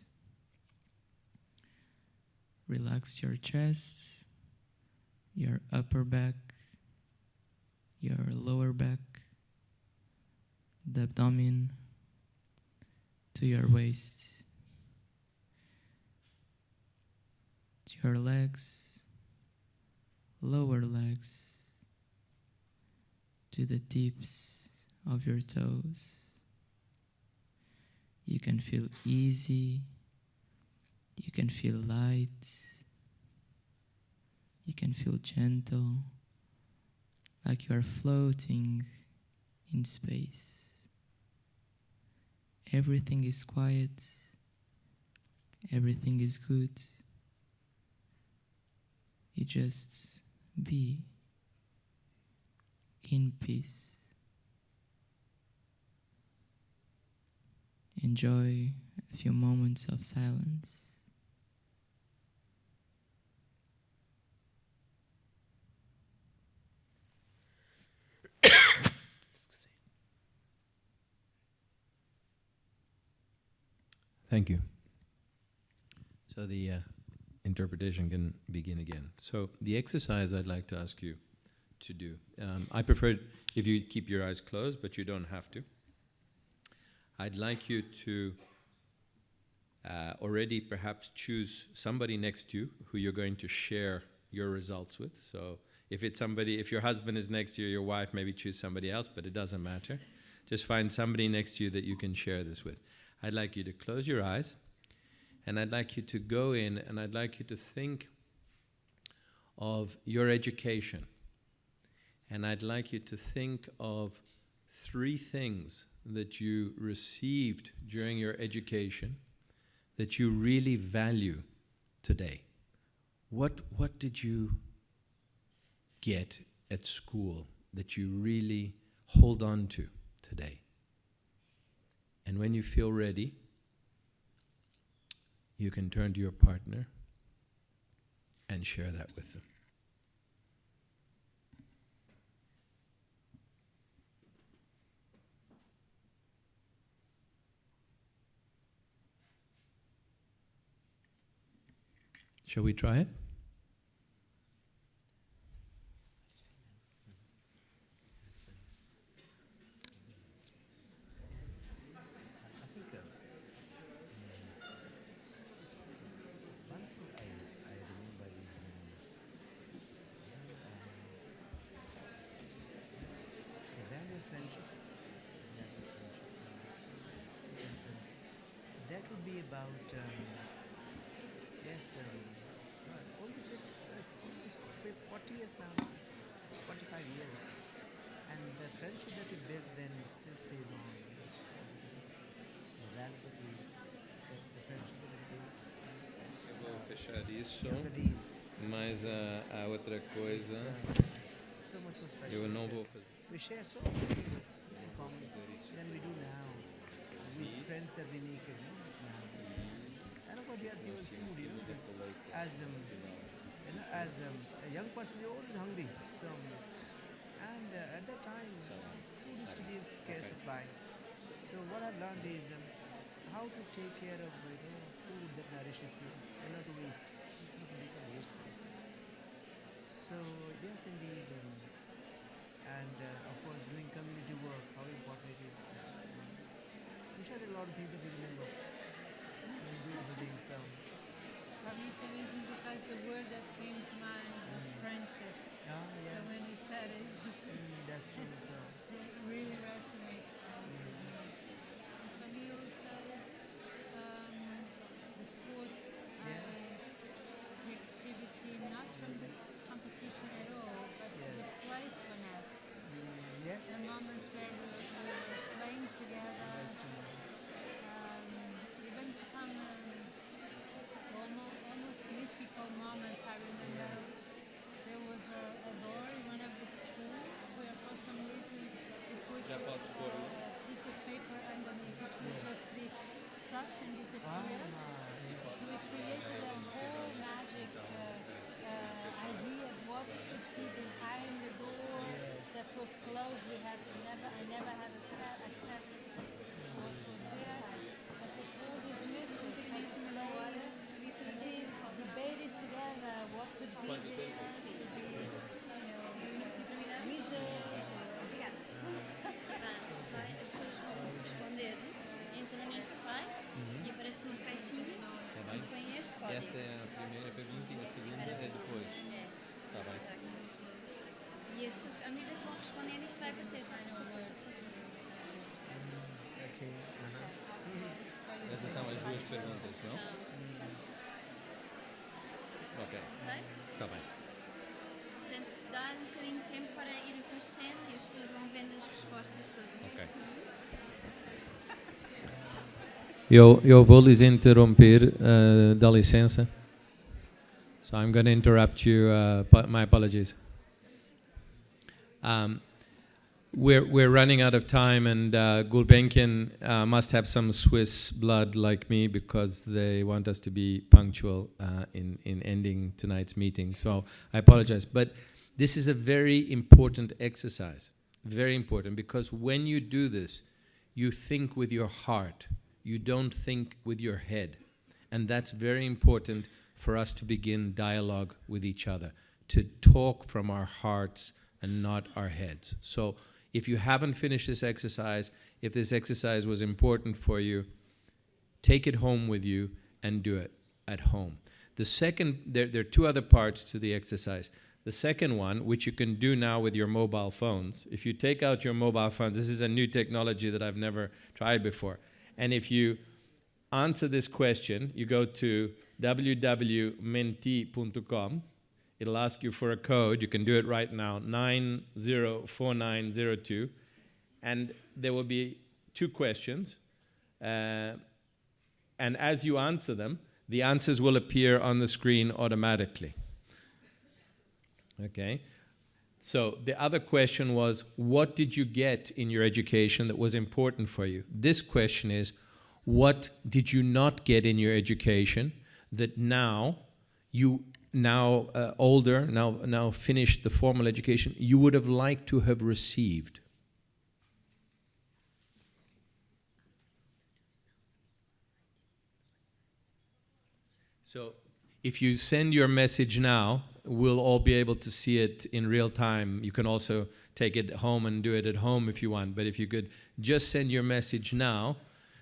[SPEAKER 6] Relax your chest, your upper back, your lower back, the abdomen to your waist, to your legs, lower legs, to the tips of your toes. You can feel easy, you can feel light, you can feel gentle, like you are floating in space. Everything is quiet, everything is good. You just be in peace. Enjoy a few moments of silence.
[SPEAKER 5] Thank you. So the interpretation can begin again. So the exercise I'd like to ask you to do, I prefer if you keep your eyes closed, but you don't have to. I'd like you to already perhaps choose somebody next to you who you're going to share your results with. So if it's somebody, if your husband is next to you, your wife, maybe choose somebody else, but it doesn't matter. Just find somebody next to you that you can share this with. I'd like you to close your eyes, and I'd like you to go in, and I'd like you to think of your education. And I'd like you to think of 3 things that you received during your education that you really value today. What did you get at school that you really hold on to today? And when you feel ready, you can turn to your partner and share that with them. Shall we try it?
[SPEAKER 4] That would be about, almost 40 years now, 45 years. And the friendship that we built then still stays on. Relatively, the friendship that we built.
[SPEAKER 5] Eu vou fechar isso,
[SPEAKER 4] This,
[SPEAKER 5] mas a outra coisa
[SPEAKER 4] so much more special.
[SPEAKER 5] eu não vou fazer.
[SPEAKER 4] We share so much in common than we do now with friends that we make it now. And of course, the other thing was food, as a young person, you're always hungry. So, and at that time, food used to be a scarce supply. So what I've learned is how to take care of food that nourishes you and not to waste. Not to become wasteful. So yes, indeed. And of course, doing community work, how important it is. I'm sure there are a lot of things that we remember. Beautiful things.
[SPEAKER 3] For me, it's amazing because the word that came to mind was friendship. So when you said it,
[SPEAKER 4] that's true. So
[SPEAKER 3] it really resonates. And for me also, the sports, I take activity not from the competition at all, but to the playfulness. The moments where we were playing together. Even some almost mystical moments. I remember there was a door in one of the schools where for some reason if we put a piece of paper underneath it would just be sucked and disappeared. So we created a whole magic idea of what could be behind the door that was closed. I never had access to what was there. But all these mystics, we debated together.
[SPEAKER 5] Esta é a primeira pergunta e a segunda é depois. Está bem.
[SPEAKER 9] E estes, à medida que vão respondendo, isto vai aparecer.
[SPEAKER 5] Essas são as duas perguntas, não? Ok. Está bem.
[SPEAKER 9] Portanto, dar um bocadinho de tempo para ir aparecendo e as pessoas vão vendo as respostas todas.
[SPEAKER 5] Ok. Eu vou lhes interromper, dá licença. So I'm going to interrupt you. My apologies. We're running out of time, and Gulbenkian must have some Swiss blood like me because they want us to be punctual in ending tonight's meeting. So I apologize. But this is a very important exercise, very important, because when you do this, you think with your heart. You don't think with your head. And that's very important for us to begin dialogue with each other, to talk from our hearts and not our heads. So if you haven't finished this exercise, if this exercise was important for you, take it home with you and do it at home. The second, there are two other parts to the exercise. The second one, which you can do now with your mobile phones, if you take out your mobile phones, this is a new technology that I've never tried before. And if you answer this question, you go to www.menti.com. It'll ask you for a code. You can do it right now, 904902. And there will be two questions. And as you answer them, the answers will appear on the screen automatically. Okay? So the other question was, what did you get in your education that was important for you? This question is, what did you not get in your education that now you older, now finished the formal education, you would have liked to have received? So if you send your message now, we'll all be able to see it in real time. You can also take it home and do it at home if you want. But if you could just send your message now,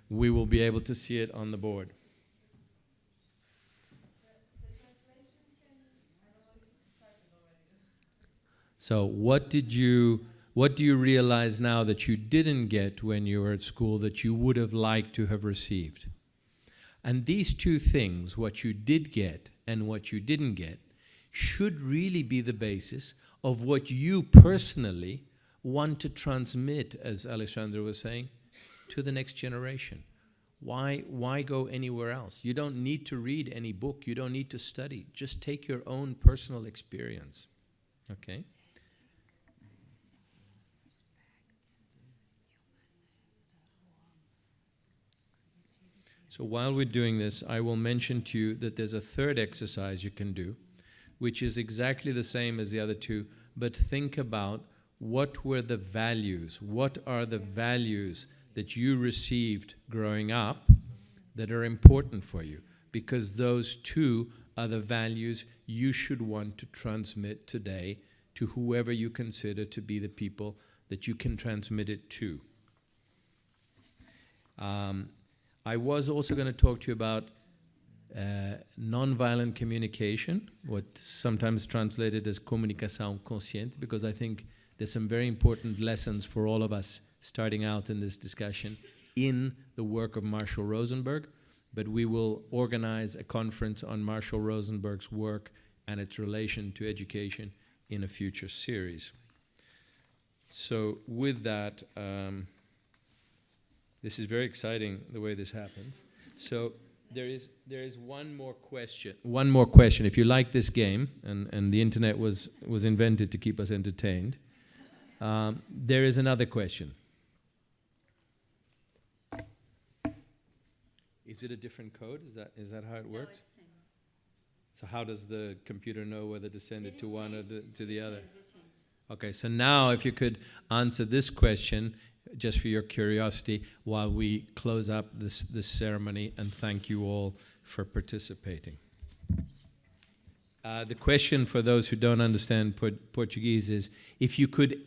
[SPEAKER 5] we will be able to see it on the board. So what do you realize now that you didn't get when you were at school that you would have liked to have received? And these two things, what you did get and what you didn't get, should really be the basis of what you personally want to transmit, as Alexandra was saying, to the next generation. Why go anywhere else? You don't need to read any book. You don't need to study. Just take your own personal experience. Okay? So while we're doing this, I will mention to you that there's a third exercise you can do, which is exactly the same as the other two, but think about what were the values, what are the values that you received growing up that are important for you, because those two are the values you should want to transmit today to whoever you consider to be the people that you can transmit it to. I was also going to talk to you about nonviolent communication, what's sometimes translated as comunicação consciente, because I think there's some very important lessons for all of us starting out in this discussion in the work of Marshall Rosenberg, but we will organize a conference on Marshall Rosenberg's work and its relation to education in a future series. So with that, this is very exciting the way this happens. So there is one more question. One more question. If you like this game, and the internet was invented to keep us entertained, there is another question. Is it a different code? Is that how it works?
[SPEAKER 9] No, it's the same.
[SPEAKER 5] So how does the computer know whether to send it to one or to the other? Okay, so now if you could answer this question, just for your curiosity, while we close up this ceremony, and thank you all for participating. The question for those who don't understand Portuguese is, if you could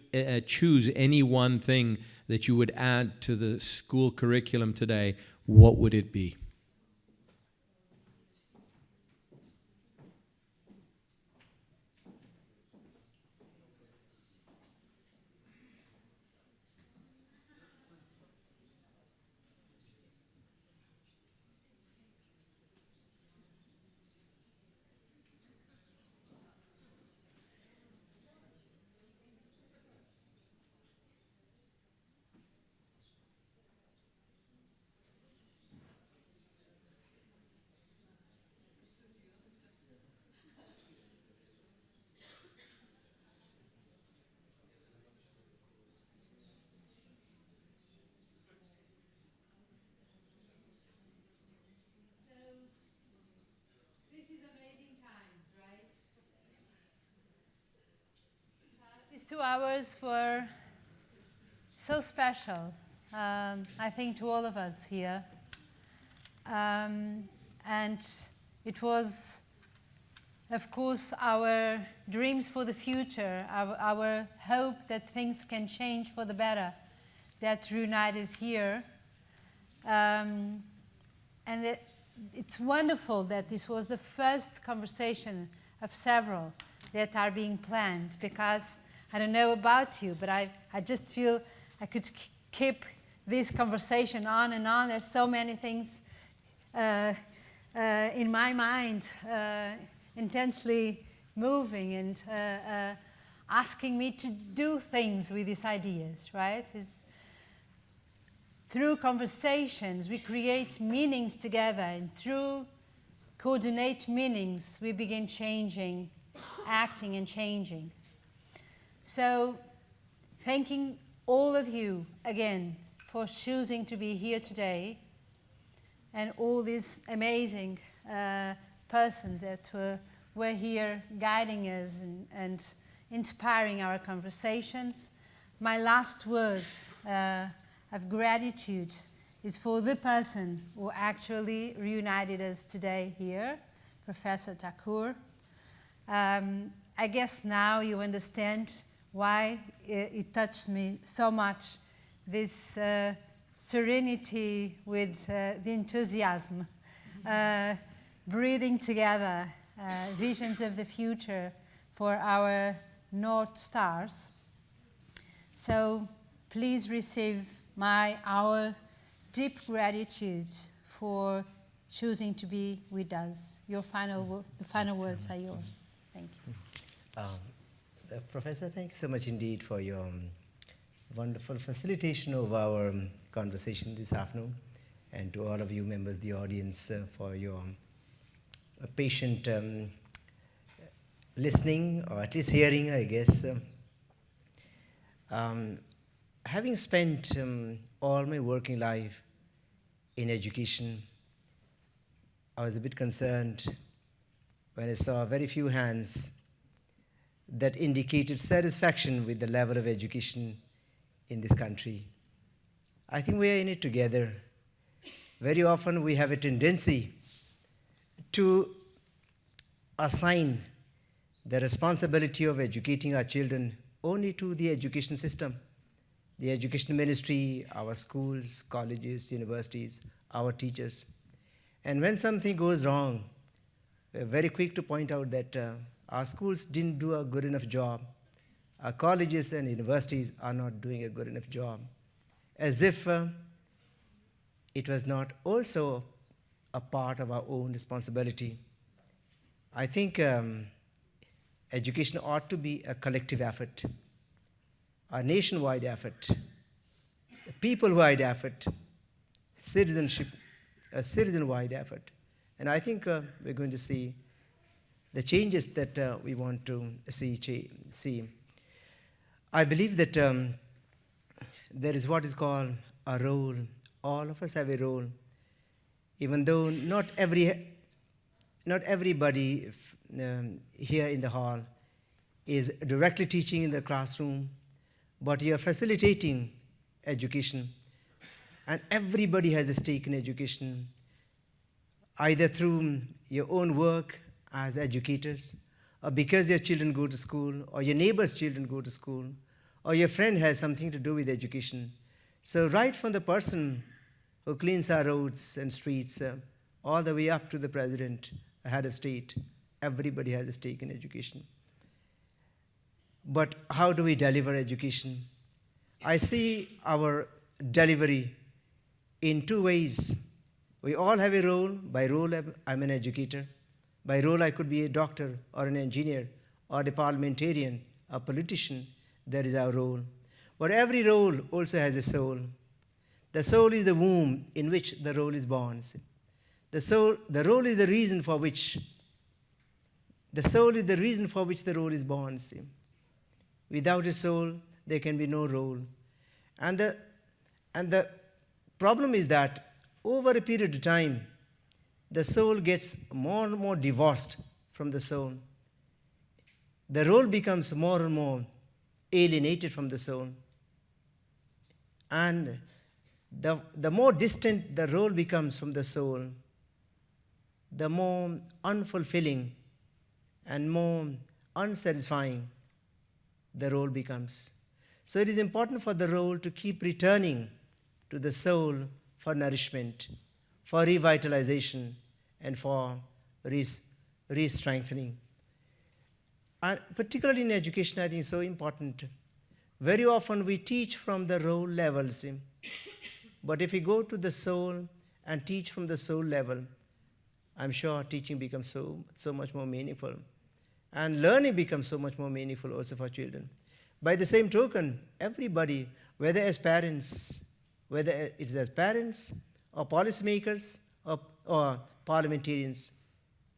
[SPEAKER 5] choose any one thing that you would add to the school curriculum today, what would it be?
[SPEAKER 3] These 2 hours were so special, I think, to all of us here. And it was, of course, our dreams for the future, our hope that things can change for the better that reunited us here. And it's wonderful that this was the first conversation of several that are being planned, because I don't know about you, but I just feel I could keep this conversation on and on. There's so many things in my mind intensely moving and asking me to do things with these ideas, right? Through conversations, we create meanings together, and through coordinate meanings, we begin changing, acting and changing. So, thanking all of you again for choosing to be here today, and all these amazing persons that were here guiding us and inspiring our conversations. My last words of gratitude is for the person who actually reunited us today here, Professor Thakur. I guess now you understand why it touched me so much, this serenity with the enthusiasm, breathing together visions of the future for our North Stars. So please receive our deep gratitude for choosing to be with us. The final words are yours. Thank you.
[SPEAKER 4] Professor, thank you so much indeed for your wonderful facilitation of our conversation this afternoon, and to all of you members of the audience for your patient listening, or at least hearing, I guess. Having spent all my working life in education, I was a bit concerned when I saw very few hands that indicated satisfaction with the level of education in this country. I think we are in it together. Very often we have a tendency to assign the responsibility of educating our children only to the education system, the education ministry, our schools, colleges, universities, our teachers. And when something goes wrong, we're very quick to point out that our schools didn't do a good enough job. Our colleges and universities are not doing a good enough job, as if it was not also a part of our own responsibility. I think education ought to be a collective effort, a nationwide effort, a people-wide effort, citizenship, a citizen-wide effort. And I think we're going to see the changes that we want to see. I believe that there is what is called a role. All of us have a role, even though not everybody here in the hall is directly teaching in the classroom, but you are facilitating education, and everybody has a stake in education, either through your own work as educators, or because your children go to school, or your neighbor's children go to school, or your friend has something to do with education. So right from the person who cleans our roads and streets, all the way up to the president, the head of state, everybody has a stake in education. But how do we deliver education? I see our delivery in two ways. We all have a role. By role, I'm an educator. By role, I could be a doctor or an engineer or a parliamentarian, a politician. That is our role. But every role also has a soul. The soul is the womb in which the role is born. The role is the reason for which the role is born. Without a soul, there can be no role. And the problem is that over a period of time, the soul gets more and more divorced from the soul. The role becomes more and more alienated from the soul. And the more distant the role becomes from the soul, the more unfulfilling and more unsatisfying the role becomes. So it is important for the role to keep returning to the soul for nourishment, for revitalization, and for re-strengthening. And particularly in education, I think it's so important. Very often we teach from the role levels, but if we go to the soul and teach from the soul level, I'm sure teaching becomes so much more meaningful. And learning becomes so much more meaningful also for children. By the same token, everybody, whether it's as parents or policymakers or parliamentarians,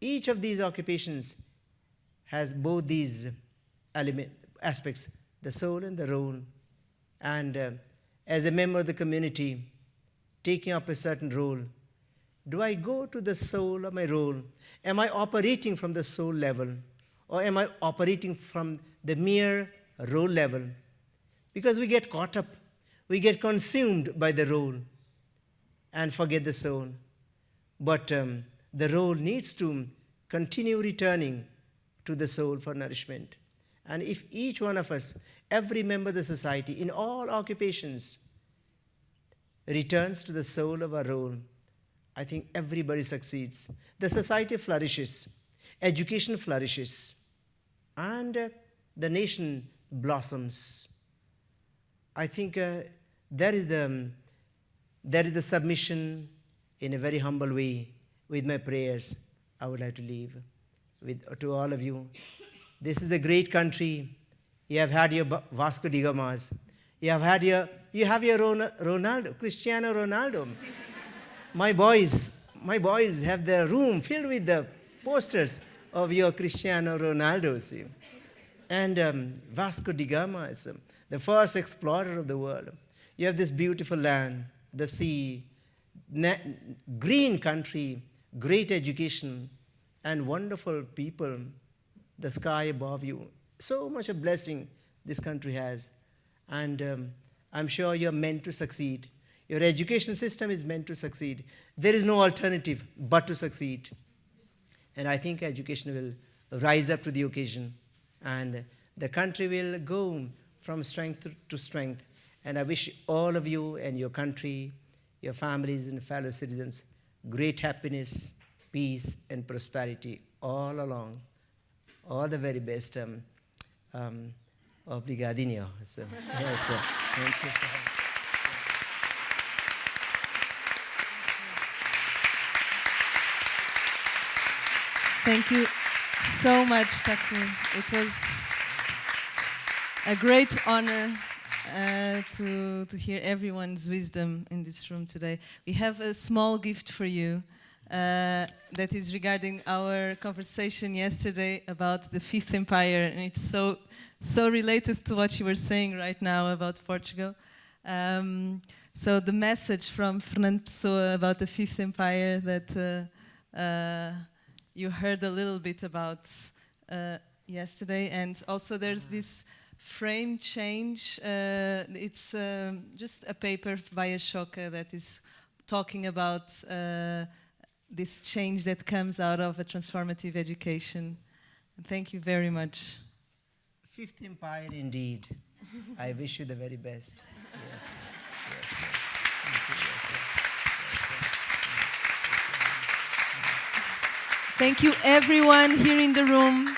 [SPEAKER 4] each of these occupations has both these aspects, the soul and the role. And as a member of the community, taking up a certain role, do I go to the soul of my role? Am I operating from the soul level? Or am I operating from the mere role level? Because we get caught up, we get consumed by the role and forget the soul. But the role needs to continue returning to the soul for nourishment. And if each one of us, every member of the society, in all occupations, returns to the soul of our role, I think everybody succeeds. The society flourishes, education flourishes, and the nation blossoms. I think there is the submission in a very humble way. With my prayers, I would like to leave to all of you. This is a great country. You have had your Vasco da Gamas. You have your Ronaldo, Cristiano Ronaldo. My boys have their room filled with the posters of your Cristiano Ronaldo. See? And Vasco da Gama is the first explorer of the world. You have this beautiful land, the sea, green country, great education, and wonderful people, the sky above you. So much a blessing this country has. And I'm sure you're meant to succeed. Your education system is meant to succeed. There is no alternative but to succeed. And I think education will rise up to the occasion. And the country will go from strength to strength. And I wish all of you and your country, your families and fellow citizens, great happiness, peace, and prosperity all along. All the very best. Obrigadinho. So, yes, thank you.
[SPEAKER 1] Thank you so much, Thakur. It was a great honor to hear everyone's wisdom in this room today. We have a small gift for you that is regarding our conversation yesterday about the Fifth Empire, and it's so related to what you were saying right now about Portugal. So the message from Fernando Pessoa about the Fifth Empire that you heard a little bit about yesterday, and also there's this frame change. It's just a paper by Ashoka that is talking about this change that comes out of a transformative education. Thank you very much.
[SPEAKER 4] Fifth Empire indeed. I wish you the very best. Yes.
[SPEAKER 1] Thank you everyone here in the room.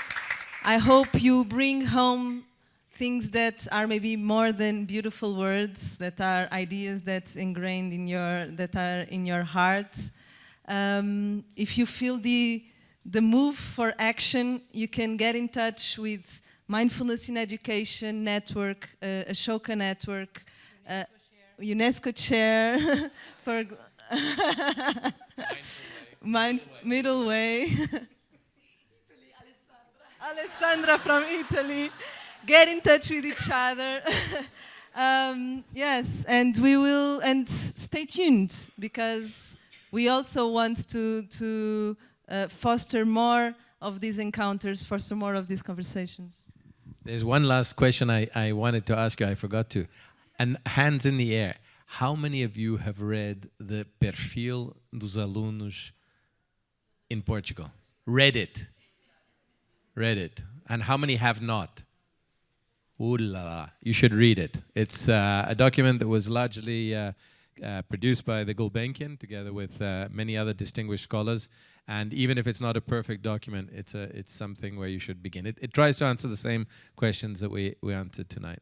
[SPEAKER 1] I hope you bring home things that are maybe more than beautiful words, that are ideas that's ingrained in that are in your heart. If you feel the move for action, you can get in touch with Mindfulness in Education Network, Ashoka Network, UNESCO Chair for Middle Way. Alessandra from Italy. Get in touch with each other. Yes, and we will, and stay tuned, because we also want to foster more of these encounters, foster more of these conversations.
[SPEAKER 5] There's one last question I wanted to ask you, I forgot to. And hands in the air. How many of you have read the Perfil dos Alunos in Portugal? Read it. Read it. And how many have not? Ooh la la. You should read it. It's a document that was largely produced by the Gulbenkian together with many other distinguished scholars. And even if it's not a perfect document, it's something where you should begin. It tries to answer the same questions that we answered tonight.